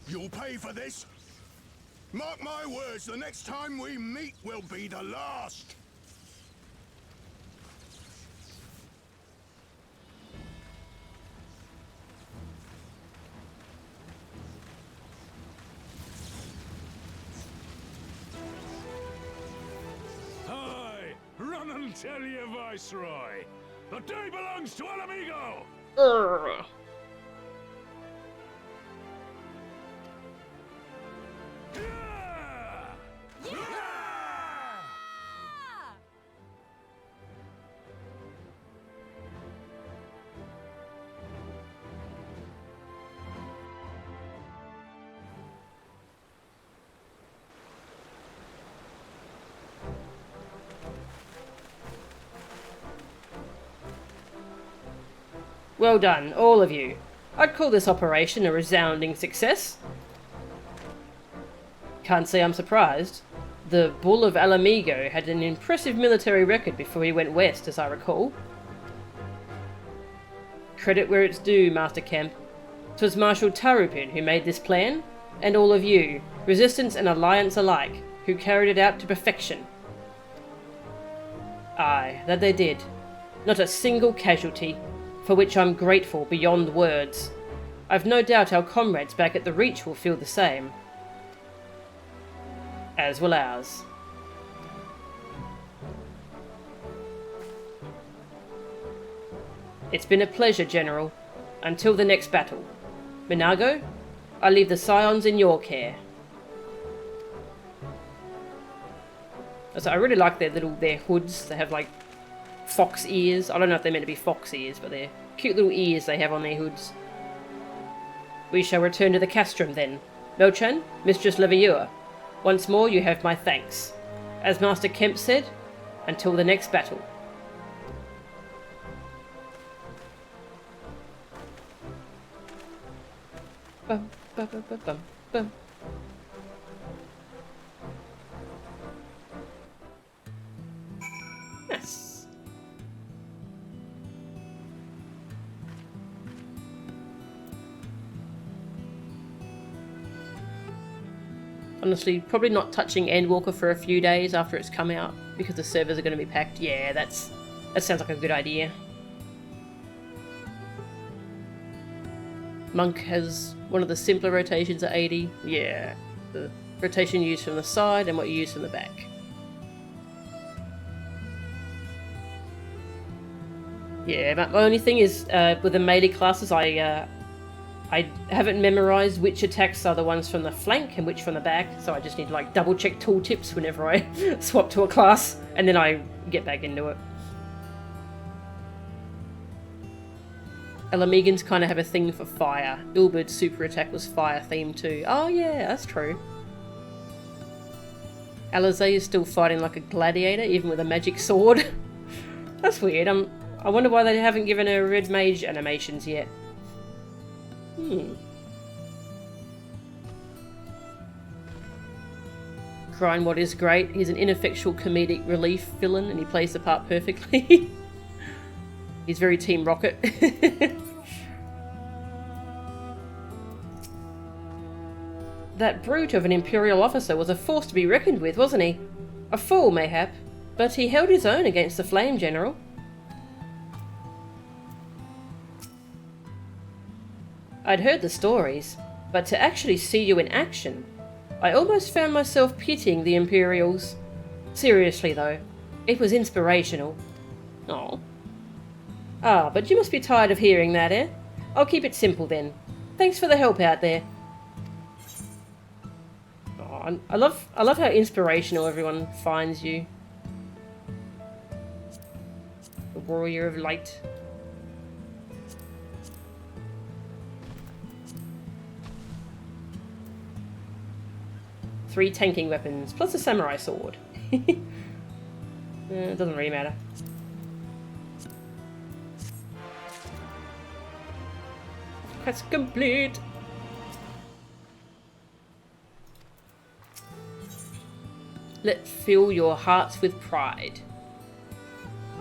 You'll pay for this. Mark my words, the next time we meet will be the last. Aye, run and tell your viceroy. The day belongs to Alamigo. Well done, all of you. I'd call this operation a resounding success. Can't say I'm surprised. The Bull of Alamigo had an impressive military record before he went west, as I recall. Credit where it's due, Master Kemp. 'Twas Marshal Tarupin who made this plan, and all of you, Resistance and Alliance alike, who carried it out to perfection. Aye, that they did. Not a single casualty, for which I'm grateful beyond words. I've no doubt our comrades back at the Reach will feel the same. As will ours. It's been a pleasure, General. Until the next battle. Menago, I leave the Scions in your care. So I really like their hoods. They have like fox ears. I don't know if they're meant to be fox ears, but they're cute little ears they have on their hoods. We shall return to the castrum then. Mochan, Mistress Leviua, once more you have my thanks. As Master Kemp said, until the next battle. Bum, bum, bum, bum, bum, bum. Yes. Honestly, probably not touching Endwalker for a few days after it's come out because the servers are going to be packed. Yeah, that sounds like a good idea. Monk has one of the simpler rotations at 80. Yeah, the rotation used from the side and what you use from the back. Yeah, my only thing is with the melee classes, I haven't memorized which attacks are the ones from the flank and which from the back, so I just need to like double check tooltips whenever I swap to a class, and then I get back into it. Elamigans kind of have a thing for fire. Ilburd's super attack was fire themed too. Oh yeah, that's true. Alizé is still fighting like a gladiator, even with a magic sword. That's weird. I wonder why they haven't given her red mage animations yet. Grindwad is great. He's an ineffectual comedic relief villain and he plays the part perfectly. He's very Team Rocket. That brute of an Imperial officer was a force to be reckoned with, wasn't he? A fool, mayhap, but he held his own against the Flame General. I'd heard the stories, but to actually see you in action, I almost found myself pitying the Imperials. Seriously though, it was inspirational. Oh. Ah, but you must be tired of hearing that, eh? I'll keep it simple then. Thanks for the help out there. Oh, I love how inspirational everyone finds you. The Warrior of Light. Three tanking weapons, plus a samurai sword. It doesn't really matter. Quest complete! Let fill your hearts with pride.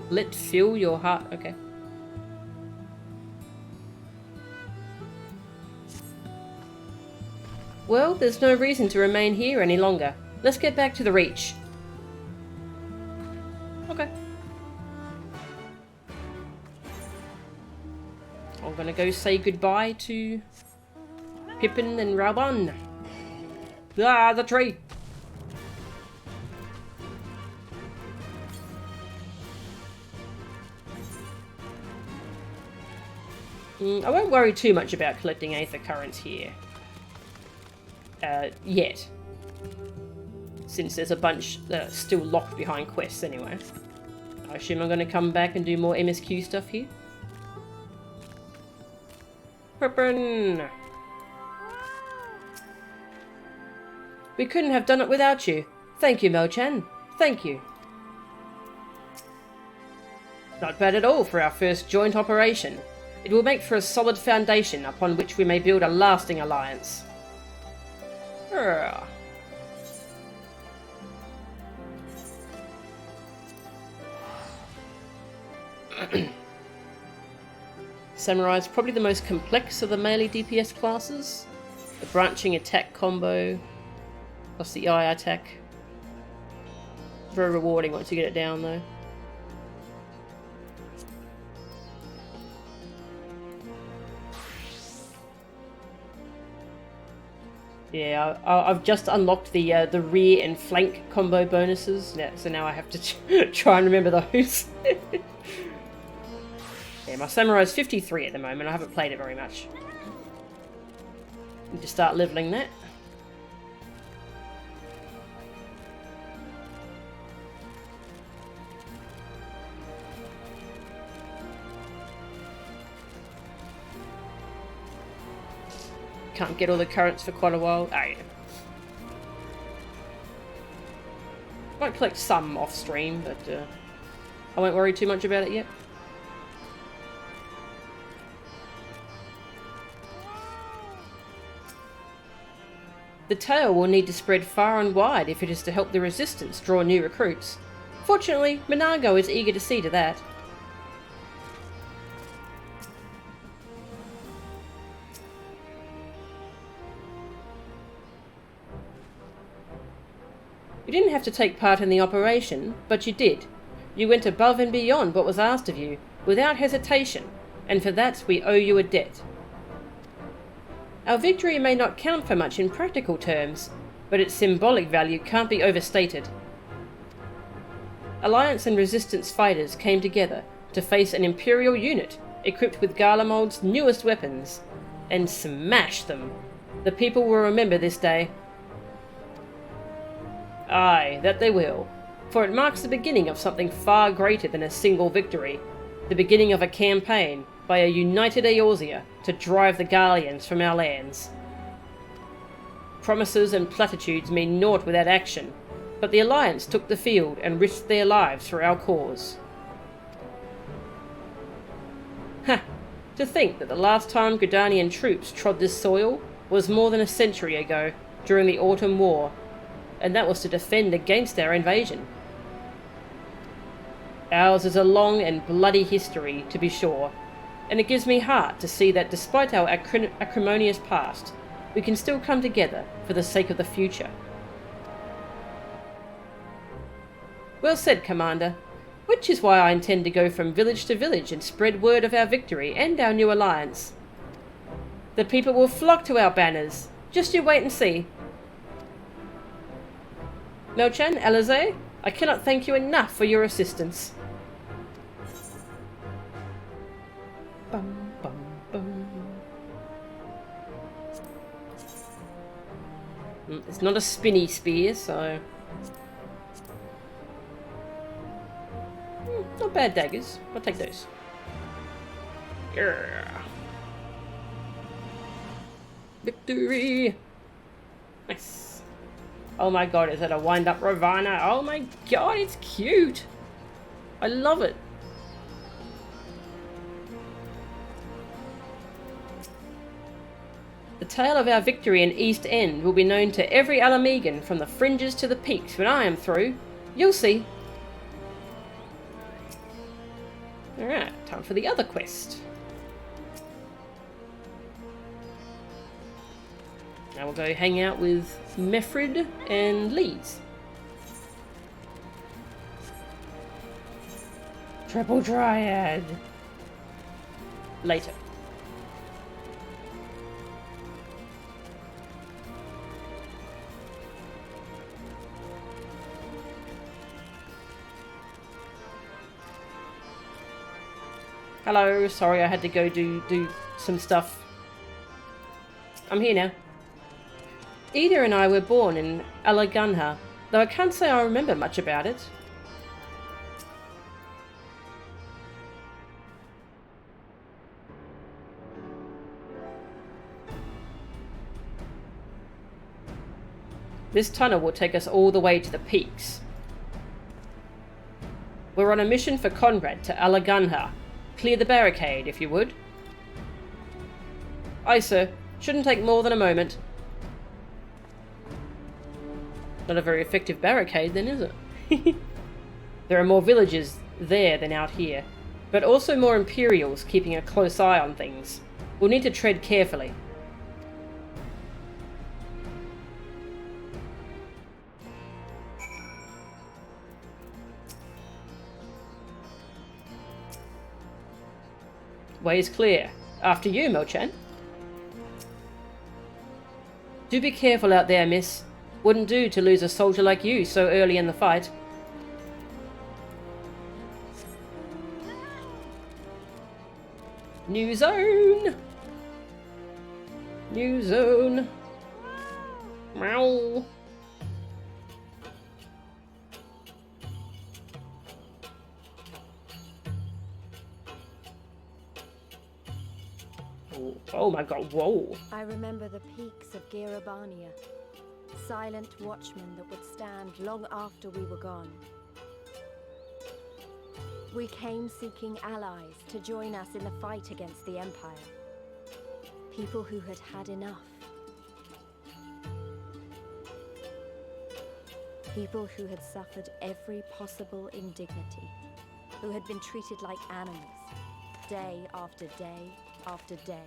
Let fill your heart... okay. Well, there's no reason to remain here any longer. Let's get back to the Reach. Okay. I'm gonna go say goodbye to Pippin and Raban. Ah, the tree! I won't worry too much about collecting Aether Currents here. Yet. Since there's a bunch that are still locked behind quests anyway. I assume I'm going to come back and do more MSQ stuff here. Pippin! We couldn't have done it without you. Thank you, Mo-chan. Thank you. Not bad at all for our first joint operation. It will make for a solid foundation upon which we may build a lasting alliance. Samurai is probably the most complex of the melee DPS classes. The branching attack combo, plus the eye attack. Very rewarding once you get it down though. Yeah, I've just unlocked the rear and flank combo bonuses, yeah, so now I have to try and remember those. Yeah, my samurai is 53 at the moment. I haven't played it very much. Need to start leveling that. Can't get all the currents for quite a while. Oh, yeah. Might collect some off stream, but I won't worry too much about it yet. The tale will need to spread far and wide if it is to help the Resistance draw new recruits. Fortunately, Minago is eager to see to that. You didn't have to take part in the operation, but you did. You went above and beyond what was asked of you, without hesitation, and for that we owe you a debt. Our victory may not count for much in practical terms, but its symbolic value can't be overstated. Alliance and Resistance fighters came together to face an Imperial unit equipped with Garlemald's newest weapons, and smash them. The people will remember this day. Aye, that they will, for it marks the beginning of something far greater than a single victory, the beginning of a campaign by a united Eorzea to drive the Garleans from our lands. Promises and platitudes mean naught without action, but the Alliance took the field and risked their lives for our cause. Ha! To think that the last time Gridanian troops trod this soil was more than a century ago, during the Autumn War, and that was to defend against our invasion. Ours is a long and bloody history, to be sure, and it gives me heart to see that despite our acrimonious past, we can still come together for the sake of the future. Well said, Commander, which is why I intend to go from village to village and spread word of our victory and our new alliance. The people will flock to our banners. Just you wait and see. Melchan, Alize, I cannot thank you enough for your assistance. Bum, bum, bum. It's not a spinny spear, so... Not bad daggers. I'll take those. Yeah. Victory! Nice. Oh my god, is that a wind-up Ravana? Oh my god, it's cute! I love it! The tale of our victory in East End will be known to every Alamegan from the fringes to the peaks when I am through. You'll see. Alright, time for the other quest. Now we'll go hang out with Mefrid and Lise. Triple Dryad. Later. Hello, sorry I had to go do some stuff. I'm here now. Ida and I were born in Alagunha, though I can't say I remember much about it. This tunnel will take us all the way to the peaks. We're on a mission for Conrad to Alagunha. Clear the barricade, if you would. Aye, sir. Shouldn't take more than a moment. Not a very effective barricade, then, is it? There are more villagers there than out here, but also more Imperials keeping a close eye on things. We'll need to tread carefully. Way is clear. After you, Melchan. Do be careful out there, miss. Wouldn't do to lose a soldier like you so early in the fight. New zone! New zone! Meow! Oh my god, whoa. I remember the peaks of Girabania, silent watchmen that would stand long after we were gone. We came seeking allies to join us in the fight against the Empire. People who had had enough. People who had suffered every possible indignity. Who had been treated like animals, day after day after day.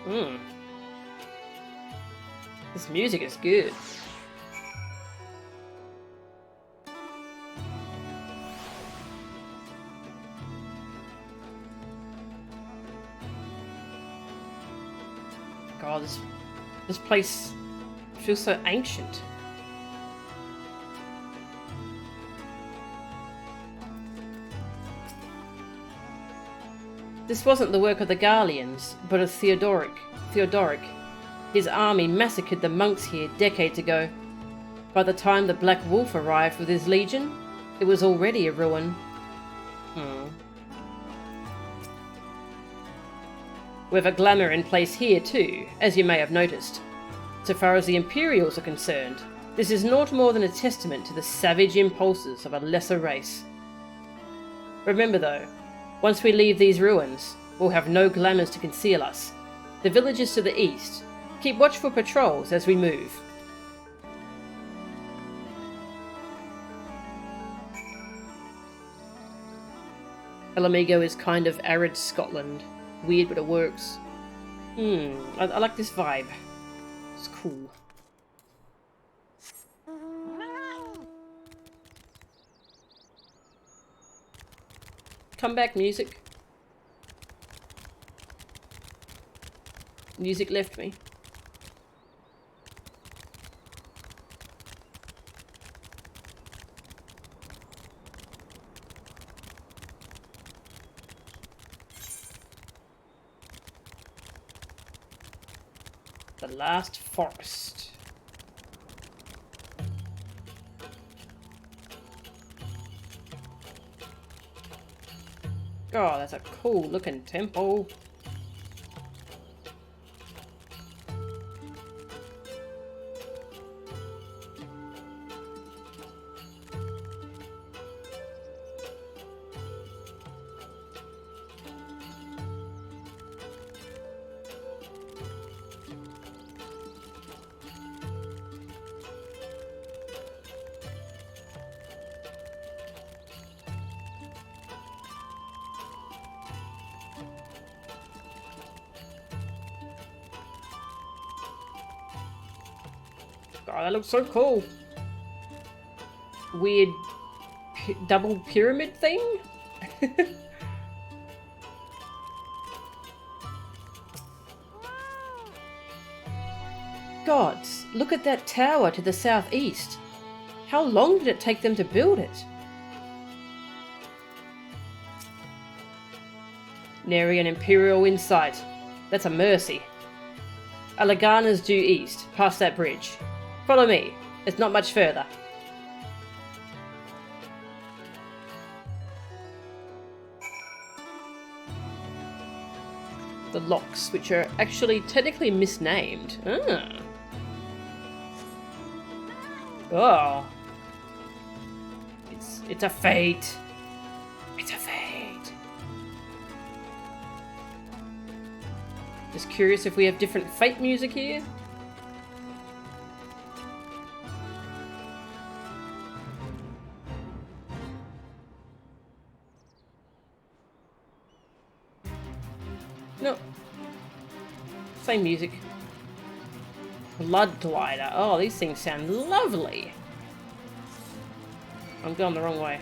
Hmm. This music is good. God, this place feels so ancient. This wasn't the work of the Garleans, but of Theodoric. His army massacred the monks here decades ago. By the time the Black Wolf arrived with his legion, it was already a ruin. We have a glamour in place here too, as you may have noticed. So far as the Imperials are concerned, this is naught more than a testament to the savage impulses of a lesser race. Remember though, once we leave these ruins, we'll have no glamours to conceal us. The villages to the east, keep watchful patrols as we move. Alamigo is kind of arid Scotland. Weird, but it works. I like this vibe. It's cool. Come back, music. Music left me. The last forest. Oh, that's a cool looking temple. God, that looks so cool. Weird double pyramid thing? Gods, look at that tower to the southeast. How long did it take them to build it? Nary an Imperial in sight. That's a mercy. Alagana's due east, past that bridge. Follow me. It's not much further. The locks, which are actually technically misnamed. Oh. It's a fate. It's a fate. Just curious if we have different fate music here. No. Same music. Blood glider. Oh, these things sound lovely. I'm going the wrong way.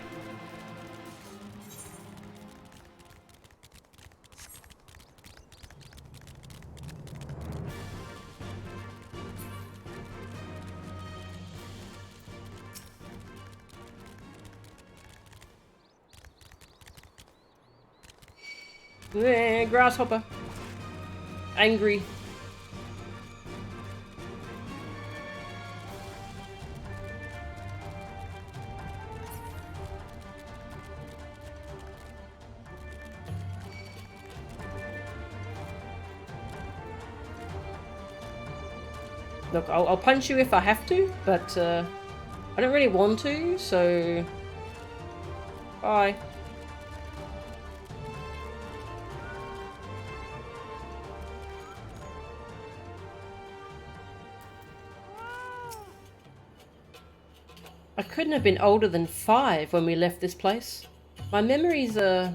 Grasshopper. Angry. Look, I'll punch you if I have to, but I don't really want to, so... Bye. I couldn't have been older than 5 when we left this place. My memories are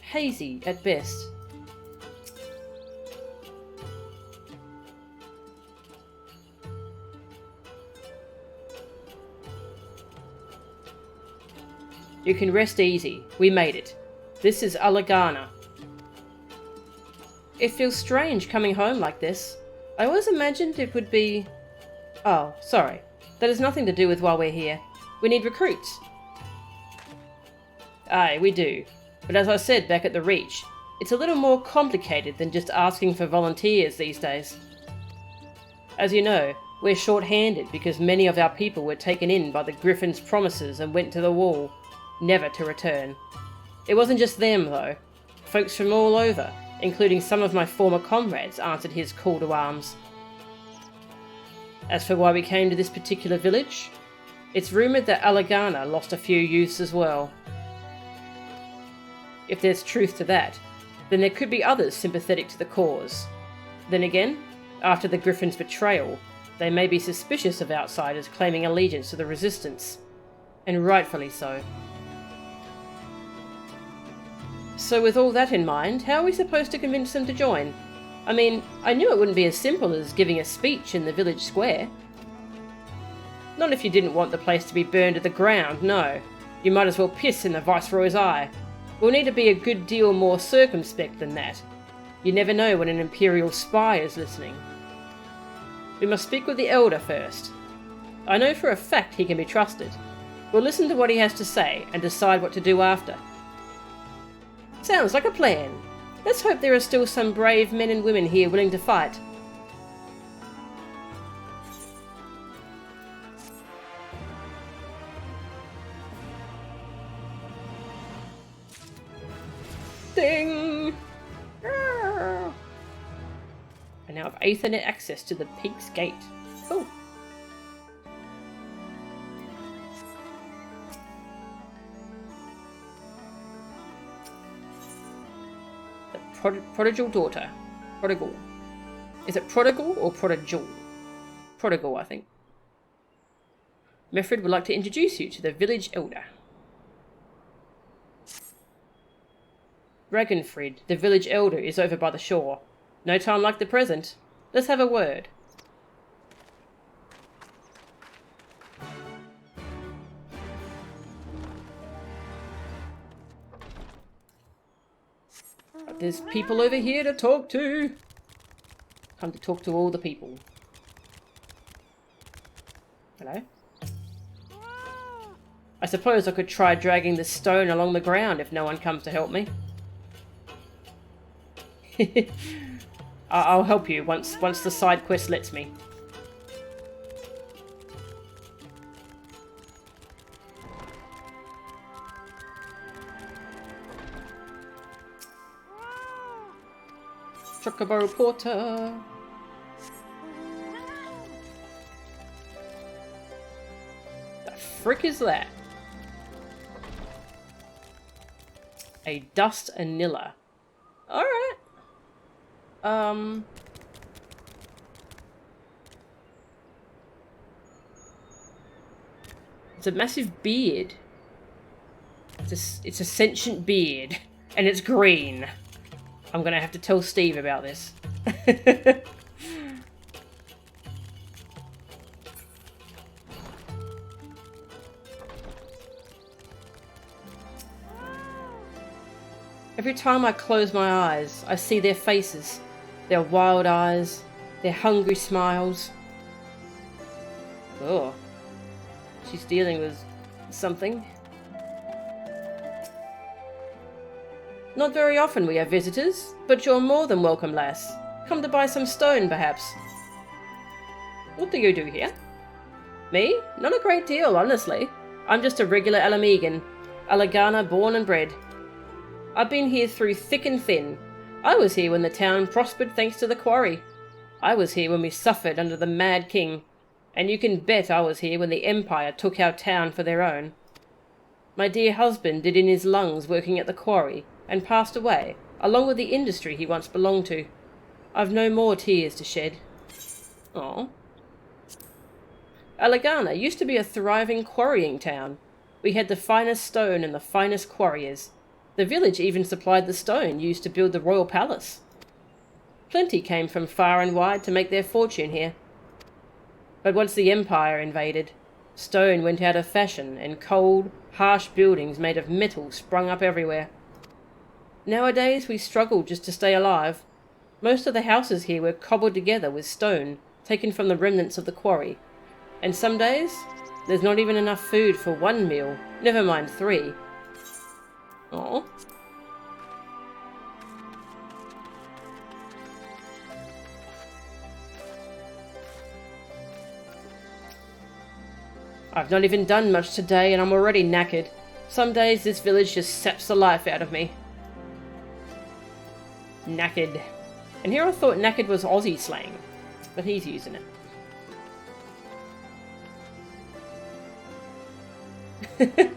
hazy at best. You can rest easy. We made it. This is Alagana. It feels strange coming home like this. I always imagined it would be... Oh, sorry. That has nothing to do with why we're here. We need recruits. Aye, we do. But as I said back at the Reach, it's a little more complicated than just asking for volunteers these days. As you know, we're short-handed because many of our people were taken in by the Griffin's promises and went to the wall, never to return. It wasn't just them, though. Folks from all over, including some of my former comrades, answered his call to arms. As for why we came to this particular village, it's rumoured that Alagana lost a few youths as well. If there's truth to that, then there could be others sympathetic to the cause. Then again, after the Griffin's betrayal, they may be suspicious of outsiders claiming allegiance to the Resistance, and rightfully so. So with all that in mind, how are we supposed to convince them to join? I mean, I knew it wouldn't be as simple as giving a speech in the village square. Not if you didn't want the place to be burned to the ground, no. You might as well piss in the Viceroy's eye. We'll need to be a good deal more circumspect than that. You never know when an Imperial spy is listening. We must speak with the Elder first. I know for a fact he can be trusted. We'll listen to what he has to say and decide what to do after. Sounds like a plan. Let's hope there are still some brave men and women here willing to fight. Ding! I now have Ethernet access to the Pig's Gate. Cool. Prodigal daughter. Prodigal. Is it prodigal or prodigal? Prodigal, I think. Meffred would like to introduce you to the village elder. Ragnfrid, the village elder, is over by the shore. No time like the present. Let's have a word. There's people over here to talk to. Come to talk to all the people. Hello? I suppose I could try dragging this stone along the ground if no one comes to help me. I'll help you once the side quest lets me. Chocobo Porter. The frick is that? A dust anilla. Alright. It's a massive beard. It's a sentient beard. And it's green. I'm gonna have to tell Steve about this. Every time I close my eyes, I see their faces, their wild eyes, their hungry smiles. Oh, she's dealing with something. Not very often we have visitors, but you're more than welcome, lass. Come to buy some stone, perhaps. What do you do here? Me? Not a great deal, honestly. I'm just a regular Alamegan, Alagana born and bred. I've been here through thick and thin. I was here when the town prospered thanks to the quarry. I was here when we suffered under the Mad King. And you can bet I was here when the Empire took our town for their own. My dear husband did in his lungs working at the quarry, and passed away, along with the industry he once belonged to. I've no more tears to shed. Aww. Alagana used to be a thriving quarrying town. We had the finest stone and the finest quarriers. The village even supplied the stone used to build the royal palace. Plenty came from far and wide to make their fortune here. But once the Empire invaded, Stone went out of fashion, and cold, harsh buildings made of metal sprung up everywhere. Nowadays we struggle just to stay alive. Most of the houses here were cobbled together with stone, taken from the remnants of the quarry. And some days, there's not even enough food for one meal, never mind 3. Aww. I've not even done much today and I'm already knackered. Some days this village just saps the life out of me. Knackered. And here I thought knackered was Aussie slang, but he's using it.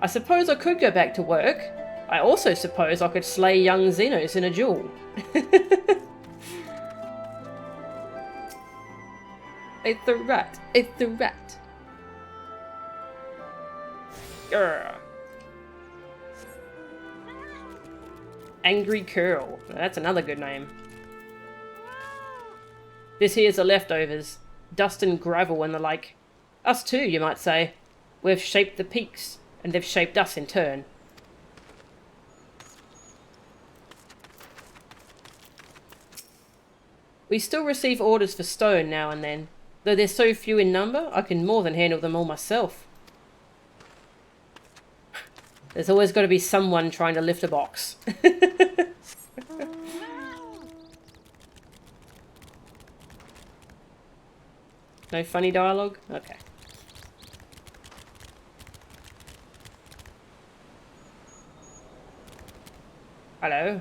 I suppose I could go back to work. I also suppose I could slay young Xenos in a duel. It's the rat. It's the rat. Grr. Angry Curl. That's another good name. This here's the leftovers. Dust and gravel and the like. Us too, you might say. We've shaped the peaks, and they've shaped us in turn. We still receive orders for stone now and then. Though they're so few in number, I can more than handle them all myself. There's always got to be someone trying to lift a box. No funny dialogue? Okay. Hello?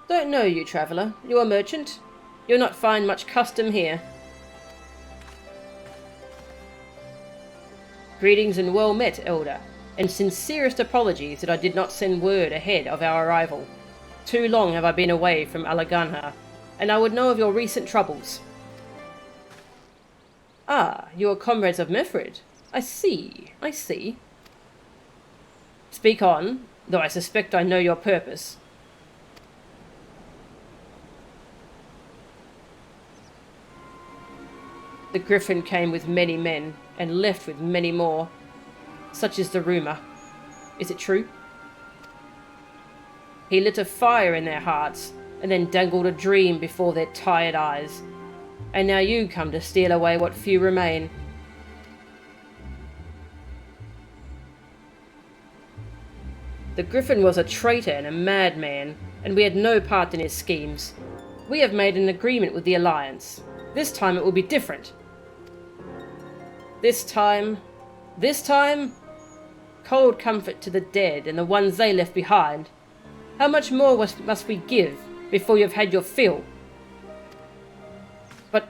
Don't know you, traveller. You a merchant? You'll not find much custom here. Greetings and well met, Elder, and sincerest apologies that I did not send word ahead of our arrival. Too long have I been away from Alaganha, and I would know of your recent troubles. Ah, you are comrades of Mefrid. I see, I see. Speak on, though I suspect I know your purpose. The Griffin came with many men, and left with many more. Such is the rumour. Is it true? He lit a fire in their hearts, and then dangled a dream before their tired eyes. And now you come to steal away what few remain. The Griffin was a traitor and a madman, and we had no part in his schemes. We have made an agreement with the Alliance. This time it will be different. This time, cold comfort to the dead and the ones they left behind. How much more must we give before you've had your fill? But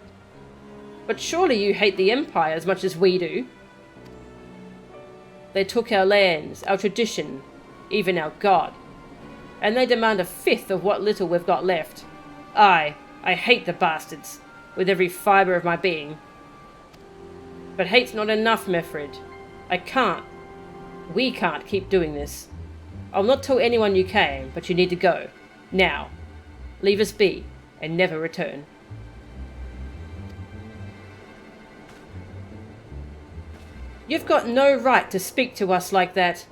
surely you hate the Empire as much as we do. They took our lands, our tradition, even our God. And they demand a fifth of what little we've got left. I hate the bastards, with every fibre of my being. But hate's not enough, Mefrid. We can't keep doing this. I'll not tell anyone you came, but you need to go. Now. Leave us be, and never return. You've got no right to speak to us like that.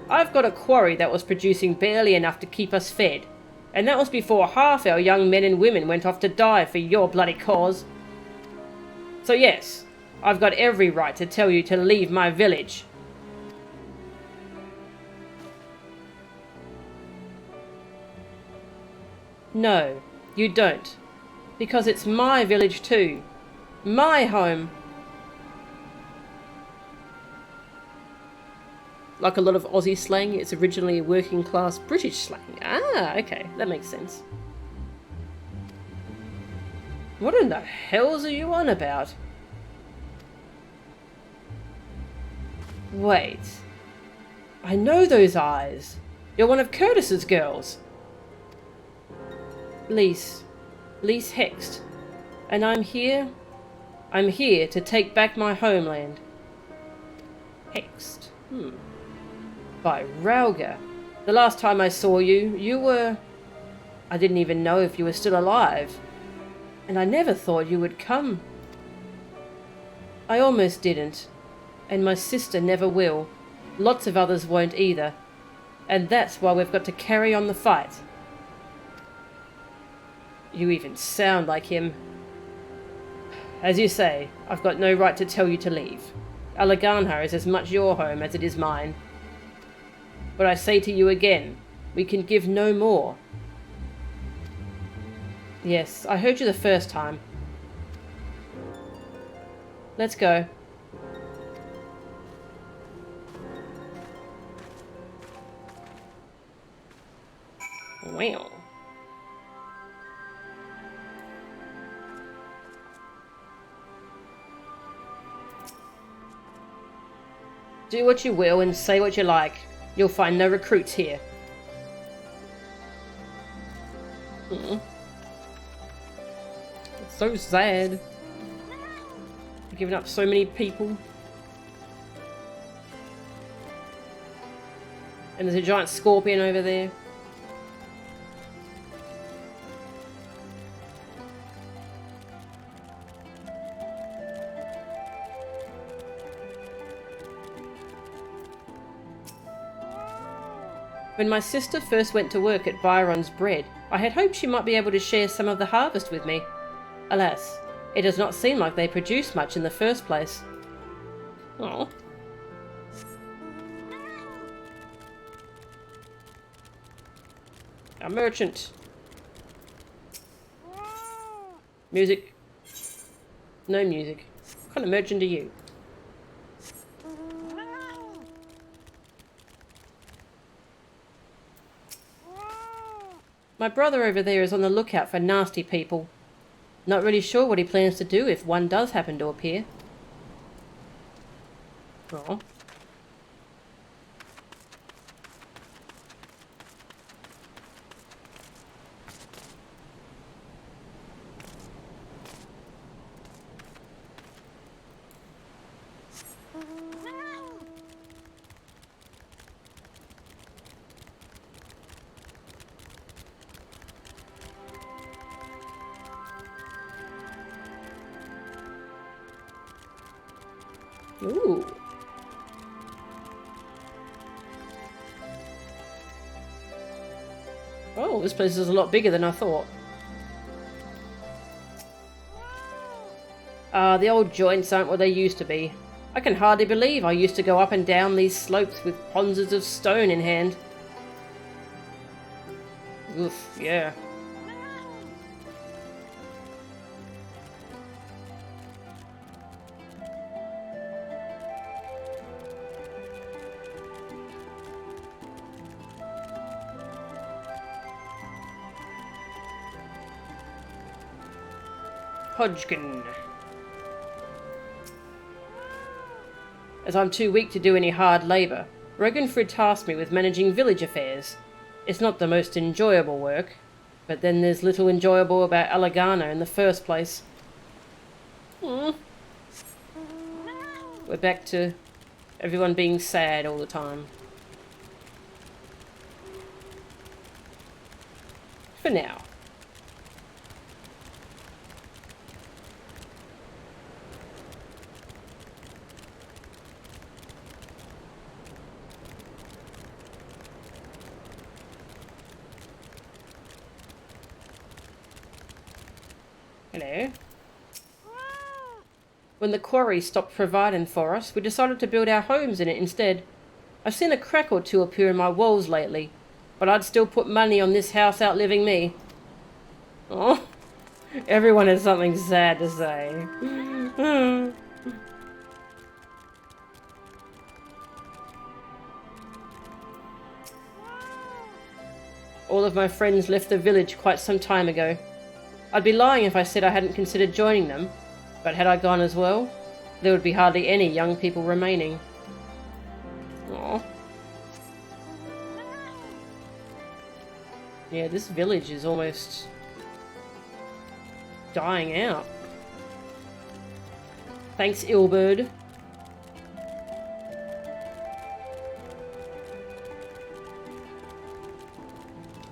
I've got a quarry that was producing barely enough to keep us fed, and that was before half our young men and women went off to die for your bloody cause. So yes, I've got every right to tell you to leave my village. No, you don't. Because it's my village too. My home. Like a lot of Aussie slang, it's originally working class British slang. Ah, okay, that makes sense. What in the hells are you on about? Wait. I know those eyes. You're one of Curtis's girls. Lise Hext. And I'm here I'm here to take back my homeland. Hexed. By Rauga. The last time I saw you, you were... I didn't even know if you were still alive. And I never thought you would come. I almost didn't. And my sister never will. Lots of others won't either. And that's why we've got to carry on the fight. You even sound like him. As you say, I've got no right to tell you to leave. Alaganha is as much your home as it is mine. But I say to you again, we can give no more. Yes, I heard you the first time. Let's go. Wow. Do what you will and say what you like. You'll find no recruits here. It's so sad. Giving up so many people. And there's a giant scorpion over there. When my sister first went to work at Byron's Bread, I had hoped she might be able to share some of the harvest with me. Alas, it does not seem like they produce much in the first place. Oh. A merchant. Music. No music. What kind of merchant are you? My brother over there is on the lookout for nasty people. Not really sure what he plans to do if one does happen to appear. Oh. Ooh. Oh, this place is a lot bigger than I thought. The old joints aren't what they used to be. I can hardly believe I used to go up and down these slopes with ponzas of stone in hand. Oof, yeah. Hodgkin. As I'm too weak to do any hard labour, Regenfrid tasked me with managing village affairs. It's not the most enjoyable work, but then there's little enjoyable about Alagana in the first place. We're back to everyone being sad all the time. For now. Hello. When the quarry stopped providing for us, we decided to build our homes in it instead. I've seen a crack or two appear in my walls lately, but I'd still put money on this house outliving me. Oh, everyone has something sad to say. All of my friends left the village quite some time ago. I'd be lying if I said I hadn't considered joining them, but had I gone as well, there would be hardly any young people remaining. Aww. Yeah, this village is almost dying out. Thanks, Illbird.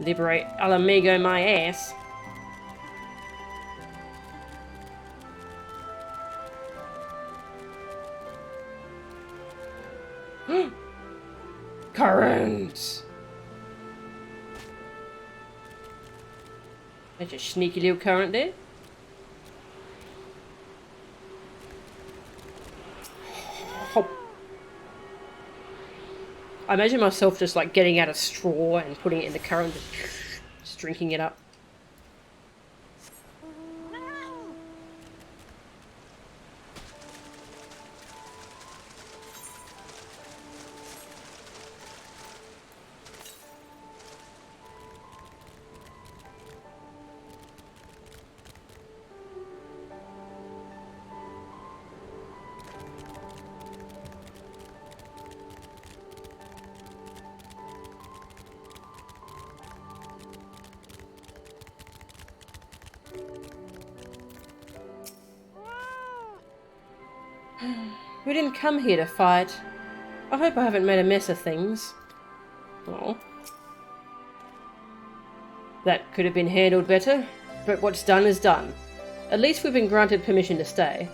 Liberate Alamigo my ass. Current! There's a sneaky little current there. Hop. I imagine myself just like getting out a straw and putting it in the current, just drinking it up. We didn't come here to fight. I hope I haven't made a mess of things. Oh. That could have been handled better, but what's done is done. At least we've been granted permission to stay.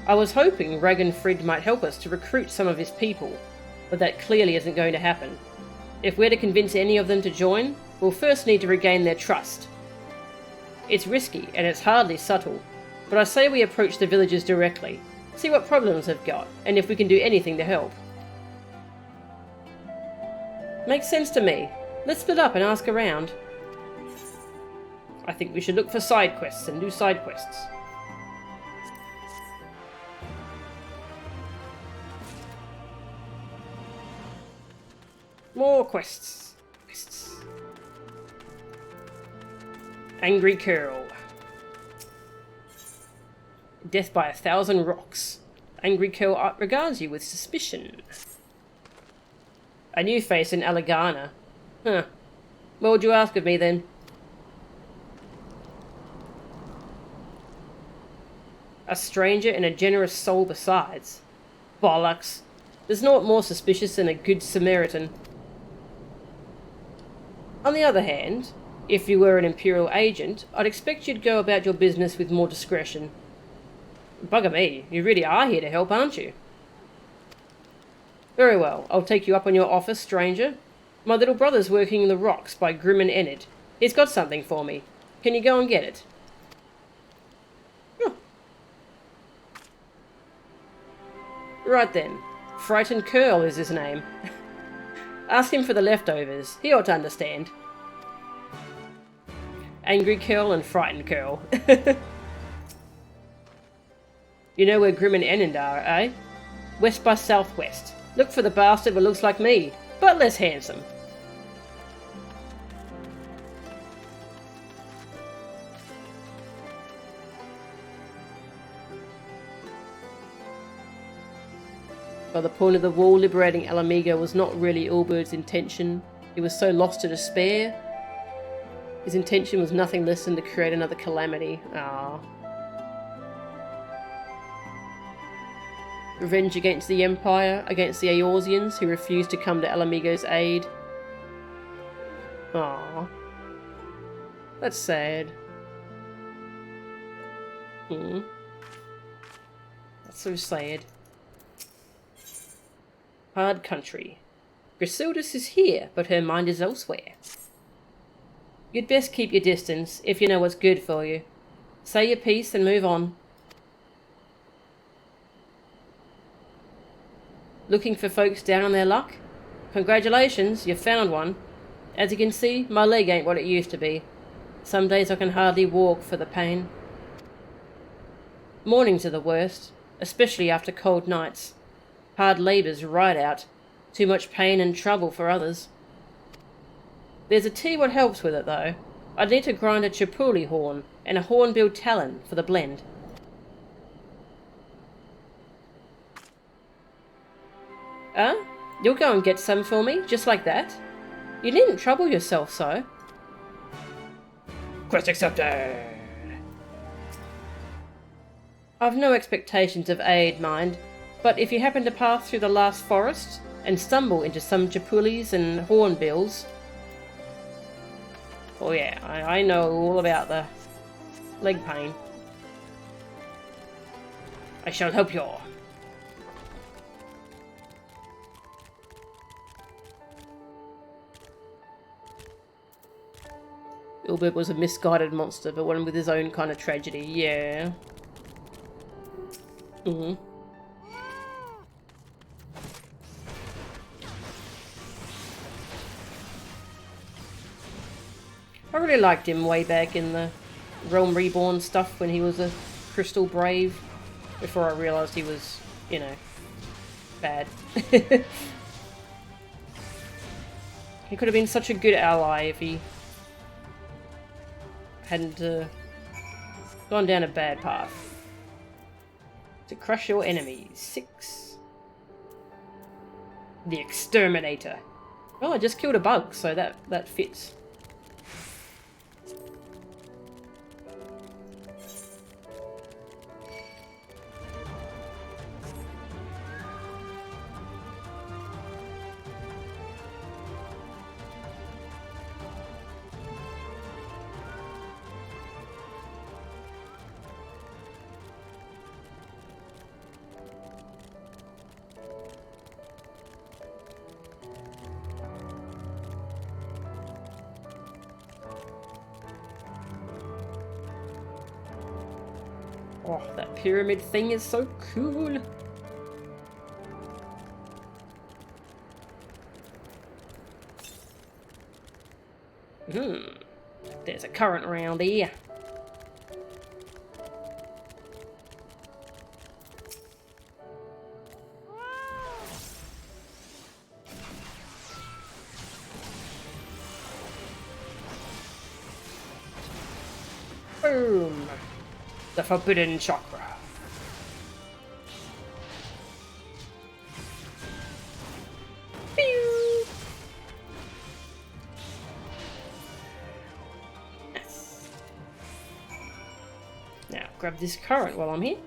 I was hoping Ragnfrid might help us to recruit some of his people, but that clearly isn't going to happen. If we're to convince any of them to join, we'll first need to regain their trust. It's risky, and it's hardly subtle, but I say we approach the villagers directly. See what problems they've got, and if we can do anything to help. Makes sense to me. Let's split up and ask around. I think we should look for side quests and do side quests. More quests. Angry Curl. Death by 1,000 rocks. Angry Curl regards you with suspicion. A new face in Allegana. Huh. What would you ask of me then? A stranger and a generous soul besides. Bollocks. There's naught more suspicious than a good Samaritan. On the other hand, if you were an Imperial agent, I'd expect you'd go about your business with more discretion. Bugger me, you really are here to help, aren't you? Very well, I'll take you up on your offer, stranger. My little brother's working in the rocks by Grim and Enid. He's got something for me. Can you go and get it? Oh. Right then. Frightened Curl is his name. Ask him for the leftovers. He ought to understand. Angry Curl and Frightened Curl. You know where Grim and Enid are, eh? West by southwest. Look for the bastard that looks like me, but less handsome. By the point of the wall, liberating Alamigo was not really Illbird's intention. He was so lost to despair. His intention was nothing less than to create another calamity. Ah. Revenge against the Empire, against the Eorzeans, who refused to come to Alamigo's aid. Aww. That's sad. That's so sad. Hard country. Grisildis is here, but her mind is elsewhere. You'd best keep your distance, if you know what's good for you. Say your piece and move on. Looking for folks down on their luck? Congratulations, you've found one. As you can see, my leg ain't what it used to be. Some days I can hardly walk for the pain. Mornings are the worst, especially after cold nights. Hard labour's right out. Too much pain and trouble for others. There's a tea what helps with it, though. I'd need to grind a chipuli horn and a hornbill talon for the blend. You'll go and get some for me, just like that? You needn't trouble yourself so. Quest accepted! I've no expectations of aid, mind, but if you happen to pass through the last forest and stumble into some Japulis and hornbills... Oh yeah, I know all about the leg pain. I shall help you. Ilbert was a misguided monster, but one with his own kind of tragedy, yeah. I really liked him way back in the Realm Reborn stuff when he was a Crystal Brave, before I realised he was, you know, bad. He could have been such a good ally if he hadn't gone down a bad path. To crush your enemies. 6. The Exterminator. Oh, I just killed a bug, so that fits. Oh, that pyramid thing is so cool. There's a current around here. Boom! The Forbidden Chakra. Pew! Yes. Now, grab this current while I'm here.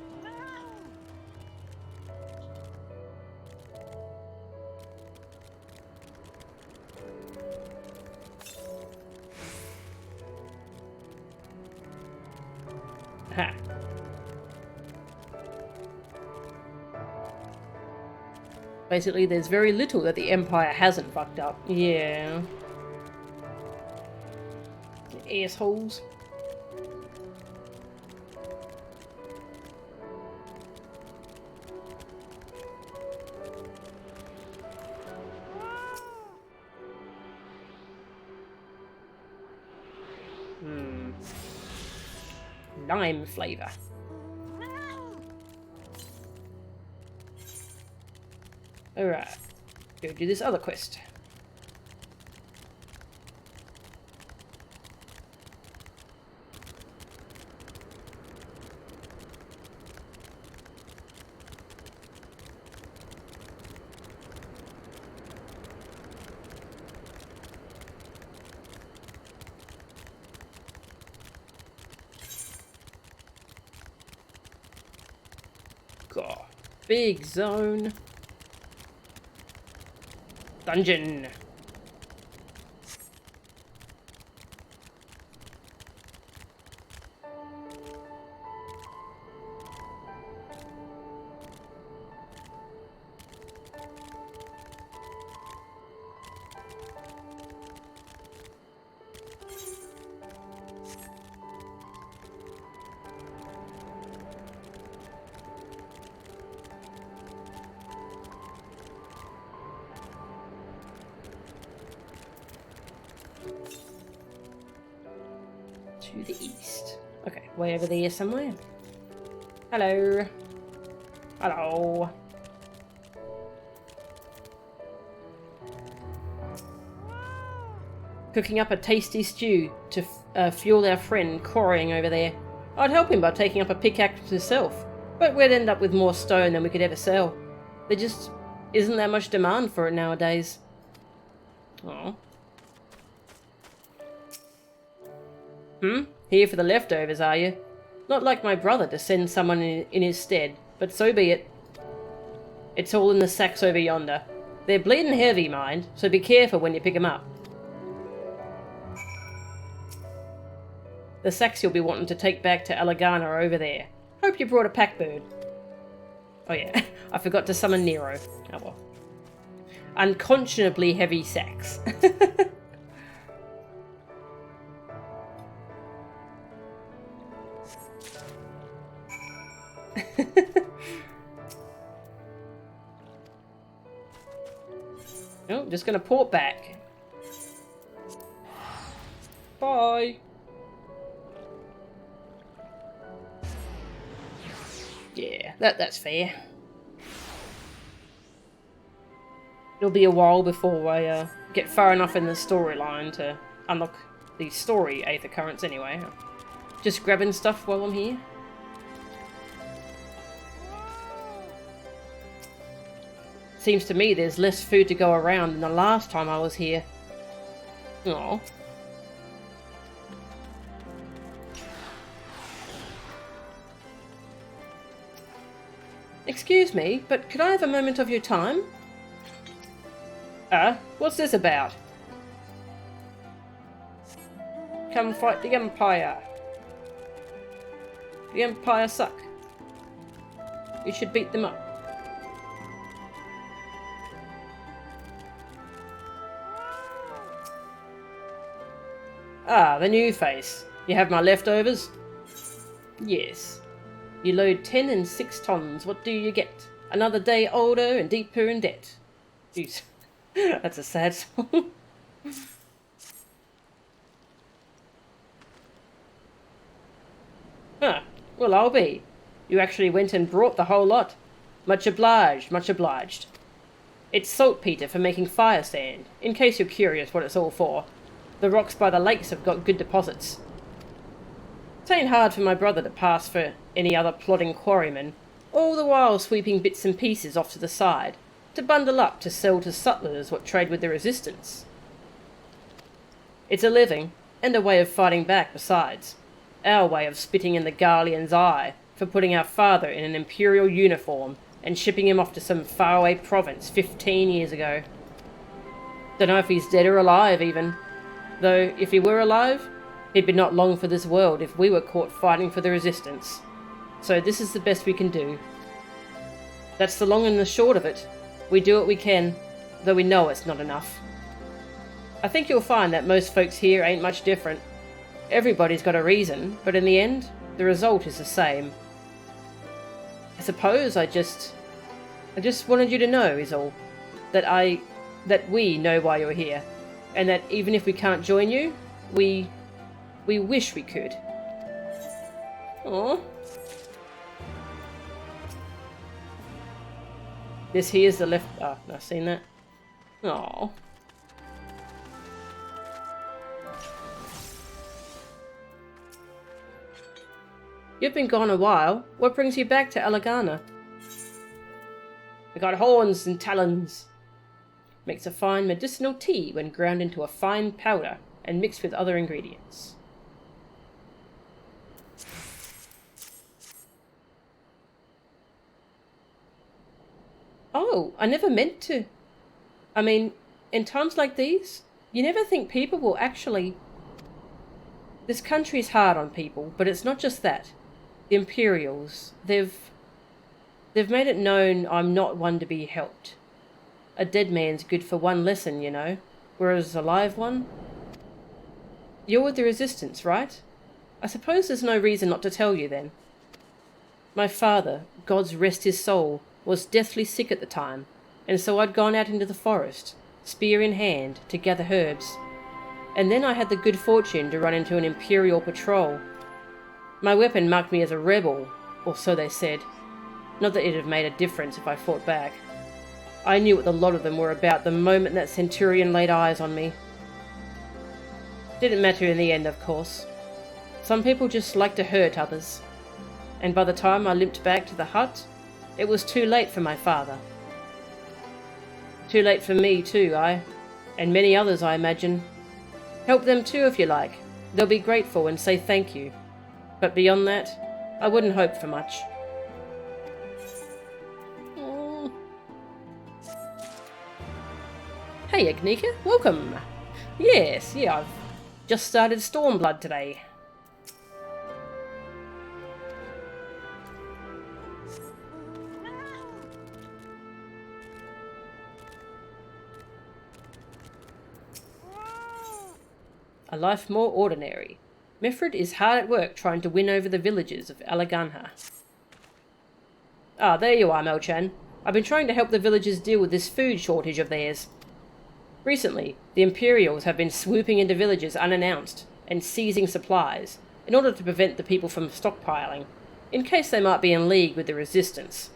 Ha. Basically, there's very little that the Empire hasn't fucked up. Yeah. Assholes. Lime flavour. Alright, go do this other quest. God, big zone. Dungeon. To the east. Okay, way over there somewhere. Hello. Hello. Cooking up a tasty stew to fuel our friend Coring over there. I'd help him by taking up a pickaxe myself, but we'd end up with more stone than we could ever sell. There just isn't that much demand for it nowadays. Oh. Here for the leftovers, are you? Not like my brother to send someone in his stead, but so be it. It's all in the sacks over yonder. They're bleeding heavy, mind, so be careful when you pick 'em up. The sacks you'll be wanting to take back to Alagana are over there. Hope you brought a pack bird. Oh yeah, I forgot to summon Nero. Oh well. Unconscionably heavy sacks. Oh, just gonna port back. Bye. Yeah, that's fair. It'll be a while before I get far enough in the storyline to unlock the story 8th occurrence anyway. Just grabbing stuff while I'm here. Seems to me there's less food to go around than the last time I was here. Aww. Excuse me, but could I have a moment of your time? What's this about? Come fight the Empire. The Empire suck. You should beat them up. Ah, the new face. You have my leftovers? Yes. You load 10 and 6 tons. What do you get? Another day older and deeper in debt. Jeez. That's a sad song. Huh. Well, I'll be. You actually went and brought the whole lot. Much obliged, much obliged. It's saltpeter for making fire sand, in case you're curious what it's all for. The rocks by the lakes have got good deposits. It ain't hard for my brother to pass for any other plodding quarryman, all the while sweeping bits and pieces off to the side, to bundle up to sell to sutlers what trade with the resistance. It's a living, and a way of fighting back besides. Our way of spitting in the Garlean's eye for putting our father in an imperial uniform and shipping him off to some faraway province 15 years ago. Don't know if he's dead or alive even. Though, if he were alive, he'd be not long for this world if we were caught fighting for the resistance. So this is the best we can do. That's the long and the short of it. We do what we can, though we know it's not enough. I think you'll find that most folks here ain't much different. Everybody's got a reason, but in the end, the result is the same. I suppose I just wanted you to know, is all. That we know why you're here. And that even if we can't join you, we wish we could. Aww. This here's the left... Oh, I've seen that. Aww. You've been gone a while. What brings you back to Alagana? I got horns and talons. Makes a fine medicinal tea when ground into a fine powder and mixed with other ingredients. Oh, I never meant to. I mean, in times like these, you never think people will actually... This country's hard on people, but it's not just that. The Imperials, they've made it known I'm not one to be helped. A dead man's good for one lesson, you know, whereas a live one... You're with the Resistance, right? I suppose there's no reason not to tell you then. My father, God's rest his soul, was deathly sick at the time, and so I'd gone out into the forest, spear in hand, to gather herbs. And then I had the good fortune to run into an Imperial patrol. My weapon marked me as a rebel, or so they said. Not that it'd have made a difference if I fought back. I knew what the lot of them were about the moment that Centurion laid eyes on me. Didn't matter in the end, of course. Some people just like to hurt others. And by the time I limped back to the hut, it was too late for my father. Too late for me too, and many others, I imagine. Help them too if you like. They'll be grateful and say thank you. But beyond that, I wouldn't hope for much. Mm. Hey Agnika, welcome! Yes, yeah, I've just started Stormblood today. A life more ordinary. Mifrid is hard at work trying to win over the villagers of Alaganha. Ah, there you are, Melchan. I've been trying to help the villagers deal with this food shortage of theirs. Recently, the Imperials have been swooping into villages unannounced and seizing supplies in order to prevent the people from stockpiling, in case they might be in league with the Resistance.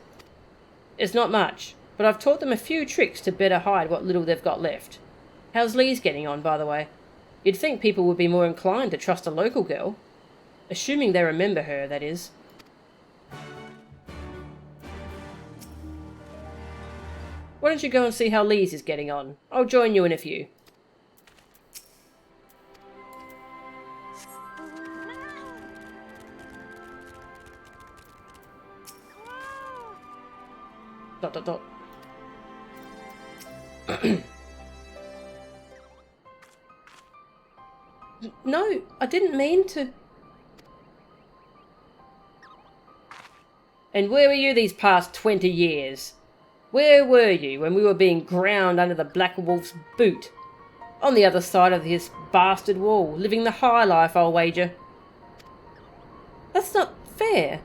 It's not much, but I've taught them a few tricks to better hide what little they've got left. How's Lee's getting on, by the way? You'd think people would be more inclined to trust a local girl. Assuming they remember her, that is. Why don't you go and see how Lee's is getting on? I'll join you in a few. Dot dot dot. No, I didn't mean to. And where were you these past 20 years? Where were you when we were being ground under the Black Wolf's boot? On the other side of this bastard wall, living the high life, I'll wager. That's not fair.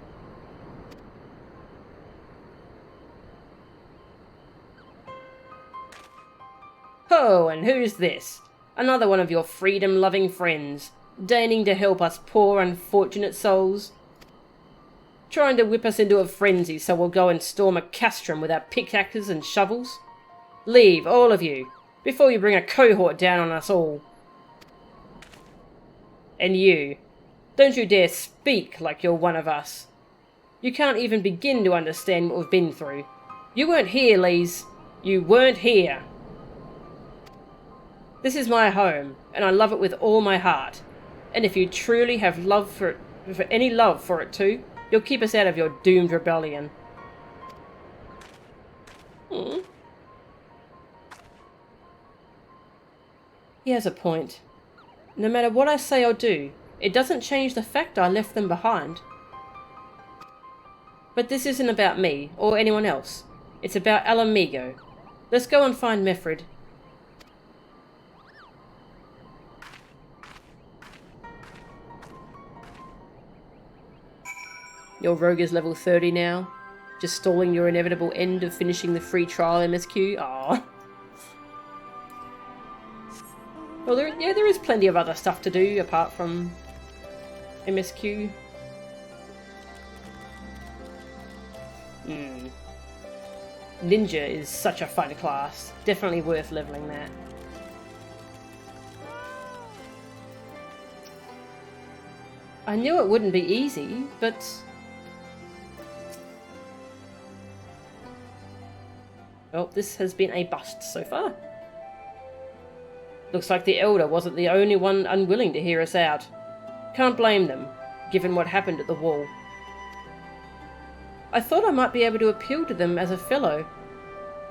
Oh, and who's this? Another one of your freedom-loving friends, deigning to help us poor unfortunate souls. Trying to whip us into a frenzy so we'll go and storm a castrum with our pickaxes and shovels? Leave, all of you, before you bring a cohort down on us all. And you, don't you dare speak like you're one of us. You can't even begin to understand what we've been through. You weren't here, Lees. You weren't here. This is my home, and I love it with all my heart. And if you truly have love for any love for it too, you'll keep us out of your doomed rebellion. He has a point. No matter what I say or do, it doesn't change the fact I left them behind. But this isn't about me, or anyone else. It's about Alamigo. Let's go and find Mifrid. Your rogue is level 30 now. Just stalling your inevitable end of finishing the free trial MSQ. Aww. Well, there is plenty of other stuff to do apart from MSQ. Ninja is such a fun class. Definitely worth leveling that. I knew it wouldn't be easy, but... well, this has been a bust so far. Looks like the Elder wasn't the only one unwilling to hear us out. Can't blame them, given what happened at the wall. I thought I might be able to appeal to them as a fellow.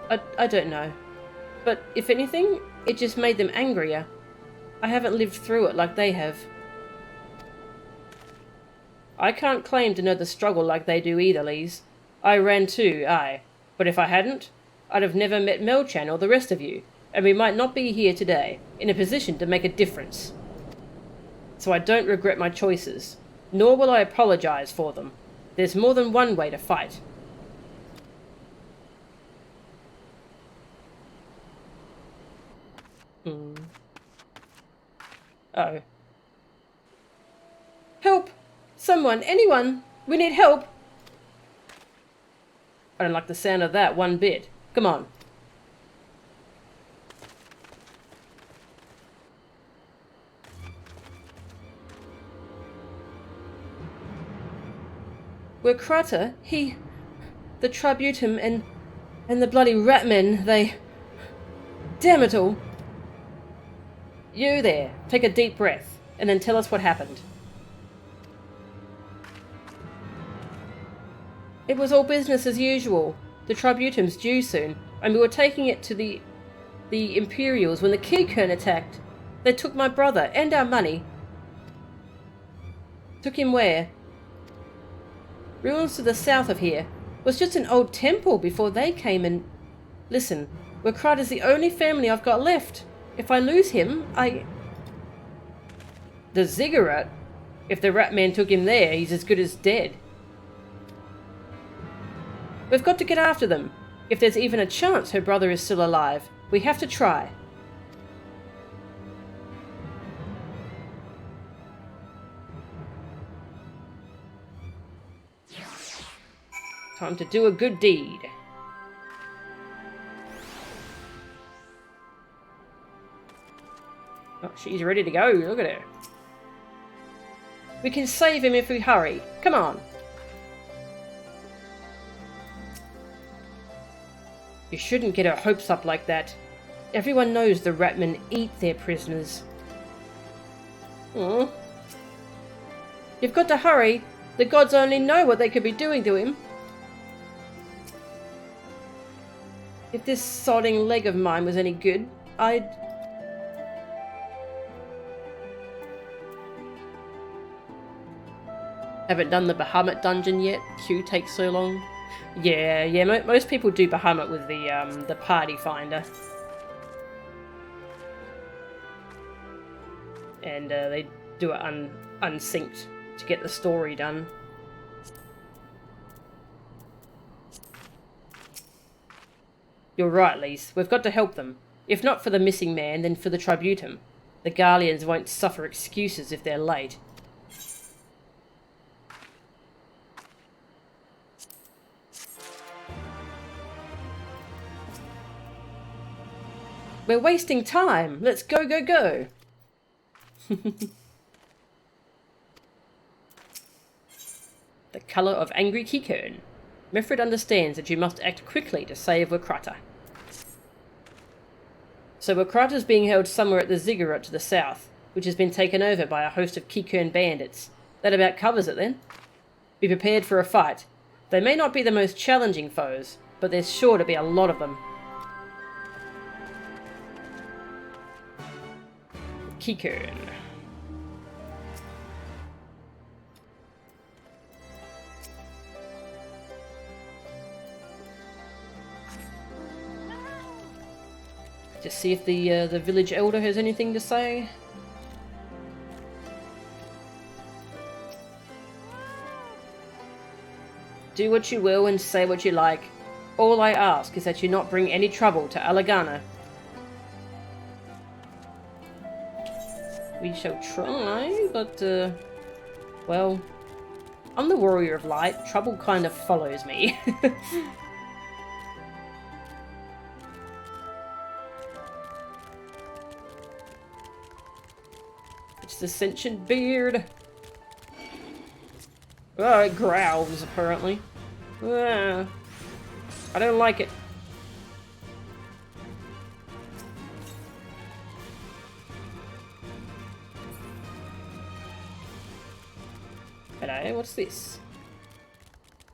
I don't know. But if anything, it just made them angrier. I haven't lived through it like they have. I can't claim to know the struggle like they do either, Lees. I ran too, aye. But if I hadn't, I'd have never met Melchan or the rest of you, and we might not be here today, in a position to make a difference. So I don't regret my choices, nor will I apologize for them. There's more than one way to fight. Oh. Help! Someone, anyone! We need help! I don't like the sound of that one bit. Come on. Where Krata, the Tributum, and the bloody Ratmen, they... damn it all! You there, take a deep breath, and then tell us what happened. It was all business as usual. The Tributum's due soon, and we were taking it to the Imperials when the Keycurn attacked. They took my brother and our money. Took him where? Ruins to the south of here. It was just an old temple before they came and... Listen, Wakrata's the only family I've got left. If I lose him, The Ziggurat? If the Rat Man took him there, he's as good as dead. We've got to get after them. If there's even a chance her brother is still alive, we have to try. Time to do a good deed. Oh, she's ready to go. Look at her. We can save him if we hurry. Come on. You shouldn't get our hopes up like that. Everyone knows the Ratmen eat their prisoners. You've got to hurry. The gods only know what they could be doing to him. If this sodding leg of mine was any good, I'd... Haven't done the Bahamut dungeon yet. Queue takes so long. Yeah, most people do Bahamut with the party finder. And they do it unsynced to get the story done. You're right, Lise. We've got to help them. If not for the missing man, then for the Tributum. The Garleans won't suffer excuses if they're late. We're wasting time. Let's go, go, go. The colour of angry Keycurn. Mifrid understands that you must act quickly to save Wakrata. So Wakrata's being held somewhere at the Ziggurat to the south, which has been taken over by a host of Keycurn bandits. That about covers it then. Be prepared for a fight. They may not be the most challenging foes, but there's sure to be a lot of them. Keycurn. Just see if the village elder has anything to say. Do what you will and say what you like. All I ask is that you not bring any trouble to Alagana. We shall try, but, well, I'm the warrior of light. Trouble kind of follows me. It's the sentient beard. Oh, it growls, apparently. I don't like it. Hello, what's this?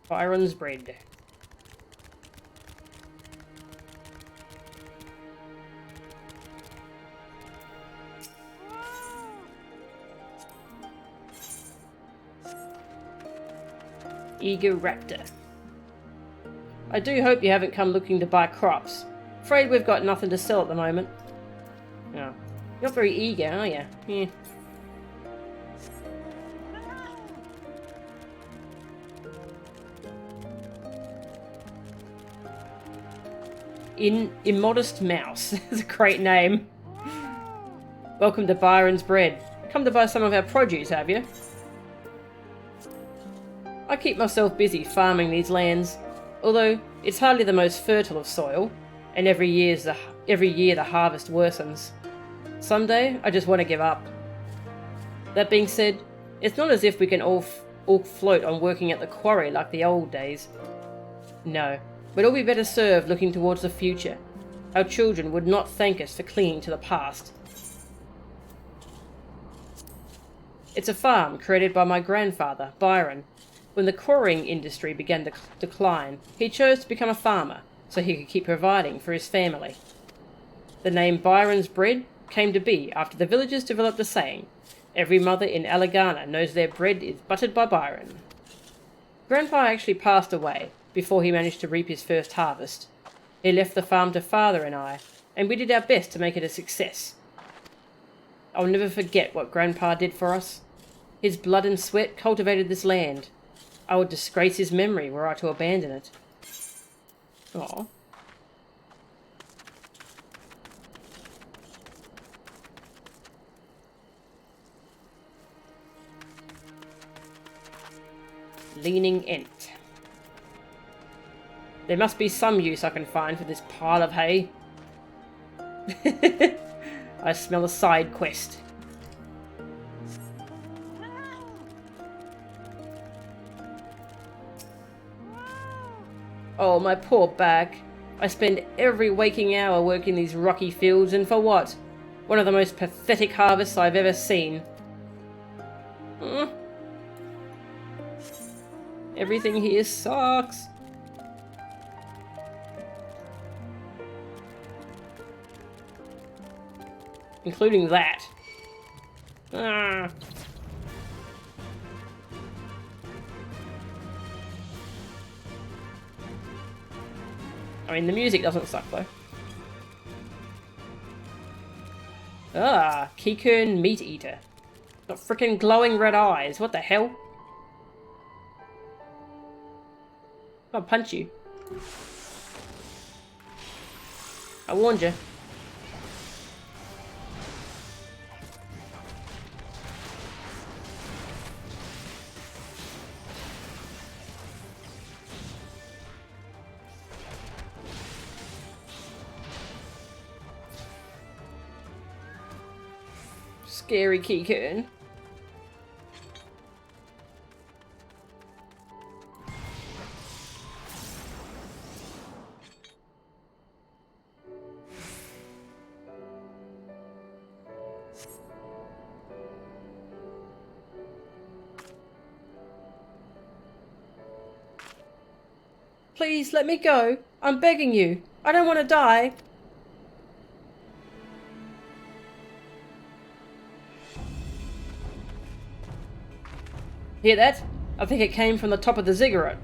Byron's bread. Eager Raptor. I do hope you haven't come looking to buy crops. Afraid we've got nothing to sell at the moment. Oh, you're not very eager, are you? Yeah. Immodest Mouse. It's a great name. Welcome to Byron's Bread. Come to buy some of our produce, have you? I keep myself busy farming these lands, although it's hardly the most fertile of soil, and every year the harvest worsens. Someday, I just want to give up. That being said, it's not as if we can all float on working at the quarry like the old days. No. We'd all be better served looking towards the future. Our children would not thank us for clinging to the past. It's a farm created by my grandfather, Byron. When the quarrying industry began to decline, he chose to become a farmer so he could keep providing for his family. The name Byron's Bread came to be after the villagers developed a saying, "Every mother in Allegana knows their bread is buttered by Byron." Grandpa actually passed away before he managed to reap his first harvest. He left the farm to Father and I, and we did our best to make it a success. I'll never forget what Grandpa did for us. His blood and sweat cultivated this land. I would disgrace his memory were I to abandon it. Aww. Leaning Ent. There must be some use I can find for this pile of hay. I smell a side quest. Oh, my poor back. I spend every waking hour working these rocky fields, and for what? One of the most pathetic harvests I've ever seen. Everything here sucks. Including that. Ah. I mean, the music doesn't suck, though. Ah, Kikern Meat Eater. Got frickin' glowing red eyes. What the hell? I'll punch you. I warned you. Scary Kikern. Please let me go. I'm begging you. I don't want to die. Hear that? I think it came from the top of the ziggurat.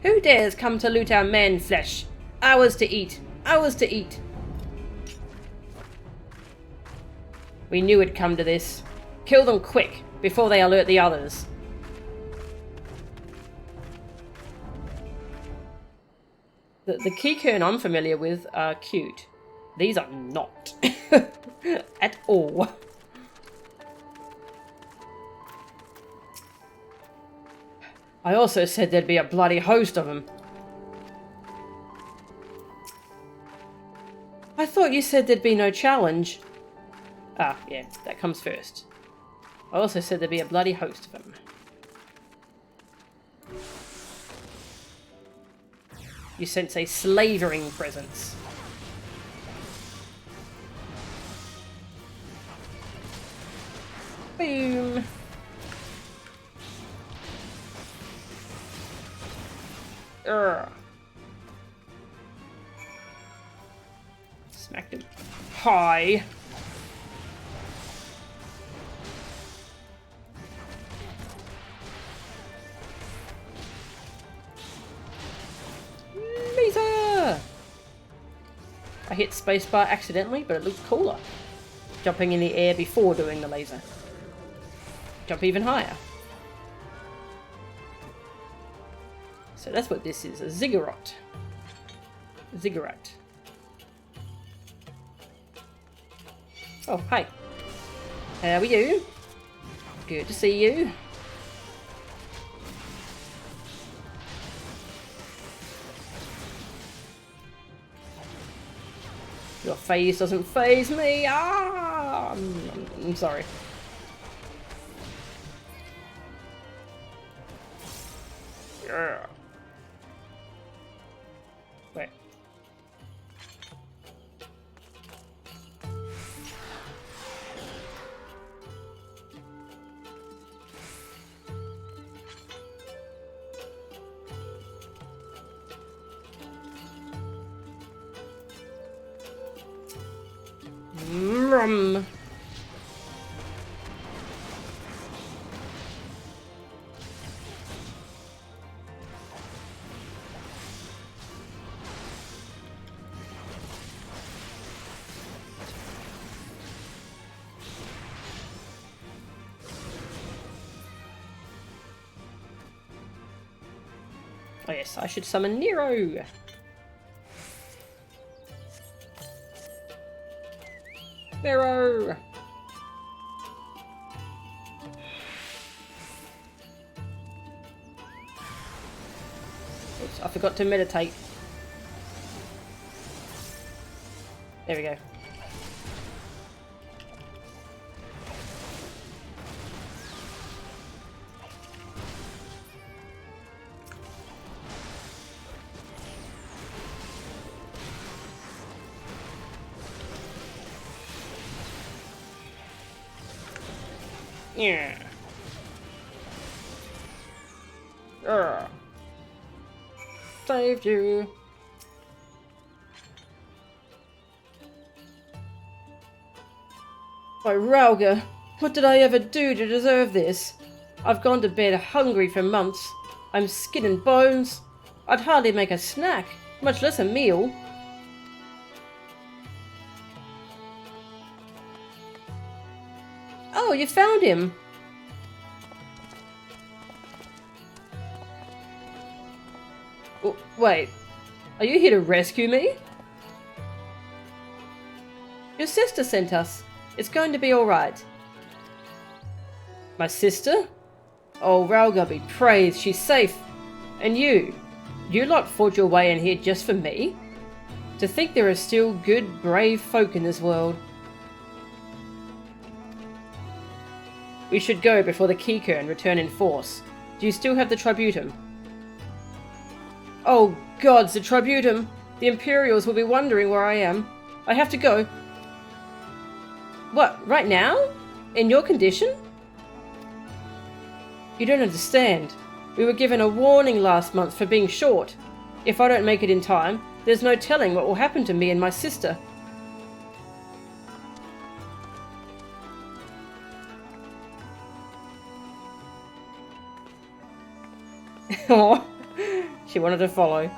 Who dares come to loot our man flesh? Ours to eat. Ours to eat. We knew it'd come to this. Kill them quick, before they alert the others. The Kikern I'm familiar with are cute. These are not. At all. I also said there'd be a bloody host of them. I thought you said there'd be no challenge. Ah, yeah, that comes first. I also said there'd be a bloody host of them. You sense a slavering presence. Boom! Urgh. Smacked him. Hi! Laser! I hit spacebar accidentally, but it looks cooler. Jumping in the air before doing the laser. Jump even higher. So that's what this is, a ziggurat. Ziggurat. Oh, hi. How are you? Good to see you. Your face doesn't faze me. Ah! I'm sorry. Yeah. Wait. Rum. Oh yes, I should summon Nero. Nero! Oops, I forgot to meditate. There we go. Yeah. Saved you. By Rauga, what did I ever do to deserve this? I've gone to bed hungry for months. I'm skin and bones. I'd hardly make a snack, much less a meal. Oh, you found him! Oh, wait, are you here to rescue me? Your sister sent us. It's going to be alright. My sister? Oh, Rauga be praised, she's safe. And you lot fought your way in here just for me? To think there are still good, brave folk in this world. We should go before the Kika and return in force. Do you still have the Tributum? Oh gods, the Tributum! The Imperials will be wondering where I am. I have to go. What, right now? In your condition? You don't understand. We were given a warning last month for being short. If I don't make it in time, there's no telling what will happen to me and my sister. Oh, she wanted to follow.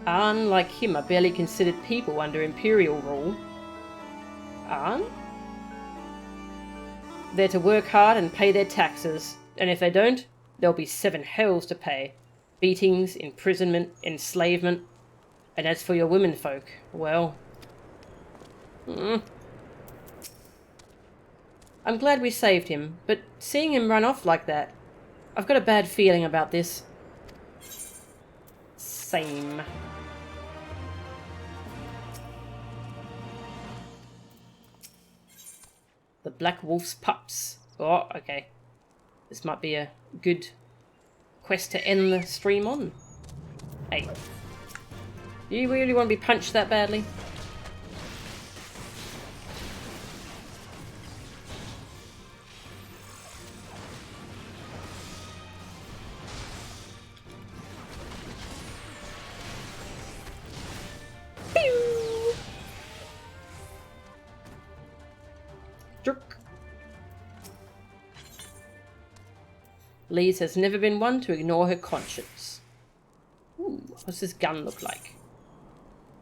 Arn, like him, are barely considered people under Imperial rule. Arn? They're to work hard and pay their taxes, and if they don't, there'll be 7 hells to pay. Beatings, imprisonment, enslavement. And as for your womenfolk, well... I'm glad we saved him, but seeing him run off like that, I've got a bad feeling about this. Same. The Black Wolf's pups. Oh, okay. This might be a good quest to end the stream on. Hey. Do you really want to be punched that badly? Pew! Jerk. Lise has never been one to ignore her conscience. Ooh, what's this gun look like?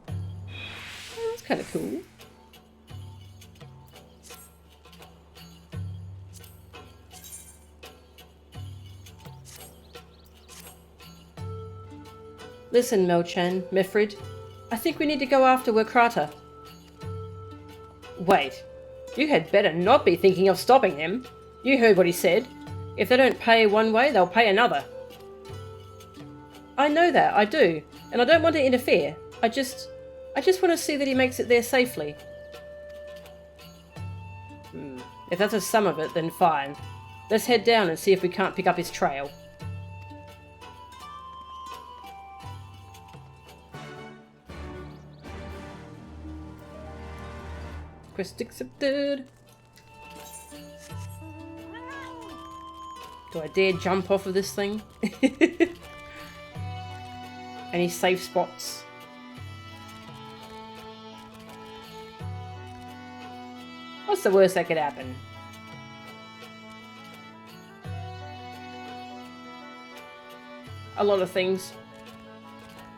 That's kind of cool. Listen, Melchan, Mifrid. I think we need to go after Wakrata. Wait. You had better not be thinking of stopping him. You heard what he said. If they don't pay one way, they'll pay another. I know that, I do. And I don't want to interfere. I just want to see that he makes it there safely. If that's a sum of it, then fine. Let's head down and see if we can't pick up his trail. Quest accepted. Do I dare jump off of this thing? Any safe spots? What's the worst that could happen? A lot of things.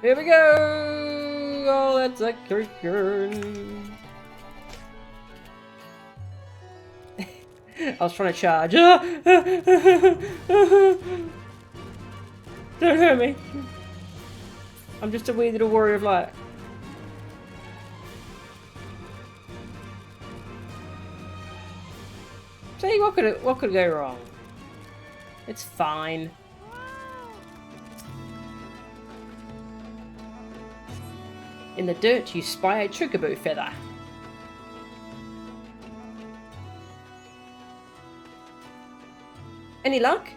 Here we go! Oh, that's a creature. I was trying to charge. Don't hurt me. I'm just a wee little warrior of light. See, what could go wrong? It's fine. In the dirt, you spy a chocobo feather. Any luck?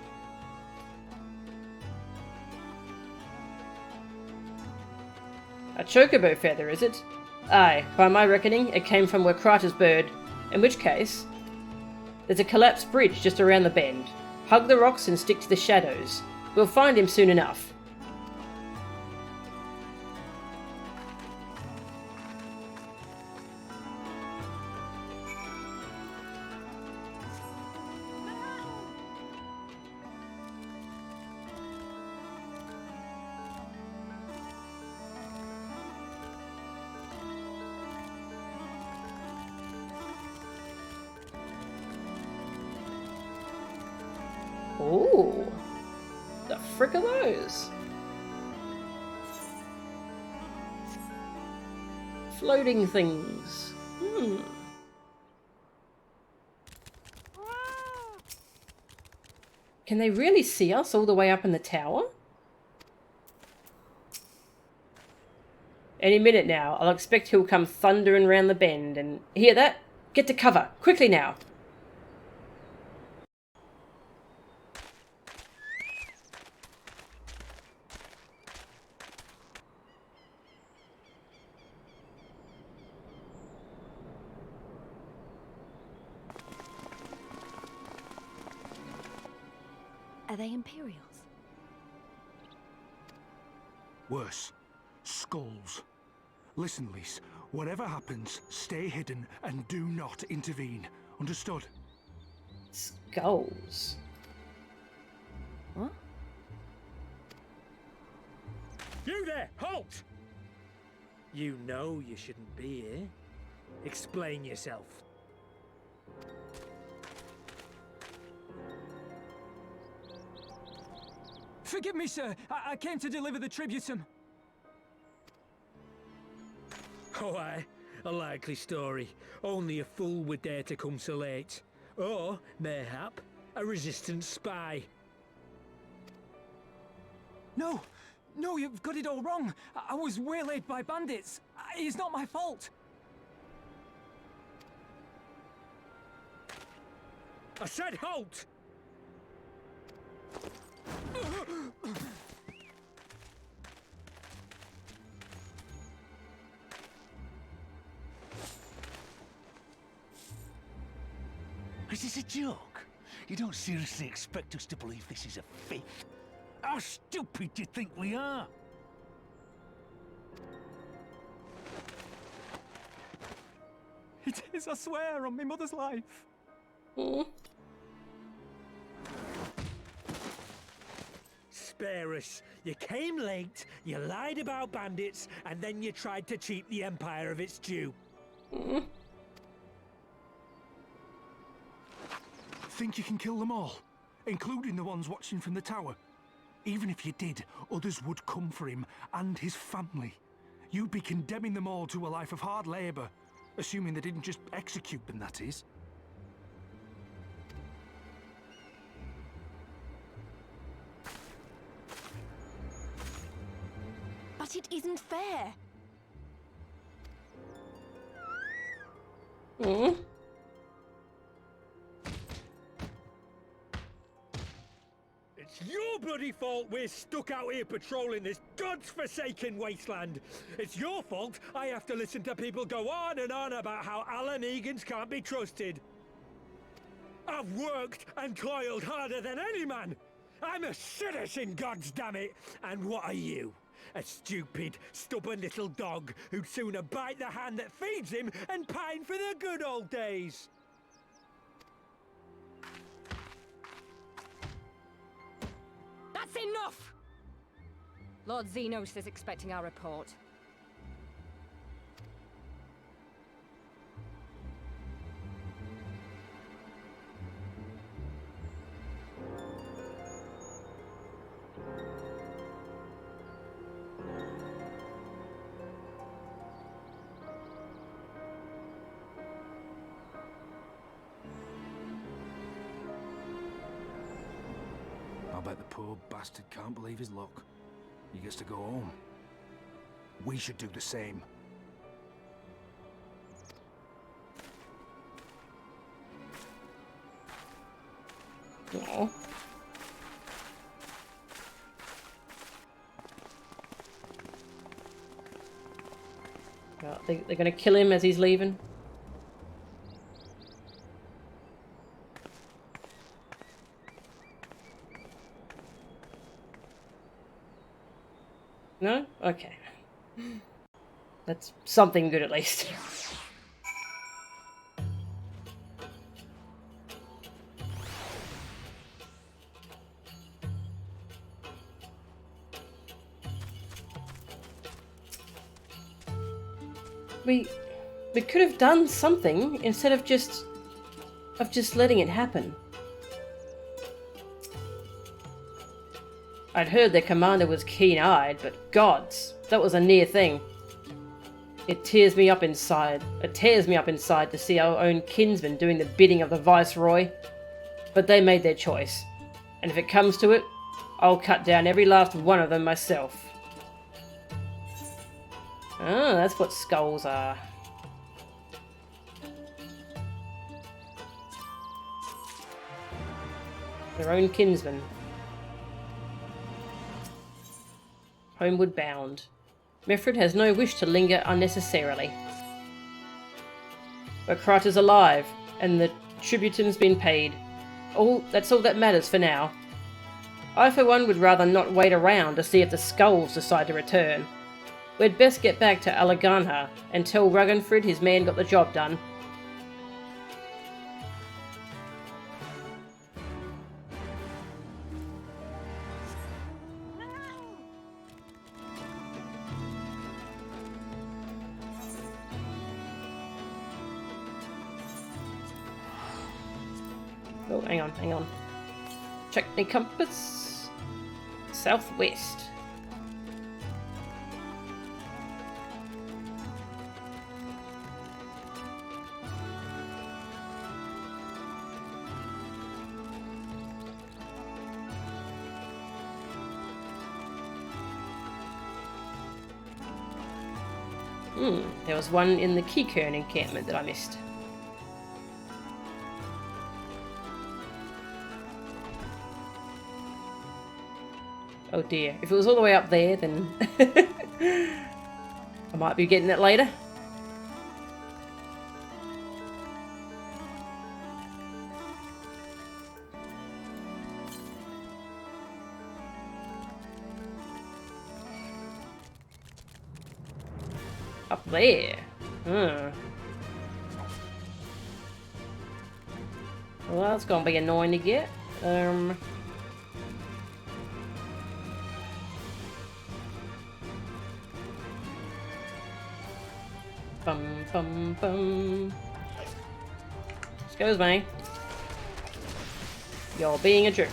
A chocobo feather, is it? Aye, by my reckoning, it came from where Krater's bird. In which case, there's a collapsed bridge just around the bend. Hug the rocks and stick to the shadows. We'll find him soon enough. Ooh, the frick are those? Floating things. Can they really see us all the way up in the tower? Any minute now, I'll expect he'll come thundering round the bend and... Hear that? Get to cover, quickly now! Are they Imperials? Worse. Skulls. Listen, Lise. Whatever happens, stay hidden and do not intervene. Understood? Skulls? What? You there! Halt! You know you shouldn't be here. Explain yourself. Forgive me, sir. I came to deliver the tributum. Oh, aye. A likely story. Only a fool would dare to come so late. Or, mayhap, a resistance spy. No! No, you've got it all wrong. I was waylaid by bandits. It's not my fault. I said halt! Is this a joke? You don't seriously expect us to believe this is a fake? How stupid do you think we are? It is, I swear, on my mother's life. Spare us. You came late, you lied about bandits, and then you tried to cheat the Empire of its due. Think you can kill them all? Including the ones watching from the tower? Even if you did, others would come for him and his family. You'd be condemning them all to a life of hard labor. Assuming they didn't just execute them, that is. But it isn't fair. It's your bloody fault we're stuck out here patrolling this god's-forsaken wasteland. It's your fault I have to listen to people go on and on about how Alan Egan's can't be trusted. I've worked and toiled harder than any man. I'm a citizen, goddammit! And what are you? A stupid, stubborn little dog who'd sooner bite the hand that feeds him and pine for the good old days. That's enough! Lord Xenos is expecting our report. I bet the poor bastard can't believe his luck. He gets to go home. We should do the same. Aww. Well, they're gonna kill him as he's leaving. No? Okay. That's something good at least. We could have done something instead of just letting it happen. I'd heard their commander was keen-eyed, but gods, that was a near thing. It tears me up inside. It tears me up inside to see our own kinsmen doing the bidding of the Viceroy. But they made their choice. And if it comes to it, I'll cut down every last one of them myself. Ah, that's what skulls are. Their own kinsmen. Homeward bound. Mefred has no wish to linger unnecessarily. But Krata's alive, and the tributum's been paid. That's all that matters for now. I for one would rather not wait around to see if the skulls decide to return. We'd best get back to Alaganha and tell Ragnfrid his man got the job done. Oh, hang on. Check the compass. Southwest. There was one in the Keycairn encampment that I missed. Oh dear, if it was all the way up there, then I might be getting it later. Up there. Well, that's gonna be annoying to get. Bum. Excuse me. You're being a jerk.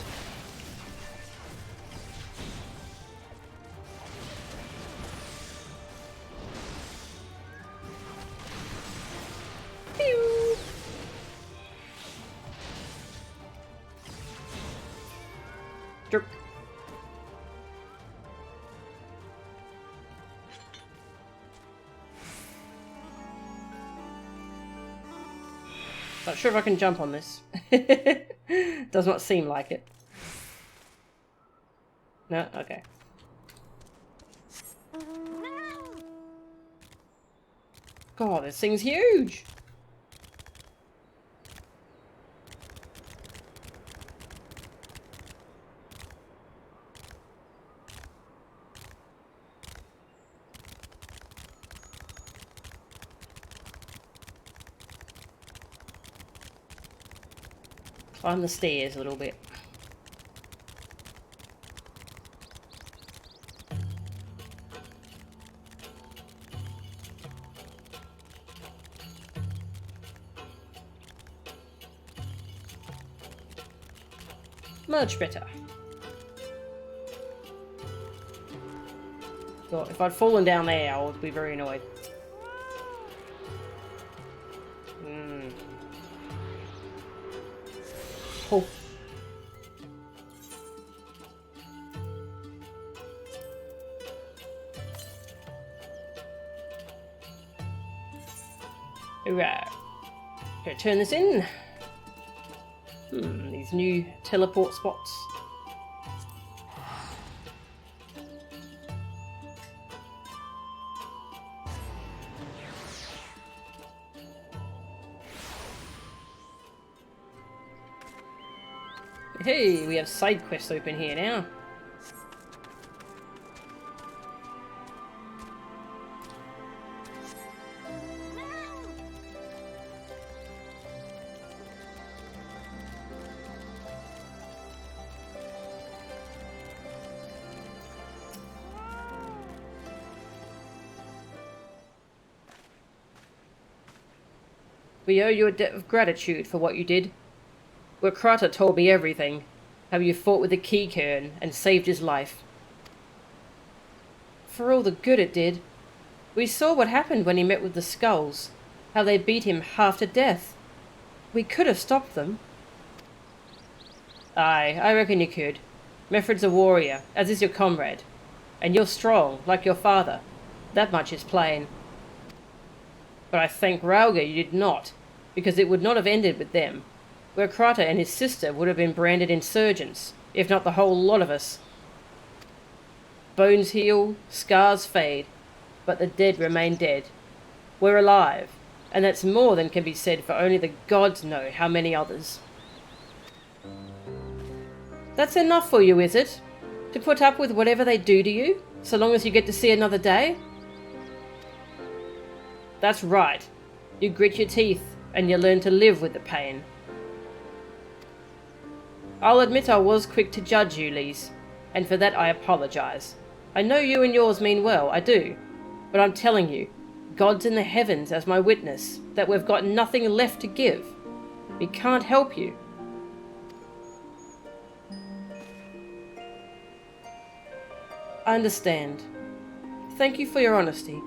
Pew. Jerk. Not sure if I can jump on this. Does not seem like it. No? Okay. God, this thing's huge! Climb the stairs a little bit. Much better. Well, if I'd fallen down there, I would be very annoyed. Oh. Right. Gonna turn this in. These new teleport spots. Hey, we have side quests open here now. We owe you a debt of gratitude for what you did. Krata told me everything. How you fought with the Keycairn and saved his life. For all the good it did. We saw what happened when he met with the Skulls. How they beat him half to death. We could have stopped them. Aye, I reckon you could. Meffred's a warrior, as is your comrade. And you're strong, like your father. That much is plain. But I thank Rauga you did not, because it would not have ended with them. Where Krata and his sister would have been branded insurgents, if not the whole lot of us. Bones heal, scars fade, but the dead remain dead. We're alive, and that's more than can be said for only the gods know how many others. That's enough for you, is it? To put up with whatever they do to you, so long as you get to see another day? That's right. You grit your teeth, and you learn to live with the pain. I'll admit I was quick to judge you, Lise, and for that I apologise. I know you and yours mean well, I do. But I'm telling you, God's in the heavens as my witness, that we've got nothing left to give. We can't help you. I understand. Thank you for your honesty.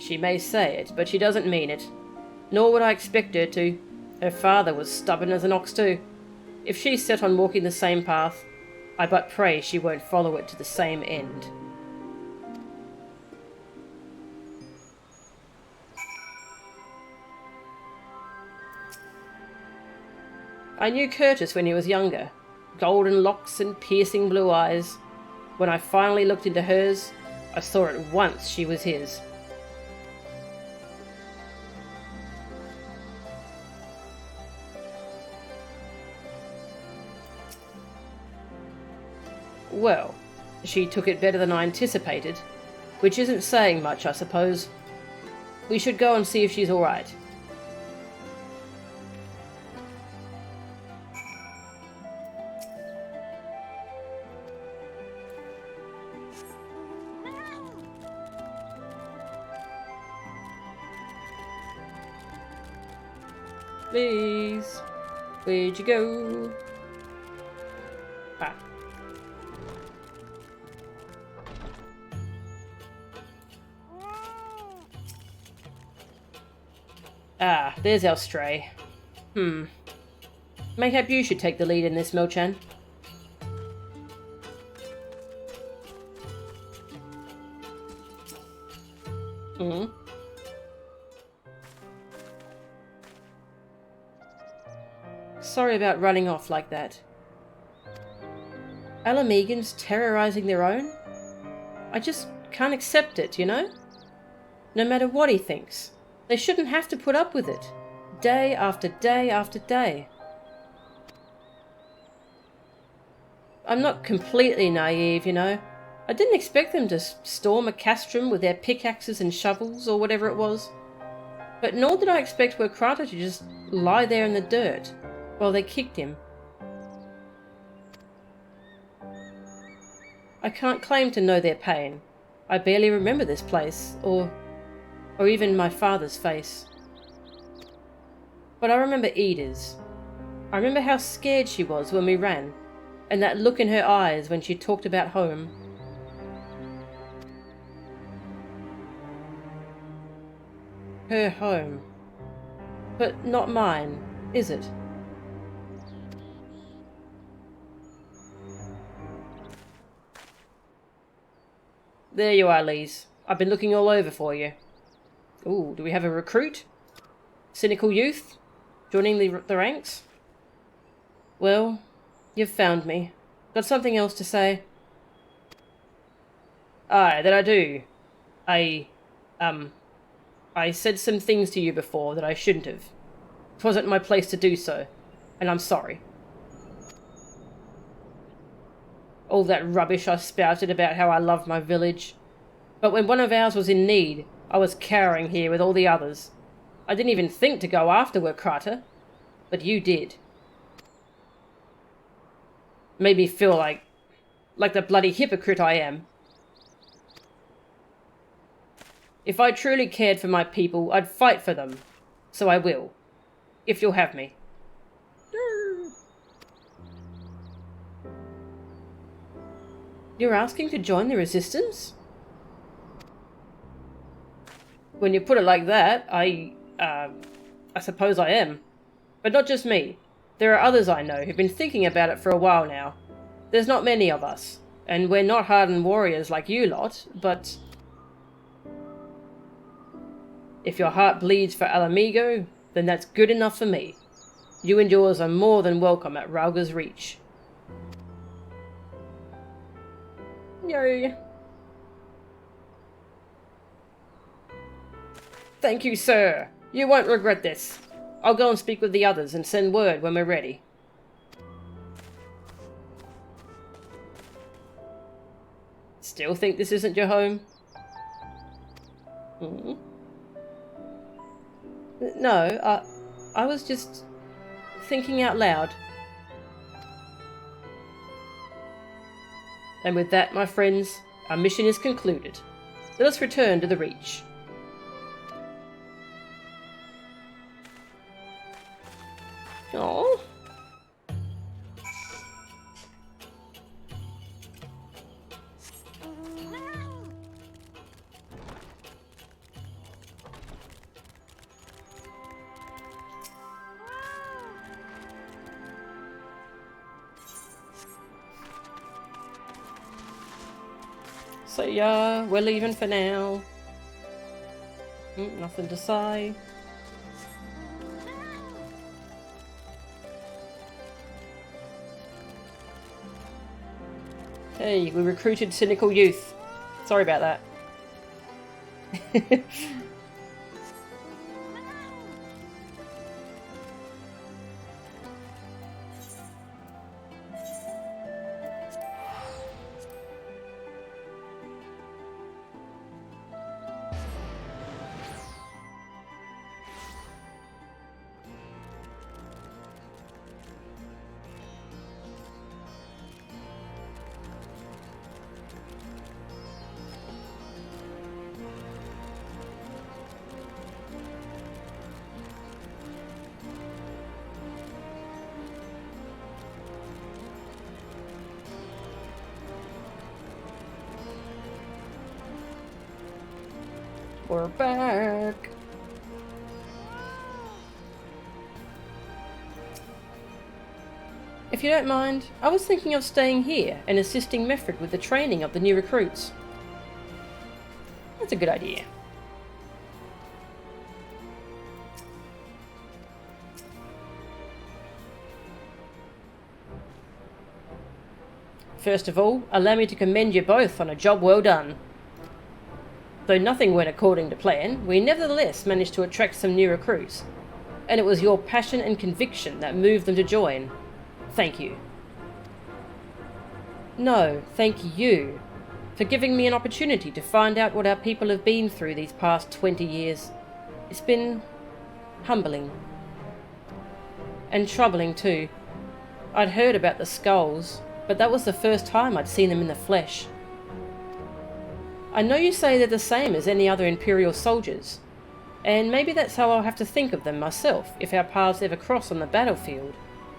She may say it, but she doesn't mean it. Nor would I expect her to. Her father was stubborn as an ox too. If she's set on walking the same path, I but pray she won't follow it to the same end. I knew Curtis when he was younger. Golden locks and piercing blue eyes. When I finally looked into hers, I saw at once she was his. Well, she took it better than I anticipated, which isn't saying much, I suppose. We should go and see if she's alright. Please, where'd you go? Ah. Ah, there's our stray. Mayhap you should take the lead in this, Mochan. Sorry about running off like that. Alamegans terrorizing their own? I just can't accept it, you know? No matter what he thinks. They shouldn't have to put up with it. Day after day after day. I'm not completely naive, you know. I didn't expect them to storm a castrum with their pickaxes and shovels or whatever it was. But nor did I expect Werkrata to just lie there in the dirt while they kicked him. I can't claim to know their pain. I barely remember this place, or even my father's face. But I remember Ida's. I remember how scared she was when we ran, and that look in her eyes when she talked about home. Her home. But not mine, is it? There you are, Lise. I've been looking all over for you. Ooh, do we have a recruit? Cynical youth? Joining the ranks? Well, you've found me. Got something else to say? Aye, that I do. I said some things to you before that I shouldn't have. It wasn't my place to do so, and I'm sorry. All that rubbish I spouted about how I loved my village. But when one of ours was in need, I was cowering here with all the others. I didn't even think to go after Werkrata, but you did. Made me feel like the bloody hypocrite I am. If I truly cared for my people, I'd fight for them. So I will. If you'll have me. You're asking to join the resistance? When you put it like that, I suppose I am. But not just me. There are others I know who've been thinking about it for a while now. There's not many of us, and we're not hardened warriors like you lot, but if your heart bleeds for Alamigo, then that's good enough for me. You and yours are more than welcome at Rauga's Reach. Yay. Thank you, sir. You won't regret this. I'll go and speak with the others and send word when we're ready. Still think this isn't your home? Hmm? No, I was just thinking out loud. And with that, my friends, our mission is concluded. Let us return to the Reach. Aww. So yeah, we're leaving for now. Nothing to say. Hey, we recruited cynical youth. Sorry about that. We're back. If you don't mind, I was thinking of staying here and assisting Meffred with the training of the new recruits. That's a good idea. First of all, allow me to commend you both on a job well done. Though nothing went according to plan, we nevertheless managed to attract some new recruits, and it was your passion and conviction that moved them to join. Thank you. No, thank you for giving me an opportunity to find out what our people have been through these past 20 years. It's been humbling. And troubling too. I'd heard about the skulls, but that was the first time I'd seen them in the flesh. I know you say they're the same as any other Imperial soldiers, and maybe that's how I'll have to think of them myself if our paths ever cross on the battlefield,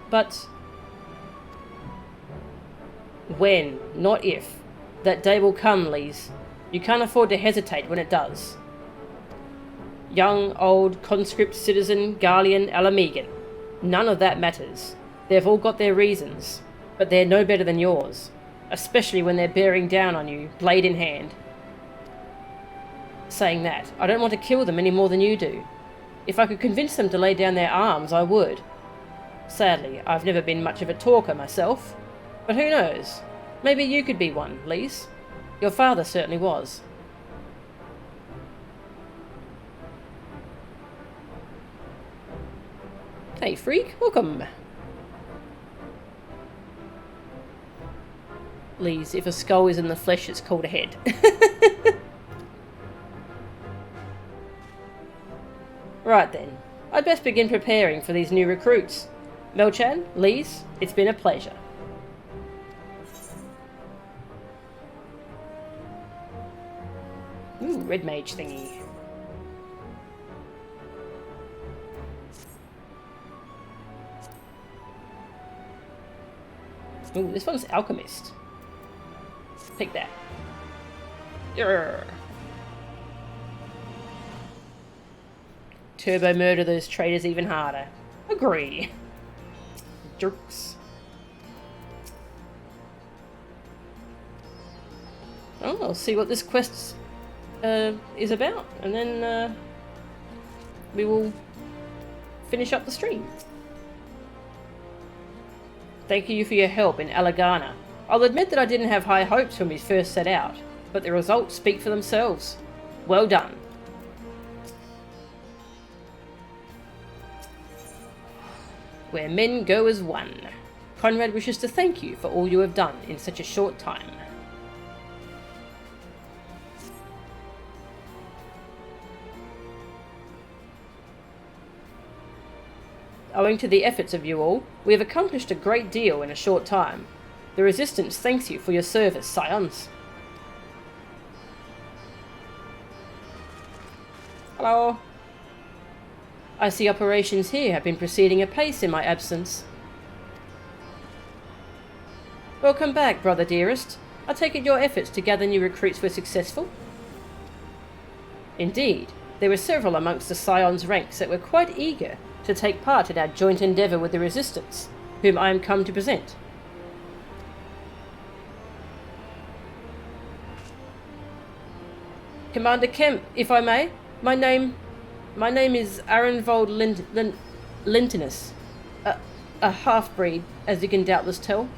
but when, not if, that day will come, Lise. You can't afford to hesitate when it does. Young, old, conscript, citizen, Garlean, Alamegan. None of that matters. They've all got their reasons, but they're no better than yours, especially when they're bearing down on you, blade in hand. Saying that, I don't want to kill them any more than you do. If I could convince them to lay down their arms, I would. Sadly, I've never been much of a talker myself, but who knows? Maybe you could be one, Lise. Your father certainly was. Hey freak, welcome. Lise, if a skull is in the flesh, it's called a head. Right then, I'd best begin preparing for these new recruits. Melchan, Lise, it's been a pleasure. Ooh, red mage thingy. Ooh, this one's alchemist. Pick that. Urgh. Turbo murder those traitors even harder. Agree. Jerks. Oh, I'll see what this quest is about, and then we will finish up the stream. Thank you for your help in Alagana. I'll admit that I didn't have high hopes when we first set out, but the results speak for themselves. Well done. Where men go as one. Conrad wishes to thank you for all you have done in such a short time. Owing to the efforts of you all, we have accomplished a great deal in a short time. The Resistance thanks you for your service, Scions. Hello. I see operations here have been proceeding apace in my absence. Welcome back, brother dearest. I take it your efforts to gather new recruits were successful? Indeed, there were several amongst the Scions' ranks that were quite eager to take part in our joint endeavour with the Resistance, whom I am come to present. Commander Kemp, if I may, my name is Arenvold Lintinus, a half-breed, as you can doubtless tell.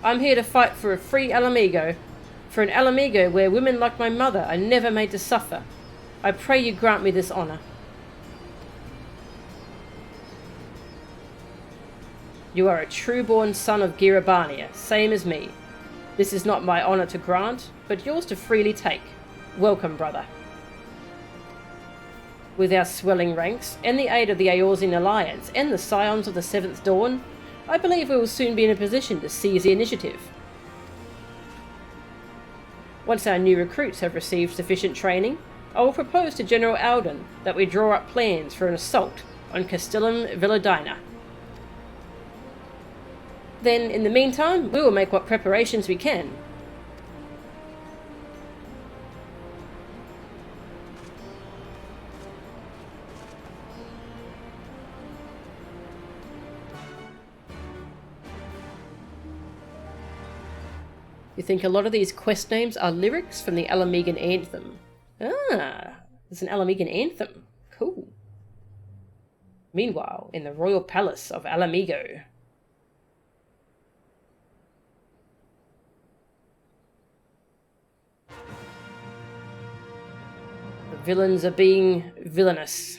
I'm here to fight for a free Alamigo, for an Alamigo where women like my mother are never made to suffer. I pray you grant me this honour. You are a true-born son of Girabania, same as me. This is not my honour to grant, but yours to freely take. Welcome, brother. With our swelling ranks, and the aid of the Eorzean Alliance and the Scions of the Seventh Dawn, I believe we will soon be in a position to seize the initiative. Once our new recruits have received sufficient training, I will propose to General Alden that we draw up plans for an assault on Castellum Villadina. Then, in the meantime, we will make what preparations we can. You think a lot of these quest names are lyrics from the Alamegan anthem? Ah, there's an Alamegan anthem. Cool. Meanwhile, in the royal palace of Alamigo. The villains are being villainous.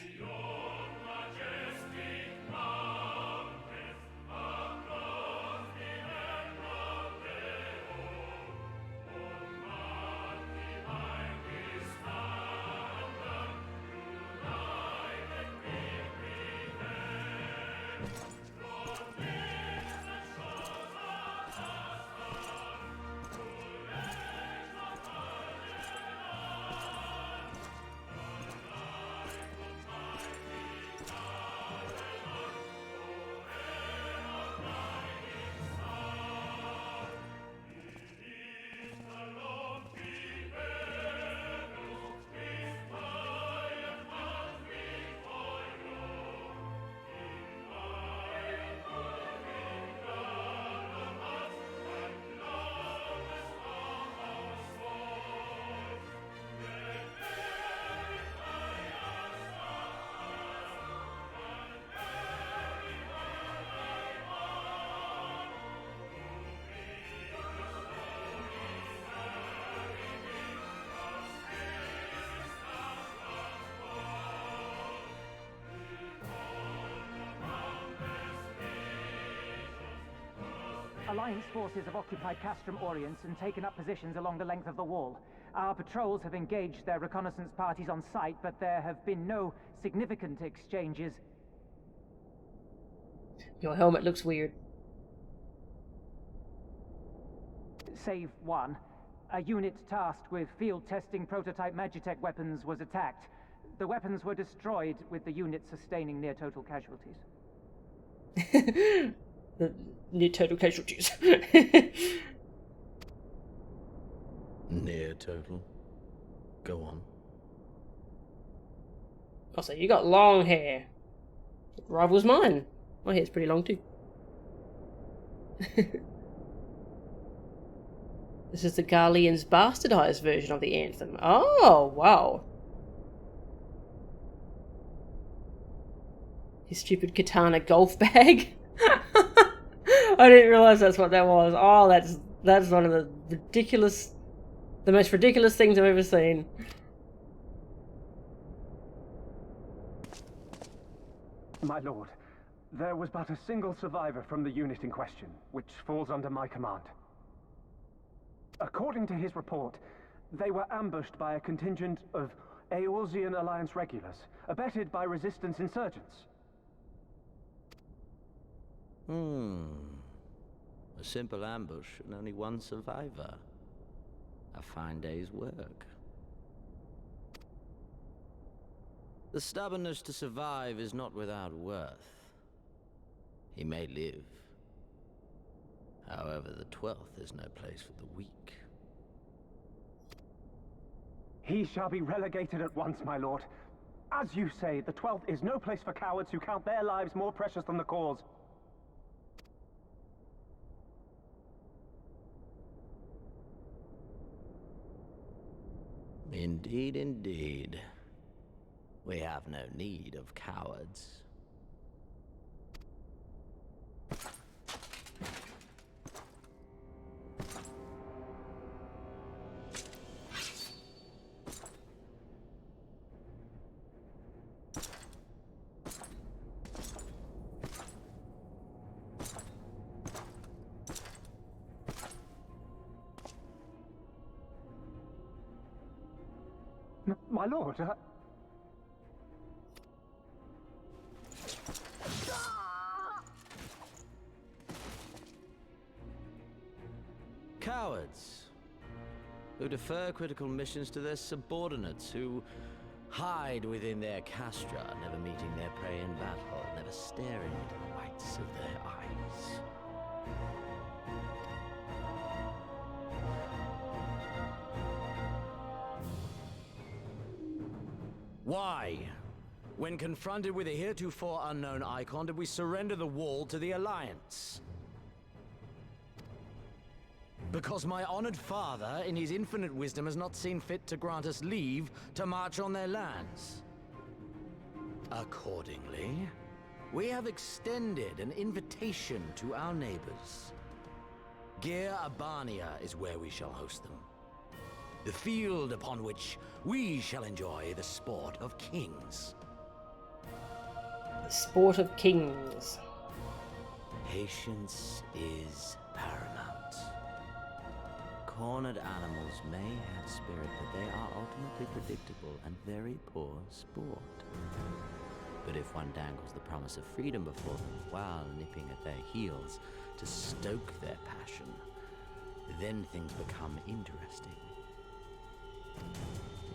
Alliance forces have occupied Castrum Orients and taken up positions along the length of the wall. Our patrols have engaged their reconnaissance parties on site, but there have been no significant exchanges. Your helmet looks weird. Save one. A unit tasked with field testing prototype Magitech weapons was attacked. The weapons were destroyed, with the unit sustaining near total casualties. Near total casualties. Near total. Go on. Also, you got long hair. It rivals mine. My hair's pretty long too. This is the Garlean's bastardized version of the anthem. Oh, wow. His stupid katana golf bag. I didn't realize that's what that was. Oh, that's one of the most ridiculous things I've ever seen. My lord, there was but a single survivor from the unit in question, which falls under my command. According to his report, they were ambushed by a contingent of Eorzean Alliance regulars, abetted by resistance insurgents. A simple ambush and only one survivor. A fine day's work. The stubbornness to survive is not without worth. He may live. However, the 12th is no place for the weak. He shall be relegated at once, my lord. As you say, the 12th is no place for cowards who count their lives more precious than the cause. Indeed, indeed. We have no need of cowards. My lord, Cowards who defer critical missions to their subordinates, who hide within their castra, never meeting their prey in battle, never staring into the whites of their eyes. Why, when confronted with a heretofore unknown icon, did we surrender the wall to the Alliance? Because my honored father, in his infinite wisdom, has not seen fit to grant us leave to march on their lands. Accordingly, we have extended an invitation to our neighbors. Gir Abania is where we shall host them. The field upon which we shall enjoy the sport of kings. The sport of kings. Patience is paramount. Cornered animals may have spirit, but they are ultimately predictable and very poor sport. But if one dangles the promise of freedom before them while nipping at their heels to stoke their passion, then things become interesting.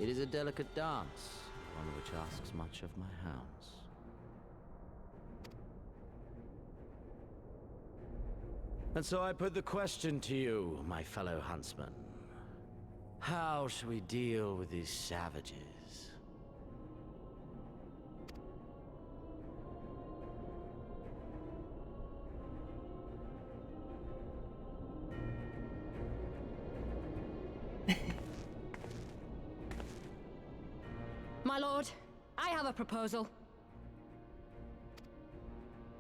It is a delicate dance, one which asks much of my hounds. And so I put the question to you, my fellow huntsman. How shall we deal with these savages? My lord, I have a proposal.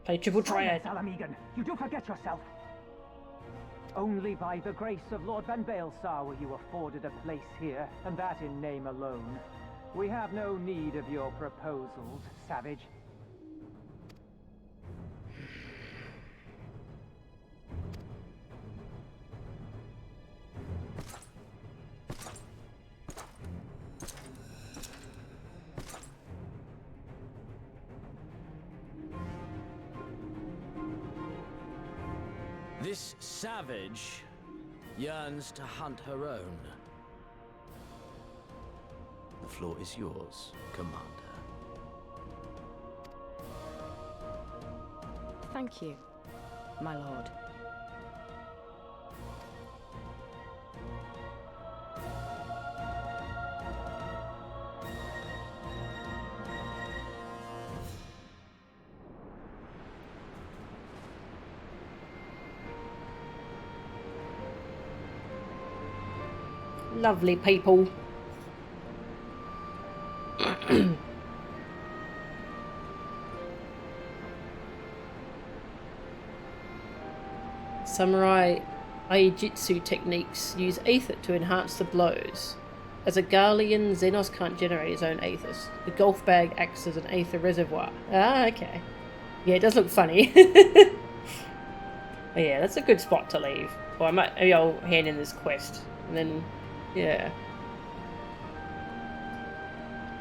Play triple triad. Salamegan, you do forget yourself. Only by the grace of Lord Van Baelsar were you afforded a place here, and that in name alone. We have no need of your proposals, savage. This savage yearns to hunt her own. The floor is yours, Commander. Thank you, my lord. Lovely people. Samurai Aijitsu techniques use aether to enhance the blows. As a Garlean, Xenos can't generate his own aethers. The golf bag acts as an aether reservoir. Ah, okay. Yeah, it does look funny. Oh, yeah, that's a good spot to leave. Or maybe I'll hand in this quest. And then, yeah.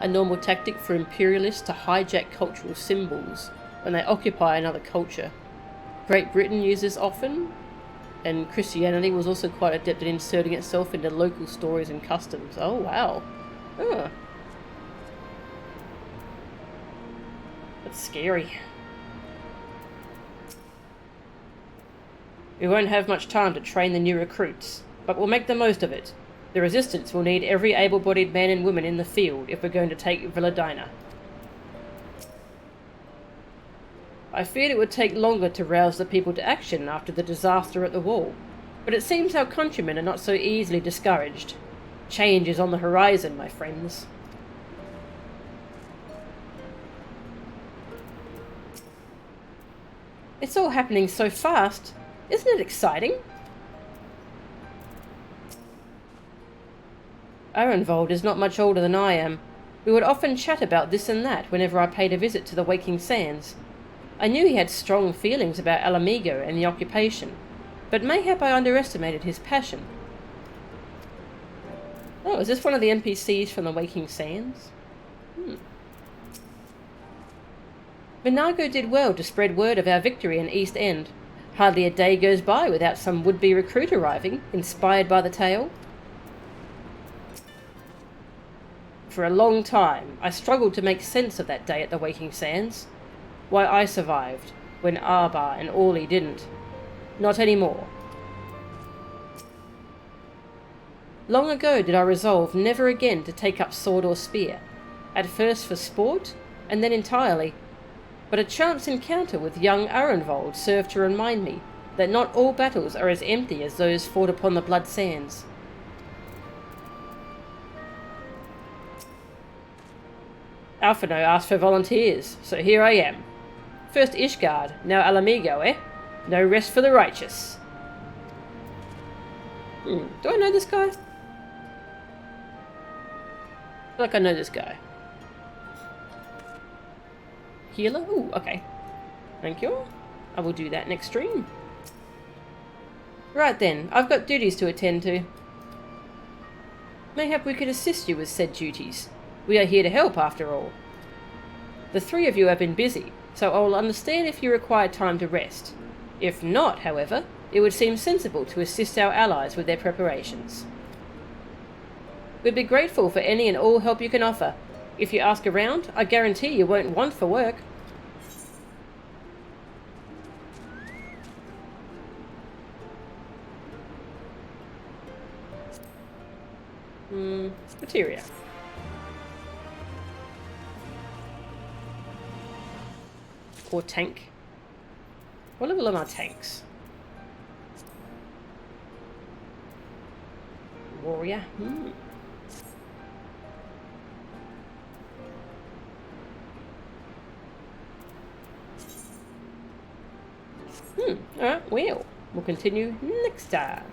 A normal tactic for imperialists to hijack cultural symbols when they occupy another culture. Great Britain uses often, and Christianity was also quite adept at inserting itself into local stories and customs. Oh, wow. Oh. That's scary. We won't have much time to train the new recruits, but we'll make the most of it. The Resistance will need every able-bodied man and woman in the field if we're going to take Villadina. I feared it would take longer to rouse the people to action after the disaster at the wall, but it seems our countrymen are not so easily discouraged. Change is on the horizon, my friends. It's all happening so fast. Isn't it exciting? Arenvold is not much older than I am. We would often chat about this and that whenever I paid a visit to the Waking Sands. I knew he had strong feelings about Alamigo and the occupation, but mayhap I underestimated his passion. Oh, is this one of the NPCs from the Waking Sands? Vinago did well to spread word of our victory in East End. Hardly a day goes by without some would-be recruit arriving, inspired by the tale. For a long time, I struggled to make sense of that day at the Waking Sands. Why I survived, when Arba and Orly didn't. Not anymore. Long ago did I resolve never again to take up sword or spear, at first for sport, and then entirely. But a chance encounter with young Arenvold served to remind me that not all battles are as empty as those fought upon the Blood Sands. Alphino asked for volunteers, so here I am. First Ishgard, now Alamigo, eh? No rest for the righteous. Do I know this guy? I feel like I know this guy. Healer? Ooh, okay. Thank you. I will do that next stream. Right then, I've got duties to attend to. Mayhap we could assist you with said duties. We are here to help, after all. The three of you have been busy, so I will understand if you require time to rest. If not, however, it would seem sensible to assist our allies with their preparations. We'd be grateful for any and all help you can offer. If you ask around, I guarantee you won't want for work. Materia. Or tank. What level are my tanks? Warrior. Alright, well, we'll continue next time.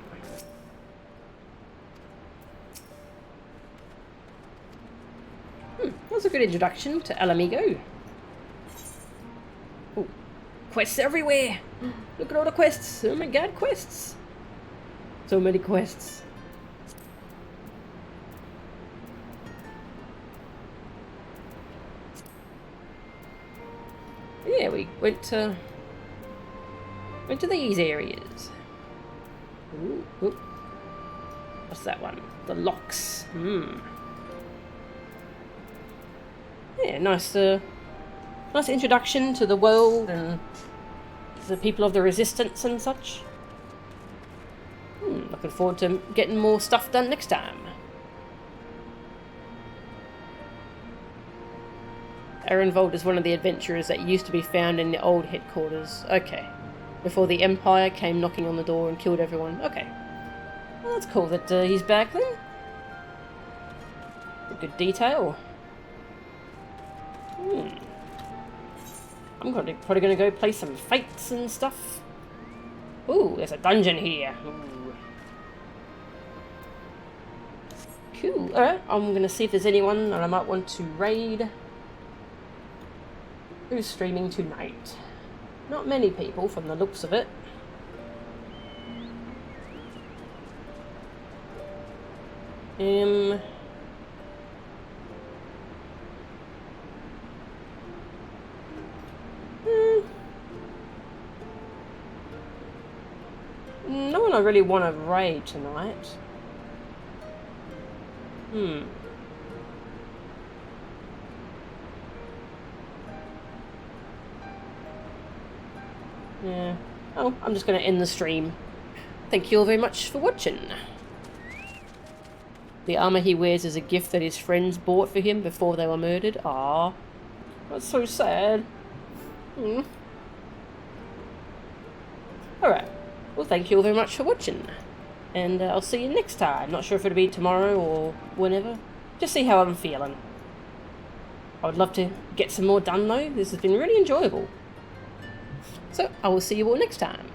That was a good introduction to Alamigo. Oh, quests everywhere! Look at all the quests! Oh my god, quests! So many quests. Yeah, we went to these areas. Ooh, ooh. What's that one? The locks. Yeah, nice nice introduction to the world and the people of the Resistance and such. Looking forward to getting more stuff done next time. Ehrenwald is one of the adventurers that used to be found in the old headquarters. Okay. Before the Empire came knocking on the door and killed everyone. Okay. Well, that's cool that he's back then. A good detail. I'm probably going to go play some fights and stuff. Ooh, there's a dungeon here. Ooh. Cool. Alright, I'm going to see if there's anyone that I might want to raid. Who's streaming tonight? Not many people from the looks of it. No one I really want to raid tonight. Yeah. Oh, I'm just going to end the stream. Thank you all very much for watching. The armor he wears is a gift that his friends bought for him before they were murdered. Ah, that's so sad. Alright. Well, thank you all very much for watching. And I'll see you next time. Not sure if it'll be tomorrow or whenever. Just see how I'm feeling. I would love to get some more done though. This has been really enjoyable. So, I will see you all next time.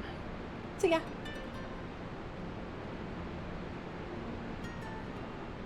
See ya.